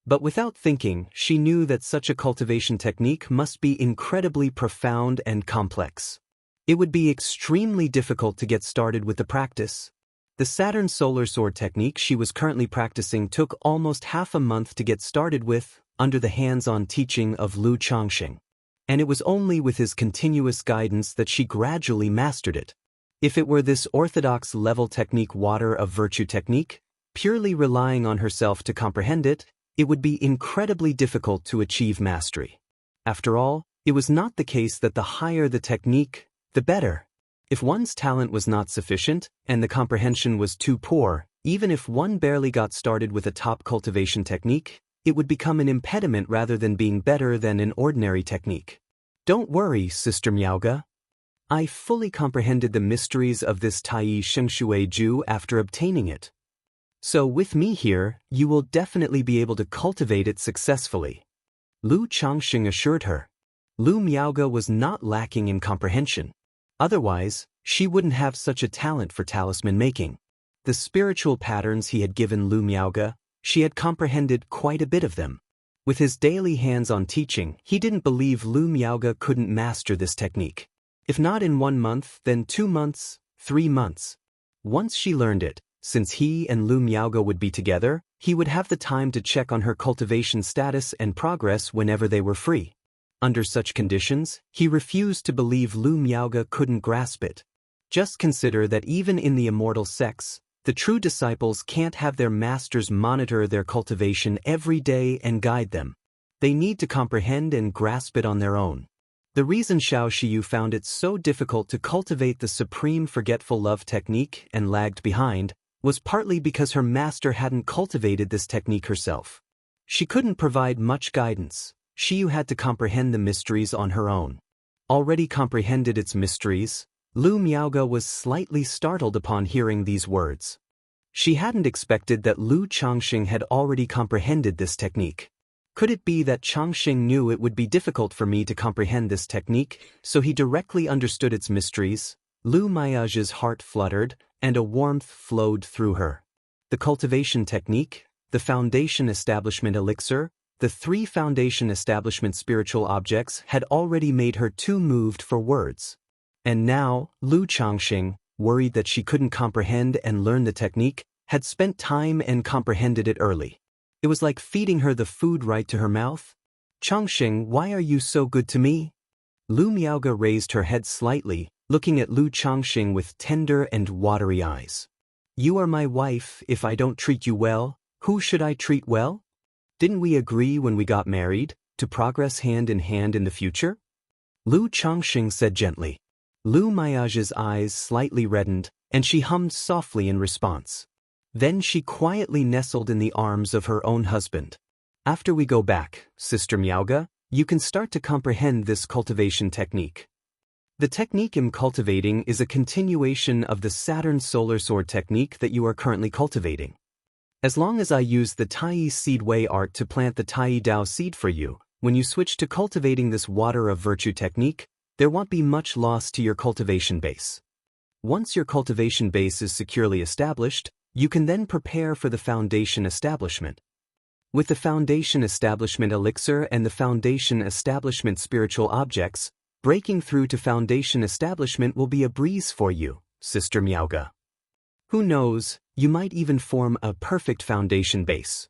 But without thinking, she knew that such a cultivation technique must be incredibly profound and complex. It would be extremely difficult to get started with the practice. The Saturn Solar Sword technique she was currently practicing took almost half a month to get started with, under the hands-on teaching of Lu Changsheng. And it was only with his continuous guidance that she gradually mastered it. If it were this orthodox level technique water of virtue technique, Purely relying on herself to comprehend it, it would be incredibly difficult to achieve mastery. After all, it was not the case that the higher the technique, the better. If one's talent was not sufficient, and the comprehension was too poor, even if one barely got started with a top cultivation technique, it would become an impediment rather than being better than an ordinary technique. Don't worry, Sister Miaoge. I fully comprehended the mysteries of this Tai Shengshui Ju after obtaining it. So with me here, you will definitely be able to cultivate it successfully. Lu Changxing assured her. Lu Miaoge was not lacking in comprehension. Otherwise, she wouldn't have such a talent for talisman making. The spiritual patterns he had given Lu Miaoge, she had comprehended quite a bit of them. With his daily hands-on teaching, he didn't believe Lu Miaoge couldn't master this technique. If not in 1 month, then 2 months, 3 months. Once she learned it, since he and Lu Miaoge would be together, he would have the time to check on her cultivation status and progress whenever they were free. Under such conditions, he refused to believe Lu Miaoge couldn't grasp it. Just consider that even in the immortal sects, the true disciples can't have their masters monitor their cultivation every day and guide them. They need to comprehend and grasp it on their own. The reason Xiao Shiyu found it so difficult to cultivate the supreme forgetful love technique and lagged behind was partly because her master hadn't cultivated this technique herself. She couldn't provide much guidance. Shiyu had to comprehend the mysteries on her own. Already comprehended its mysteries, Lu Miaoge was slightly startled upon hearing these words. She hadn't expected that Lu Changxing had already comprehended this technique. Could it be that Changxing knew it would be difficult for me to comprehend this technique, so he directly understood its mysteries? Lu Miaoge's heart fluttered, and a warmth flowed through her. The cultivation technique, the foundation establishment elixir, the 3 foundation establishment spiritual objects had already made her too moved for words. And now, Lu Changxing, worried that she couldn't comprehend and learn the technique, had spent time and comprehended it early. It was like feeding her the food right to her mouth. Changxing, why are you so good to me? Lu Miaoge raised her head slightly, looking at Lu Changxing with tender and watery eyes. You are my wife. If I don't treat you well, who should I treat well? Didn't we agree when we got married to progress hand in hand in the future? Lu Changxing said gently. Lu Miaoge's eyes slightly reddened, and she hummed softly in response. Then she quietly nestled in the arms of her own husband. After we go back, Sister Miaoge, you can start to comprehend this cultivation technique. The technique I'm cultivating is a continuation of the Saturn Solar Sword technique that you are currently cultivating. As long as I use the Tai Seed Way art to plant the Tai Dao seed for you, when you switch to cultivating this Water of Virtue technique, there won't be much loss to your cultivation base. Once your cultivation base is securely established, you can then prepare for the foundation establishment. With the foundation establishment elixir and the foundation establishment spiritual objects, breaking through to foundation establishment will be a breeze for you, Sister Miaoge. Who knows, you might even form a perfect foundation base.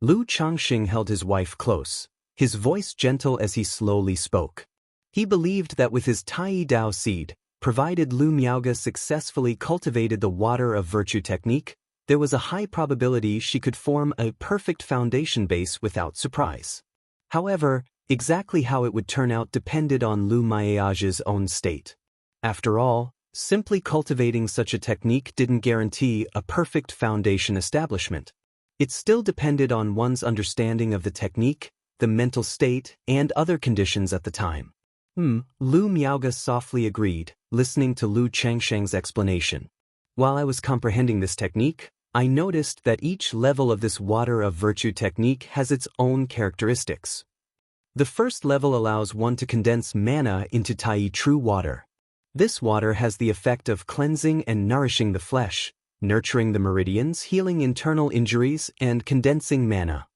Lu Changxing held his wife close, his voice gentle as he slowly spoke. He believed that with his Tai Dao seed, provided Lu Miaoge successfully cultivated the Water of Virtue technique, there was a high probability she could form a perfect foundation base without surprise. However, exactly how it would turn out depended on Lu Miaoge's own state. After all, simply cultivating such a technique didn't guarantee a perfect foundation establishment. It still depended on one's understanding of the technique, the mental state, and other conditions at the time. Lu Miaoge softly agreed, listening to Lu Changxing's explanation. While I was comprehending this technique, I noticed that each level of this Water of Virtue technique has its own characteristics. The first level allows one to condense mana into Tai True Water. This water has the effect of cleansing and nourishing the flesh, nurturing the meridians, healing internal injuries, and condensing mana.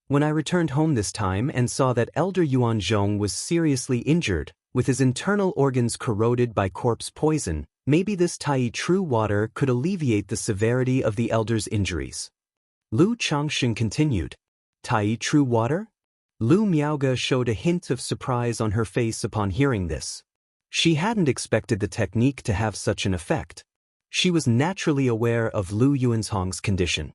When I returned home this time and saw that Elder Yuan Zhong was seriously injured, with his internal organs corroded by corpse poison, maybe this Tai True Water could alleviate the severity of the elder's injuries. Lu Changxing continued. Tai True Water? Lu Miaoge showed a hint of surprise on her face upon hearing this. She hadn't expected the technique to have such an effect. She was naturally aware of Lu Yuanzhong's condition.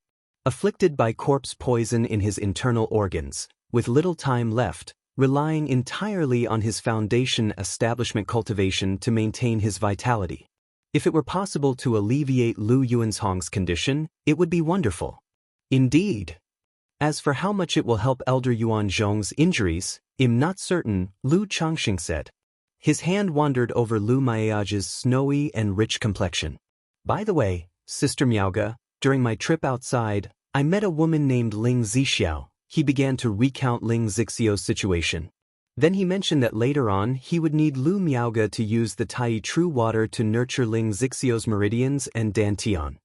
Afflicted by corpse poison in his internal organs, with little time left, relying entirely on his foundation establishment cultivation to maintain his vitality. If it were possible to alleviate Lu Yuanzhong's condition, it would be wonderful. Indeed. As for how much it will help Elder Yuanzhong's injuries, I'm not certain, Lu Changxing said. His hand wandered over Lu Maiage's snowy and rich complexion. By the way, Sister Miaoge, during my trip outside, I met a woman named Ling Zixiao. He began to recount Ling Zixiao's situation. Then he mentioned that later on he would need Lu Miaoge to use the Tai True Water to nurture Ling Zixiao's meridians and dantian.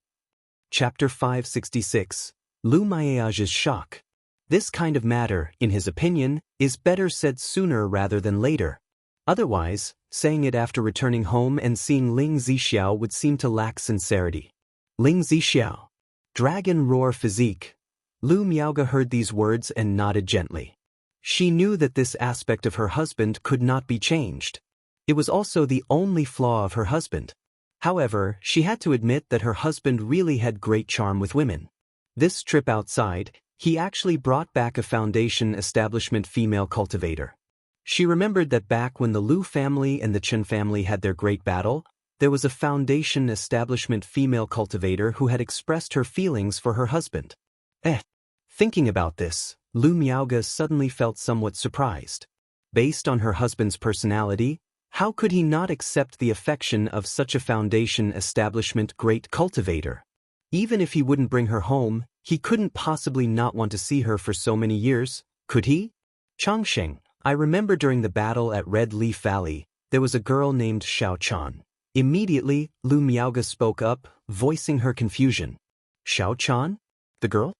Chapter 566. Lu Maiage's shock. This kind of matter, in his opinion, is better said sooner rather than later. Otherwise, saying it after returning home and seeing Ling Zixiao would seem to lack sincerity. Ling Zixiao. Dragon roar physique. Lu Miaoge heard these words and nodded gently. She knew that this aspect of her husband could not be changed. It was also the only flaw of her husband. However, she had to admit that her husband really had great charm with women. This trip outside, he actually brought back a foundation establishment female cultivator. She remembered that back when the Lu family and the Chen family had their great battle, there was a foundation establishment female cultivator who had expressed her feelings for her husband. Thinking about this, Lu Miaoge suddenly felt somewhat surprised. Based on her husband's personality, how could he not accept the affection of such a foundation establishment great cultivator? Even if he wouldn't bring her home, he couldn't possibly not want to see her for so many years, could he? Changsheng, I remember during the battle at Red Leaf Valley, there was a girl named Xiao Chan. Immediately, Lu Miaoge spoke up, voicing her confusion. Xiao Chan? The girl?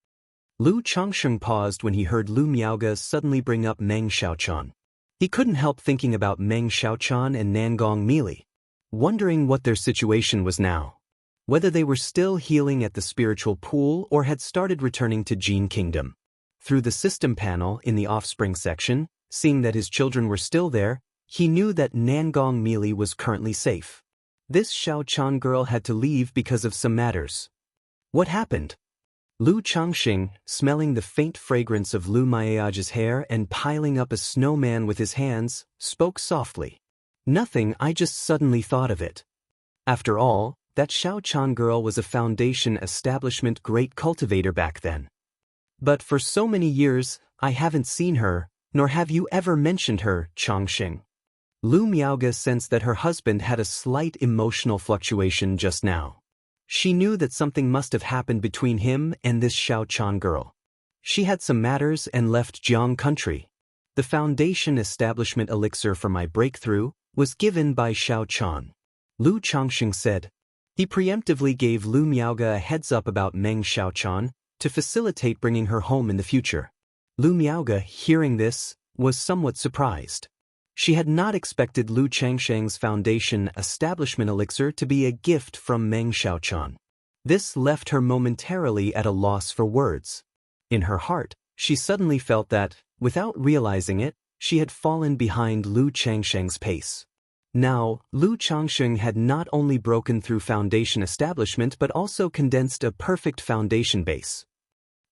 Lu Changsheng paused when he heard Lu Miaoge suddenly bring up Meng Xiaochan. He couldn't help thinking about Meng Xiaochan and Nangong Mili, wondering what their situation was now. Whether they were still healing at the spiritual pool or had started returning to Jin Kingdom. Through the system panel in the offspring section, seeing that his children were still there, he knew that Nangong Mili was currently safe. This Xiaochan girl had to leave because of some matters. What happened? Lu Changxing, smelling the faint fragrance of Lu Maiage's hair and piling up a snowman with his hands, spoke softly. Nothing, I just suddenly thought of it. After all, that Xiaochan girl was a foundation establishment great cultivator back then. But for so many years, I haven't seen her, nor have you ever mentioned her, Changxing. Lu Miaoge sensed that her husband had a slight emotional fluctuation just now. She knew that something must have happened between him and this Xiaochan girl. She had some matters and left Jiang country. The foundation establishment elixir for my breakthrough was given by Xiaochan. Lu Changxing said. He preemptively gave Lu Miaoge a heads up about Meng Xiaochan to facilitate bringing her home in the future. Lu Miaoge, hearing this, was somewhat surprised. She had not expected Lu Changsheng's foundation establishment elixir to be a gift from Meng Xiaochan. This left her momentarily at a loss for words. In her heart, she suddenly felt that, without realizing it, she had fallen behind Lu Changsheng's pace. Now, Lu Changsheng had not only broken through foundation establishment but also condensed a perfect foundation base.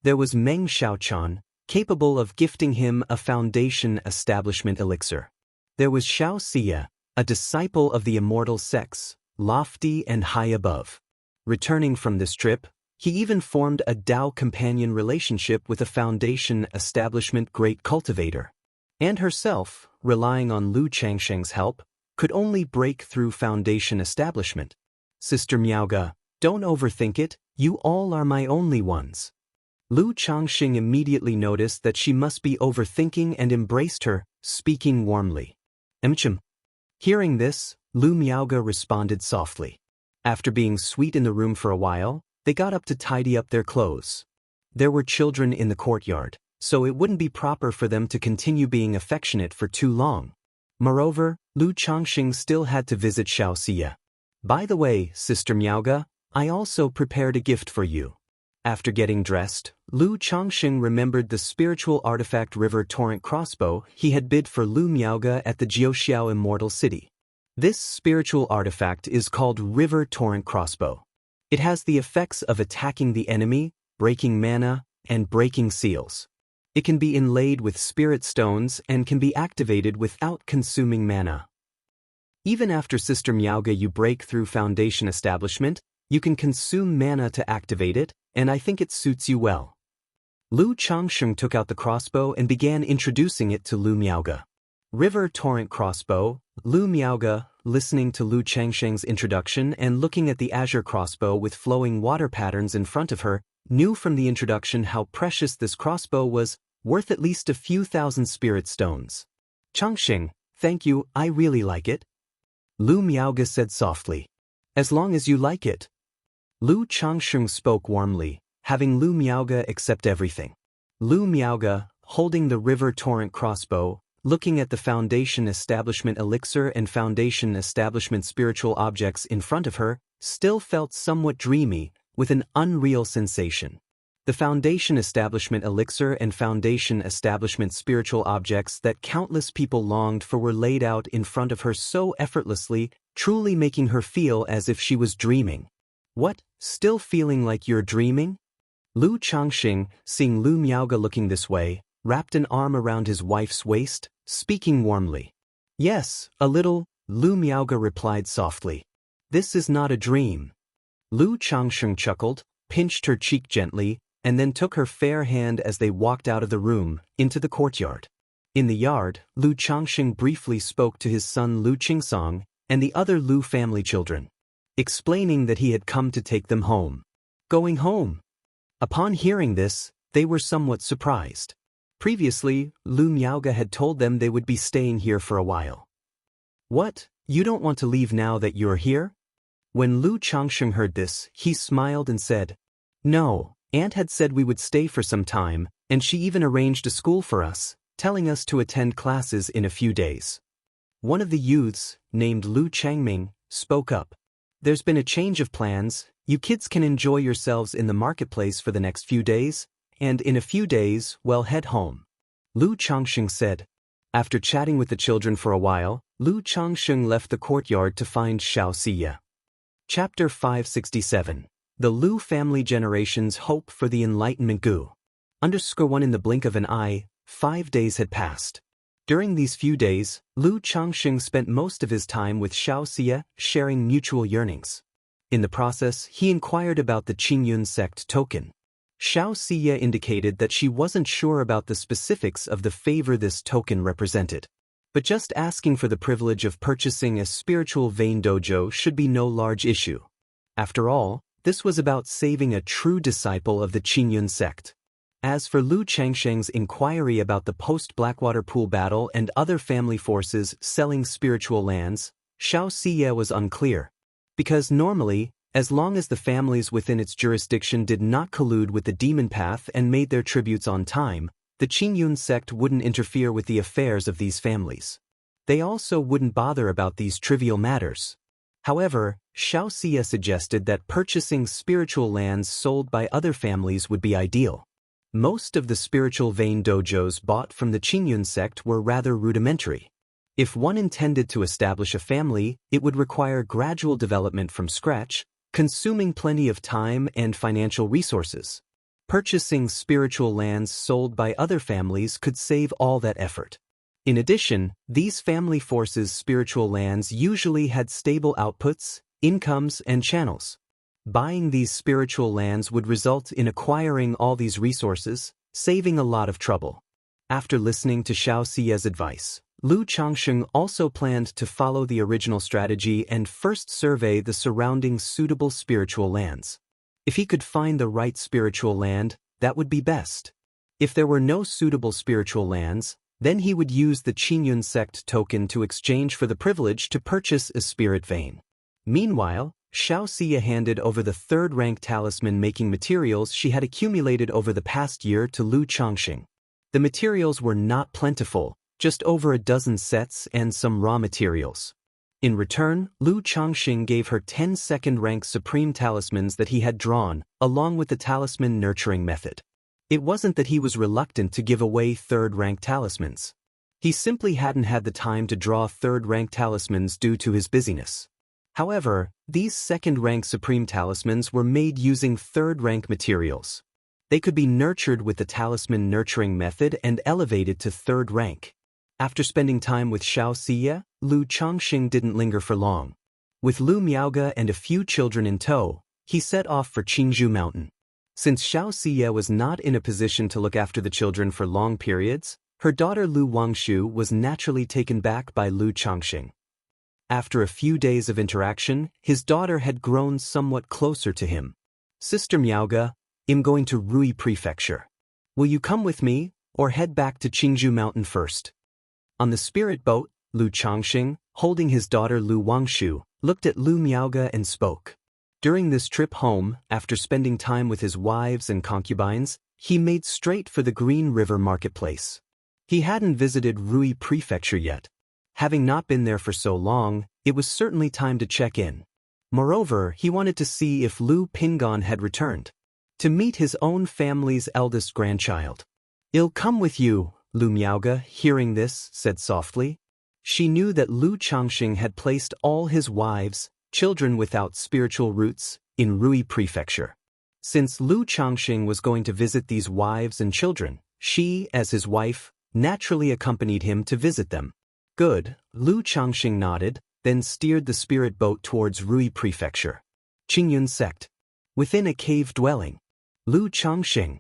There was Meng Xiaochan, capable of gifting him a foundation establishment elixir. There was Xianxia, a disciple of the Immortal sects, lofty and high above. Returning from this trip, he even formed a Dao companion relationship with a foundation establishment great cultivator. And herself, relying on Lu Changsheng's help, could only break through foundation establishment. Sister Miaoge, don't overthink it, you all are my only ones. Lu Changxing immediately noticed that she must be overthinking and embraced her, speaking warmly. Emchim. Hearing this, Lu Miaoge responded softly. After being sweet in the room for a while, they got up to tidy up their clothes. There were children in the courtyard, so it wouldn't be proper for them to continue being affectionate for too long. Moreover, Lu Changxing still had to visit Xianxia. By the way, Sister Miaoge, I also prepared a gift for you. After getting dressed, Lu Changxing remembered the spiritual artifact river torrent crossbow he had bid for Lu Miaoge at the Jiuxiao Immortal City. This spiritual artifact is called river torrent crossbow. It has the effects of attacking the enemy, breaking mana, and breaking seals. It can be inlaid with spirit stones and can be activated without consuming mana. Even after Sister Miaoga you break through Foundation Establishment, you can consume mana to activate it, and I think it suits you well. Lu Changsheng took out the crossbow and began introducing it to Lu Miaoga. River Torrent Crossbow. Lu Miaoga, listening to Lu Changsheng's introduction and looking at the azure crossbow with flowing water patterns in front of her, knew from the introduction how precious this crossbow was, worth at least a few thousand spirit stones. Changsheng, thank you, I really like it. Lu Miaoga said softly. As long as you like it. Lu Changsheng spoke warmly, having Lu Miaoga accept everything. Lu Miaoga, holding the River Torrent crossbow, looking at the Foundation Establishment elixir and Foundation Establishment spiritual objects in front of her, still felt somewhat dreamy, with an unreal sensation. The Foundation Establishment elixir and Foundation Establishment spiritual objects that countless people longed for were laid out in front of her so effortlessly, truly making her feel as if she was dreaming. What, still feeling like you're dreaming? Lu Changsheng, seeing Lu Miaoga looking this way, wrapped an arm around his wife's waist, speaking warmly. Yes, a little, Lu Miaoga replied softly. This is not a dream. Lu Changsheng chuckled, pinched her cheek gently, and then took her fair hand as they walked out of the room, into the courtyard. In the yard, Lu Changsheng briefly spoke to his son Lu Qingsong and the other Lu family children, explaining that he had come to take them home. Going home? Upon hearing this, they were somewhat surprised. Previously, Lu Miaoga had told them they would be staying here for a while. What, you don't want to leave now that you're here? When Lu Changsheng heard this, he smiled and said, No, Aunt had said we would stay for some time, and she even arranged a school for us, telling us to attend classes in a few days. One of the youths, named Lu Changming, spoke up. There's been a change of plans, you kids can enjoy yourselves in the marketplace for the next few days, and in a few days, well, head home. Lu Changsheng said. After chatting with the children for a while, Lu Changsheng left the courtyard to find Xianxia. Chapter 567. The Lu Family Generation's Hope for the Enlightenment Gu. _1 In the blink of an eye, 5 days had passed. During these few days, Lu Changsheng spent most of his time with Xianxia, sharing mutual yearnings. In the process, he inquired about the Qingyun sect token. Xianxia indicated that she wasn't sure about the specifics of the favor this token represented. But just asking for the privilege of purchasing a spiritual vein dojo should be no large issue. After all, this was about saving a true disciple of the Qingyun sect. As for Lu Changsheng's inquiry about the post-Blackwater Pool battle and other family forces selling spiritual lands, Xianxia was unclear. Because normally, as long as the families within its jurisdiction did not collude with the demon path and made their tributes on time, the Qingyun sect wouldn't interfere with the affairs of these families. They also wouldn't bother about these trivial matters. However, Xianxia suggested that purchasing spiritual lands sold by other families would be ideal. Most of the spiritual vein dojos bought from the Qingyun sect were rather rudimentary. If one intended to establish a family, it would require gradual development from scratch, consuming plenty of time and financial resources. Purchasing spiritual lands sold by other families could save all that effort. In addition, these family forces' spiritual lands usually had stable outputs, incomes, and channels. Buying these spiritual lands would result in acquiring all these resources, saving a lot of trouble. After listening to Xiaoxia's advice, Lu Changsheng also planned to follow the original strategy and first survey the surrounding suitable spiritual lands. If he could find the right spiritual land, that would be best. If there were no suitable spiritual lands, then he would use the Qingyun sect token to exchange for the privilege to purchase a spirit vein. Meanwhile, Xiaoxia handed over the third-rank talisman-making materials she had accumulated over the past year to Lu Changsheng. The materials were not plentiful, just over a dozen sets and some raw materials. In return, Lu Changsheng gave her 10 second-rank supreme talismans that he had drawn, along with the talisman nurturing method. It wasn't that he was reluctant to give away third-rank talismans. He simply hadn't had the time to draw third-rank talismans due to his busyness. However, these second-rank supreme talismans were made using third-rank materials. They could be nurtured with the talisman nurturing method and elevated to 3rd rank. After spending time with Xianxia, Lu Changxing didn't linger for long. With Lu Miaoge and a few children in tow, he set off for Qingzhou Mountain. Since Xianxia was not in a position to look after the children for long periods, her daughter Lu Wangshu was naturally taken back by Lu Changxing. After a few days of interaction, his daughter had grown somewhat closer to him. "Sister Miaoge, I'm going to Rui Prefecture. Will you come with me, or head back to Qingzhou Mountain first?" On the spirit boat, Lu Changxing, holding his daughter Lu Wangshu, looked at Lu Miaoge and spoke. During this trip home, after spending time with his wives and concubines, he made straight for the Green River Marketplace. He hadn't visited Rui Prefecture yet. Having not been there for so long, it was certainly time to check in. Moreover, he wanted to see if Lu Pingan had returned to meet his own family's eldest grandchild. "I'll come with you," Lu Miaoge, hearing this, said softly. She knew that Lu Changxing had placed all his wives, children without spiritual roots, in Rui Prefecture. Since Lu Changxing was going to visit these wives and children, she, as his wife, naturally accompanied him to visit them. "Good," Lu Changxing nodded, then steered the spirit boat towards Rui Prefecture. Qingyun sect. Within a cave dwelling. Lu Changxing.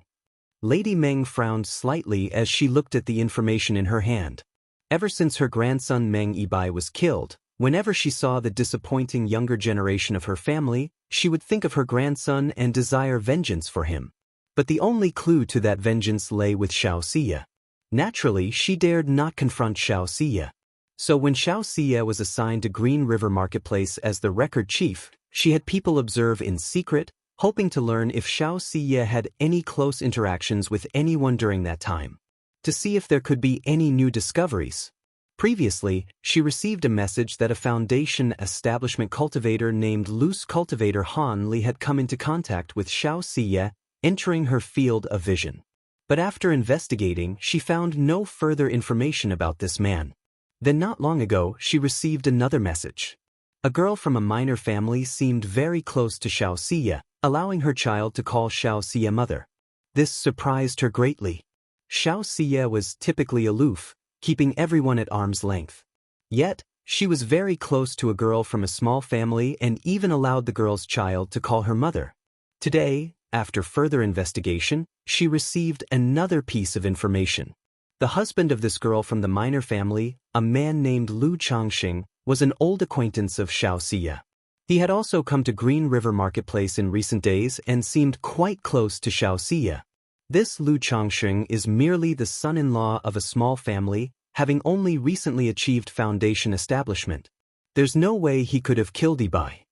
Lady Meng frowned slightly as she looked at the information in her hand. Ever since her grandson Meng Yibai was killed, whenever she saw the disappointing younger generation of her family, she would think of her grandson and desire vengeance for him. But the only clue to that vengeance lay with Xianxia. Naturally, she dared not confront Xianxia. So when Xianxia was assigned to Green River Marketplace as the record chief, she had people observe in secret, hoping to learn if Xianxia had any close interactions with anyone during that time, to see if there could be any new discoveries. Previously, she received a message that a foundation establishment cultivator named Loose Cultivator Han Li had come into contact with Xianxia, entering her field of vision. But after investigating, she found no further information about this man. Then not long ago, she received another message. A girl from a minor family seemed very close to Xianxia, allowing her child to call Xianxia mother. This surprised her greatly. Xianxia was typically aloof, keeping everyone at arm's length. Yet, she was very close to a girl from a small family and even allowed the girl's child to call her mother. Today, after further investigation, she received another piece of information. The husband of this girl from the minor family, a man named Lu Changxing, was an old acquaintance of Xianxia. He had also come to Green River Marketplace in recent days and seemed quite close to Xianxia. This Lu Changxing is merely the son-in-law of a small family, having only recently achieved foundation establishment. There's no way he could have killed Yibai.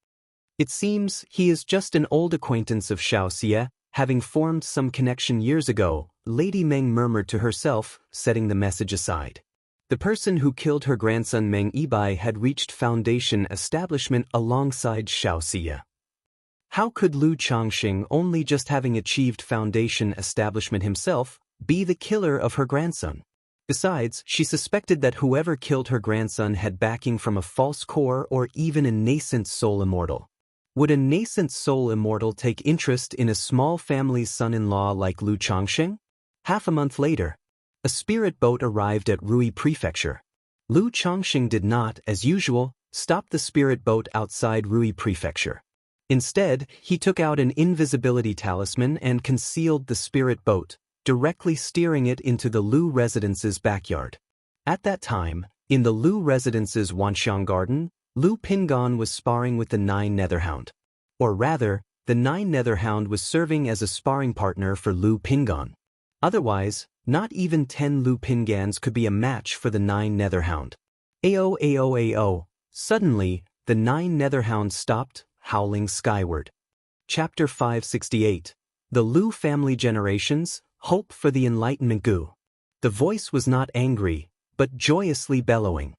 It seems he is just an old acquaintance of Xianxia, having formed some connection years ago, Lady Meng murmured to herself, setting the message aside. The person who killed her grandson Meng Yibai had reached foundation establishment alongside Xianxia. How could Lu Changxing, only just having achieved foundation establishment himself, be the killer of her grandson? Besides, she suspected that whoever killed her grandson had backing from a false core or even a nascent soul immortal. Would a nascent soul immortal take interest in a small family's son-in-law like Lu Changxing? Half a month later, a spirit boat arrived at Rui Prefecture. Lu Changxing did not, as usual, stop the spirit boat outside Rui Prefecture. Instead, he took out an invisibility talisman and concealed the spirit boat, directly steering it into the Lu residence's backyard. At that time, in the Lu residence's Wanxiang garden, Lu Pingan was sparring with the 9 Netherhound. Or rather, the 9 Netherhound was serving as a sparring partner for Lu Pingan. Otherwise, not even 10 Lu Pingans could be a match for the 9 Netherhound. Ao ao ao. Suddenly, the 9 Netherhound stopped, howling skyward. Chapter 568. The Lu Family Generations, Hope for the Enlightenment Gu. The voice was not angry, but joyously bellowing.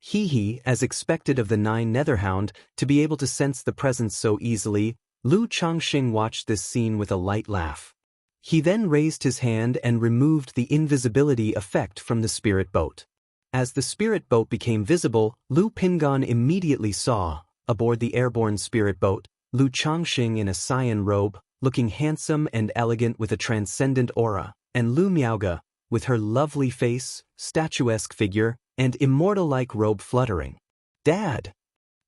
Hee, as expected of the 9 Netherhound, to be able to sense the presence so easily, Lu Changxing watched this scene with a light laugh. He then raised his hand and removed the invisibility effect from the spirit boat. As the spirit boat became visible, Lu Pingan immediately saw, aboard the airborne spirit boat, Lu Changxing in a cyan robe, looking handsome and elegant with a transcendent aura, and Lu Miaoge, with her lovely face, statuesque figure, and immortal-like robe fluttering. "Dad!"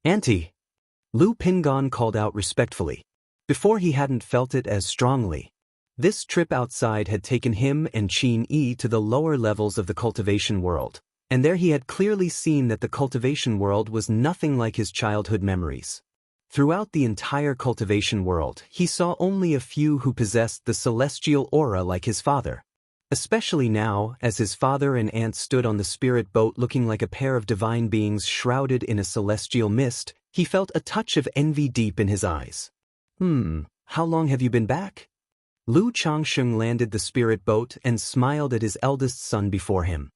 "Auntie!" Lu Pingon called out respectfully. Before he hadn't felt it as strongly. This trip outside had taken him and Qin Yi to the lower levels of the cultivation world, and there he had clearly seen that the cultivation world was nothing like his childhood memories. Throughout the entire cultivation world, he saw only a few who possessed the celestial aura like his father. Especially now, as his father and aunt stood on the spirit boat looking like a pair of divine beings shrouded in a celestial mist, he felt a touch of envy deep in his eyes. How long have you been back?" Lu Changsheng landed the spirit boat and smiled at his eldest son before him.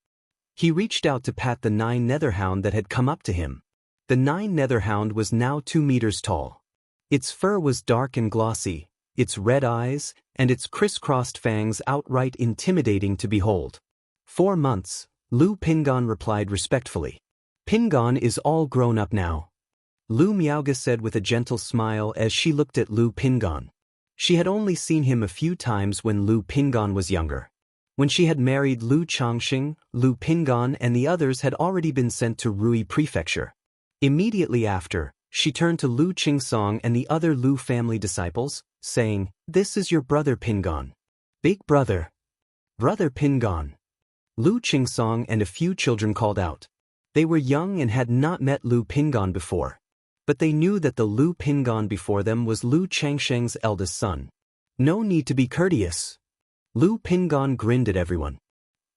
He reached out to pat the 9 netherhound that had come up to him. The 9 netherhound was now 2 meters tall. Its fur was dark and glossy, its red eyes, and its crisscrossed fangs outright intimidating to behold. 4 months, Lu Pingon replied respectfully. "Pingon is all grown up now," Lu Miaoge said with a gentle smile as she looked at Lu Pingon. She had only seen him a few times when Lu Pingon was younger. When she had married Lu Changxing, Lu Pingon and the others had already been sent to Rui Prefecture. Immediately after, she turned to Lu Qingsong and the other Lu family disciples, saying, "This is your brother Pingon." "Big brother." "Brother Pingon." Lu Qingsong and a few children called out. They were young and had not met Lu Pingon before. But they knew that the Lu Pingon before them was Lu Changsheng's eldest son. "No need to be courteous." Lu Pingon grinned at everyone.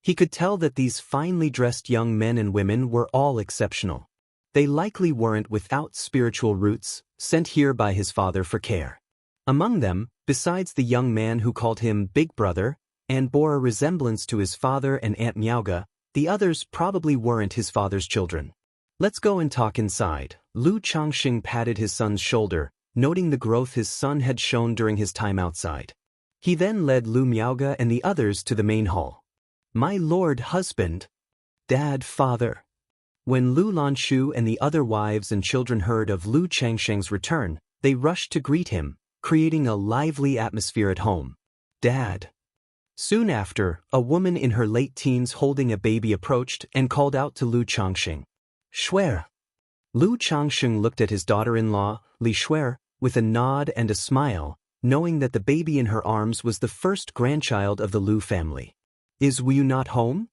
He could tell that these finely dressed young men and women were all exceptional. They likely weren't without spiritual roots, sent here by his father for care. Among them, besides the young man who called him Big Brother, and bore a resemblance to his father and Aunt Miaoge, the others probably weren't his father's children. "Let's go and talk inside." Lu Changxing patted his son's shoulder, noting the growth his son had shown during his time outside. He then led Lu Miaoge and the others to the main hall. "My lord husband." "Dad, father." When Lu Lanshu and the other wives and children heard of Lu Changsheng's return, they rushed to greet him, creating a lively atmosphere at home. "Dad." Soon after, a woman in her late teens holding a baby approached and called out to Lu Changxing. "Shuer." Lu Changxing looked at his daughter-in-law, Li Shuer, with a nod and a smile, knowing that the baby in her arms was the first grandchild of the Lu family. "Is Wuyu not home?"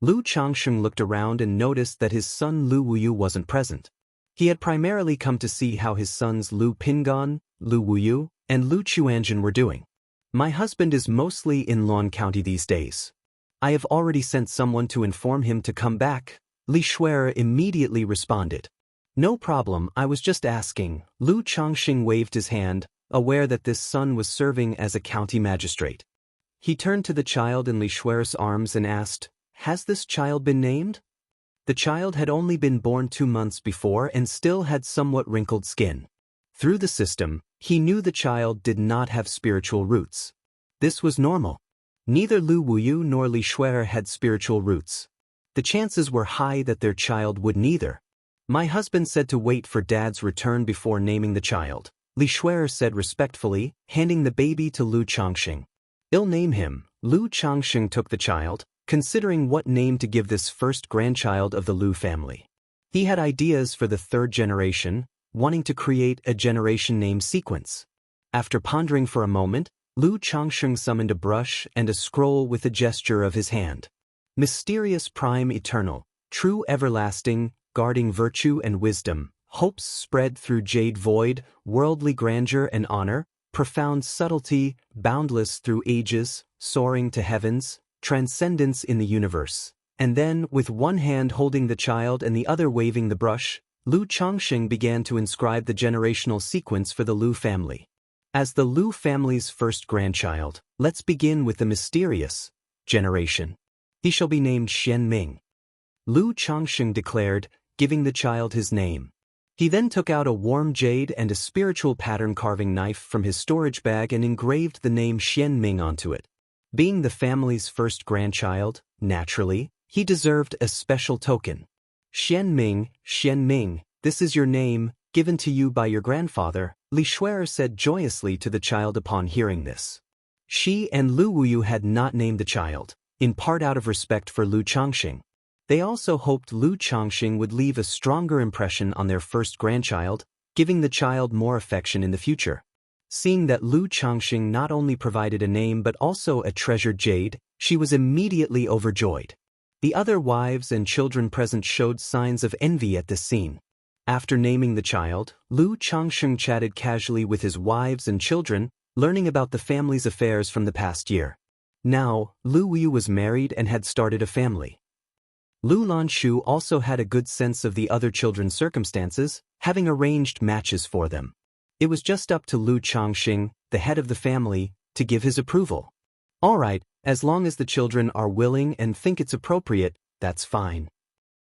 Lu Changxing looked around and noticed that his son Lu Wuyu wasn't present. He had primarily come to see how his sons Lu Pingon, Lu Wuyu, and Lu Chuanjin were doing. "My husband is mostly in Luan County these days. I have already sent someone to inform him to come back," Li Shuer immediately responded. "No problem, I was just asking." Lu Changxing waved his hand, aware that this son was serving as a county magistrate. He turned to the child in Li Shuer's arms and asked, "Has this child been named?" The child had only been born 2 months before and still had somewhat wrinkled skin. Through the system, he knew the child did not have spiritual roots. This was normal. Neither Lu Wuyu nor Li Shuer had spiritual roots. The chances were high that their child would neither. "My husband said to wait for Dad's return before naming the child," Li Shuer said respectfully, handing the baby to Lu Changxing. "I'll name him." Lu Changxing took the child, considering what name to give this first grandchild of the Lu family. He had ideas for the 3rd generation, wanting to create a generation name sequence. After pondering for a moment, Lu Changxing summoned a brush and a scroll with a gesture of his hand. "Mysterious prime eternal, true everlasting, guarding virtue and wisdom, hopes spread through jade void, worldly grandeur and honor, profound subtlety, boundless through ages, soaring to heavens, transcendence in the universe." And then, with one hand holding the child and the other waving the brush, Lu Changxing began to inscribe the generational sequence for the Lu family. As the Lu family's first grandchild, let's begin with the mysterious generation. "He shall be named Xianming," Lu Changxing declared, giving the child his name. He then took out a warm jade and a spiritual pattern carving knife from his storage bag and engraved the name Xianming onto it. Being the family's first grandchild, naturally, he deserved a special token. "Xianming, Xianming, this is your name, given to you by your grandfather, Li Shuer said joyously to the child upon hearing this. She and Lu Wuyu had not named the child, in part out of respect for Lu Changxing. They also hoped Lu Changxing would leave a stronger impression on their first grandchild, giving the child more affection in the future. Seeing that Lu Changxing not only provided a name but also a treasured jade, she was immediately overjoyed. The other wives and children present showed signs of envy at this scene. After naming the child, Lu Changxing chatted casually with his wives and children, learning about the family's affairs from the past year. Now, Lu Wuyu was married and had started a family. Lu Lanshu also had a good sense of the other children's circumstances, having arranged matches for them. It was just up to Lu Changxing, the head of the family, to give his approval. All right, as long as the children are willing and think it's appropriate, that's fine.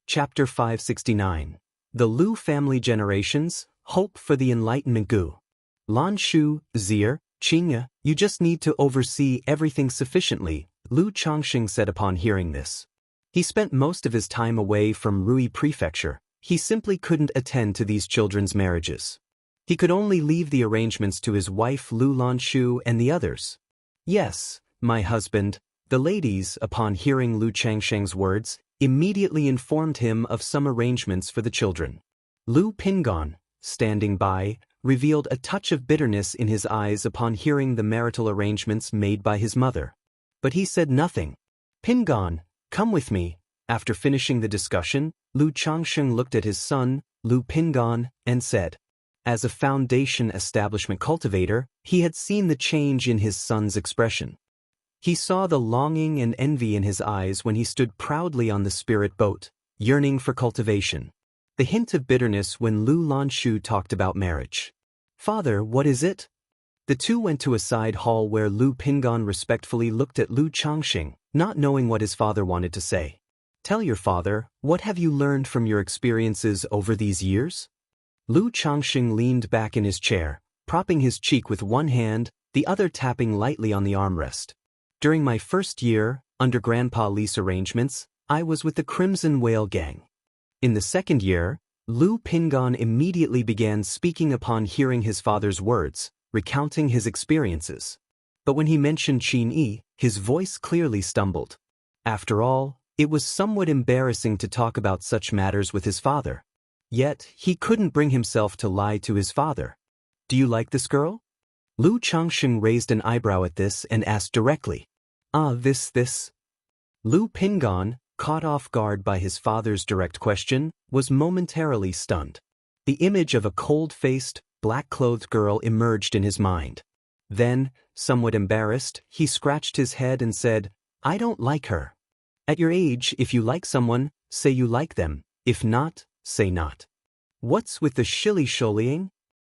Chapter 569. The Lu Family Generations, Hope for the Enlightenment Gu. Lanshu, Zir, Xianxia, you just need to oversee everything sufficiently, Lu Changxing said upon hearing this. He spent most of his time away from Rui Prefecture. He simply couldn't attend to these children's marriages. He could only leave the arrangements to his wife Lu Lanshu and the others. Yes, my husband, the ladies, upon hearing Lu Changxing's words, immediately informed him of some arrangements for the children. Lu Pingon, standing by, revealed a touch of bitterness in his eyes upon hearing the marital arrangements made by his mother. But he said nothing. Pingon, come with me. After finishing the discussion, Lu Changxing looked at his son, Lu Pingon, and said, as a foundation establishment cultivator, he had seen the change in his son's expression. He saw the longing and envy in his eyes when he stood proudly on the spirit boat, yearning for cultivation. The hint of bitterness when Lu Lanshu talked about marriage. Father, what is it? The two went to a side hall where Lu Pingon respectfully looked at Lu Changxing, not knowing what his father wanted to say. Tell your father, what have you learned from your experiences over these years? Lu Changxing leaned back in his chair, propping his cheek with one hand, the other tapping lightly on the armrest. During my first year, under Grandpa Li's arrangements, I was with the Crimson Whale Gang. In the second year, Lu Pingon immediately began speaking upon hearing his father's words, recounting his experiences. But when he mentioned Qin Yi, his voice clearly stumbled. After all, it was somewhat embarrassing to talk about such matters with his father. Yet, he couldn't bring himself to lie to his father. Do you like this girl? Lu Changxing raised an eyebrow at this and asked directly. This. Lu Pingon, caught off guard by his father's direct question, was momentarily stunned. The image of a cold-faced, black-clothed girl emerged in his mind. Then, somewhat embarrassed, he scratched his head and said, I don't like her. At your age, if you like someone, say you like them. If not, say not. What's with the shilly-shollying?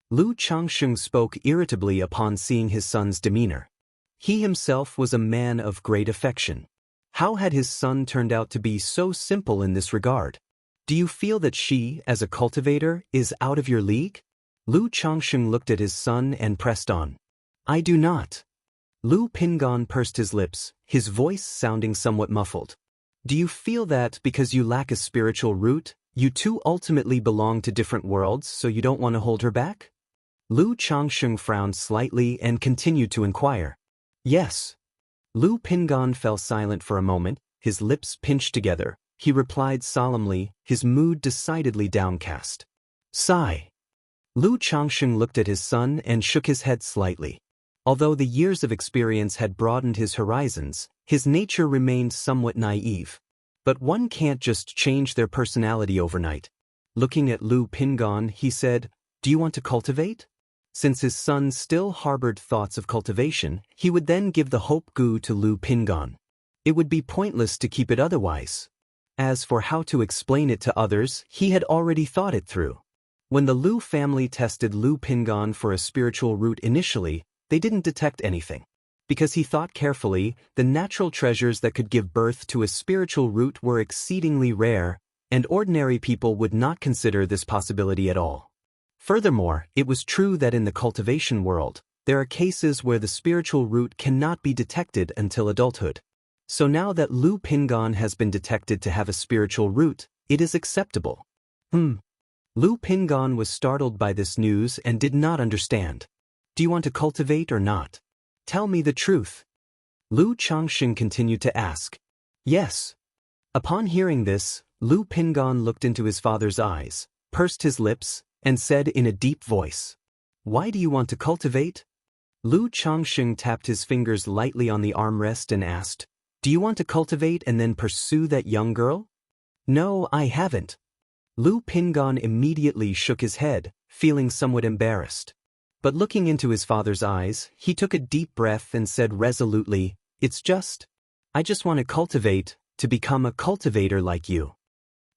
Lu Changxing spoke irritably upon seeing his son's demeanor. He himself was a man of great affection. How had his son turned out to be so simple in this regard? Do you feel that she, as a cultivator, is out of your league? Lu Changxing looked at his son and pressed on. I do not. Lu Pingon pursed his lips, his voice sounding somewhat muffled. Do you feel that because you lack a spiritual root, you two ultimately belong to different worlds, so you don't want to hold her back? Lu Changxing frowned slightly and continued to inquire. Yes. Lu Pingon fell silent for a moment, his lips pinched together. He replied solemnly, his mood decidedly downcast. Sigh. Lu Changxing looked at his son and shook his head slightly. Although the years of experience had broadened his horizons, his nature remained somewhat naive. But one can't just change their personality overnight. Looking at Lu Pingon, he said, Do you want to cultivate? Since his son still harbored thoughts of cultivation, he would then give the hope gu to Lu Pingon. It would be pointless to keep it otherwise. As for how to explain it to others, he had already thought it through. When the Lu family tested Lu Pingon for a spiritual root initially, they didn't detect anything. Because he thought carefully, the natural treasures that could give birth to a spiritual root were exceedingly rare, and ordinary people would not consider this possibility at all. Furthermore, it was true that in the cultivation world, there are cases where the spiritual root cannot be detected until adulthood. So now that Lu Pingon has been detected to have a spiritual root, it is acceptable. Lu Pingon was startled by this news and did not understand. Do you want to cultivate or not? Tell me the truth. Lu Changxing continued to ask. Yes. Upon hearing this, Lu Pingon looked into his father's eyes, pursed his lips, and said in a deep voice, Why do you want to cultivate? Lu Changxing tapped his fingers lightly on the armrest and asked, Do you want to cultivate and then pursue that young girl? No, I haven't. Lu Pingon immediately shook his head, feeling somewhat embarrassed. But looking into his father's eyes, he took a deep breath and said resolutely, I just want to cultivate, to become a cultivator like you.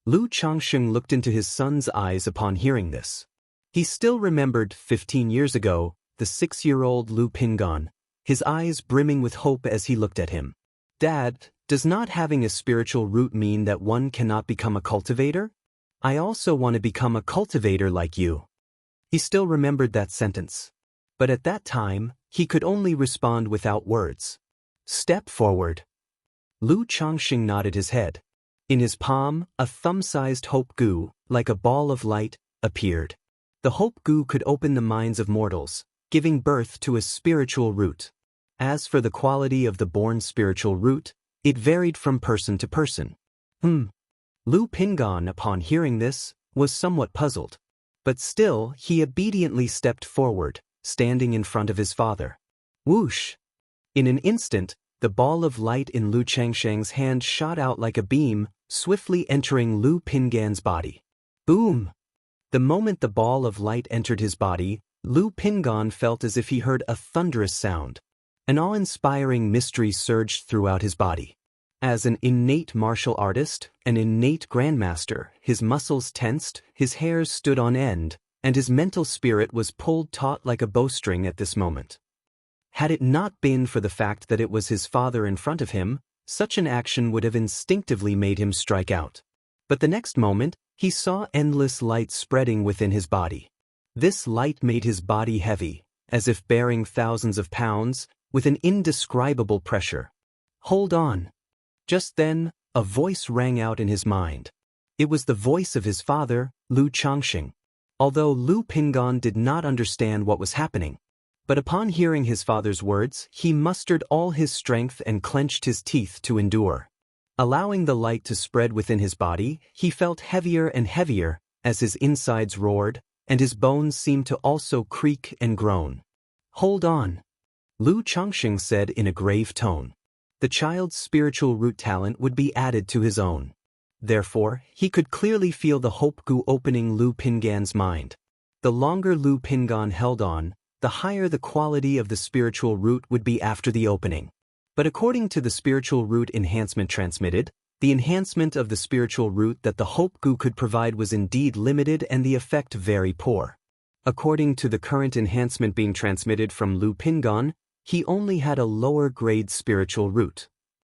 Lu Changxing looked into his son's eyes upon hearing this. He still remembered 15 years ago, the 6-year-old Lu Pingon, his eyes brimming with hope as he looked at him. Dad, does not having a spiritual root mean that one cannot become a cultivator? I also want to become a cultivator like you. He still remembered that sentence. But at that time, he could only respond without words. Step forward. Lu Changxing nodded his head. In his palm, a thumb-sized hope goo, like a ball of light, appeared. The hope goo could open the minds of mortals, giving birth to a spiritual root. As for the quality of the born spiritual root, it varied from person to person. Lu Pingon, upon hearing this, was somewhat puzzled. But still, he obediently stepped forward, standing in front of his father. Whoosh! In an instant, the ball of light in Lu Changxing's hand shot out like a beam, swiftly entering Lu Pingon's body. Boom! The moment the ball of light entered his body, Lu Pingon felt as if he heard a thunderous sound. An awe-inspiring mystery surged throughout his body. As an innate martial artist, an innate grandmaster, his muscles tensed, his hairs stood on end, and his mental spirit was pulled taut like a bowstring at this moment. Had it not been for the fact that it was his father in front of him, such an action would have instinctively made him strike out. But the next moment, he saw endless light spreading within his body. This light made his body heavy, as if bearing thousands of pounds, with an indescribable pressure. Hold on. Just then, a voice rang out in his mind. It was the voice of his father, Lu Changxing. Although Lu Pingon did not understand what was happening. But upon hearing his father's words, he mustered all his strength and clenched his teeth to endure. Allowing the light to spread within his body, he felt heavier and heavier, as his insides roared, and his bones seemed to also creak and groan. Hold on. Lu Changxing said in a grave tone. The child's spiritual root talent would be added to his own. Therefore, he could clearly feel the hope goo opening Lu Pingon's mind. The longer Lu Pingon held on, the higher the quality of the spiritual root would be after the opening. But according to the spiritual root enhancement transmitted, the enhancement of the spiritual root that the hope goo could provide was indeed limited and the effect very poor. According to the current enhancement being transmitted from Lu Pingon, he only had a lower-grade spiritual root.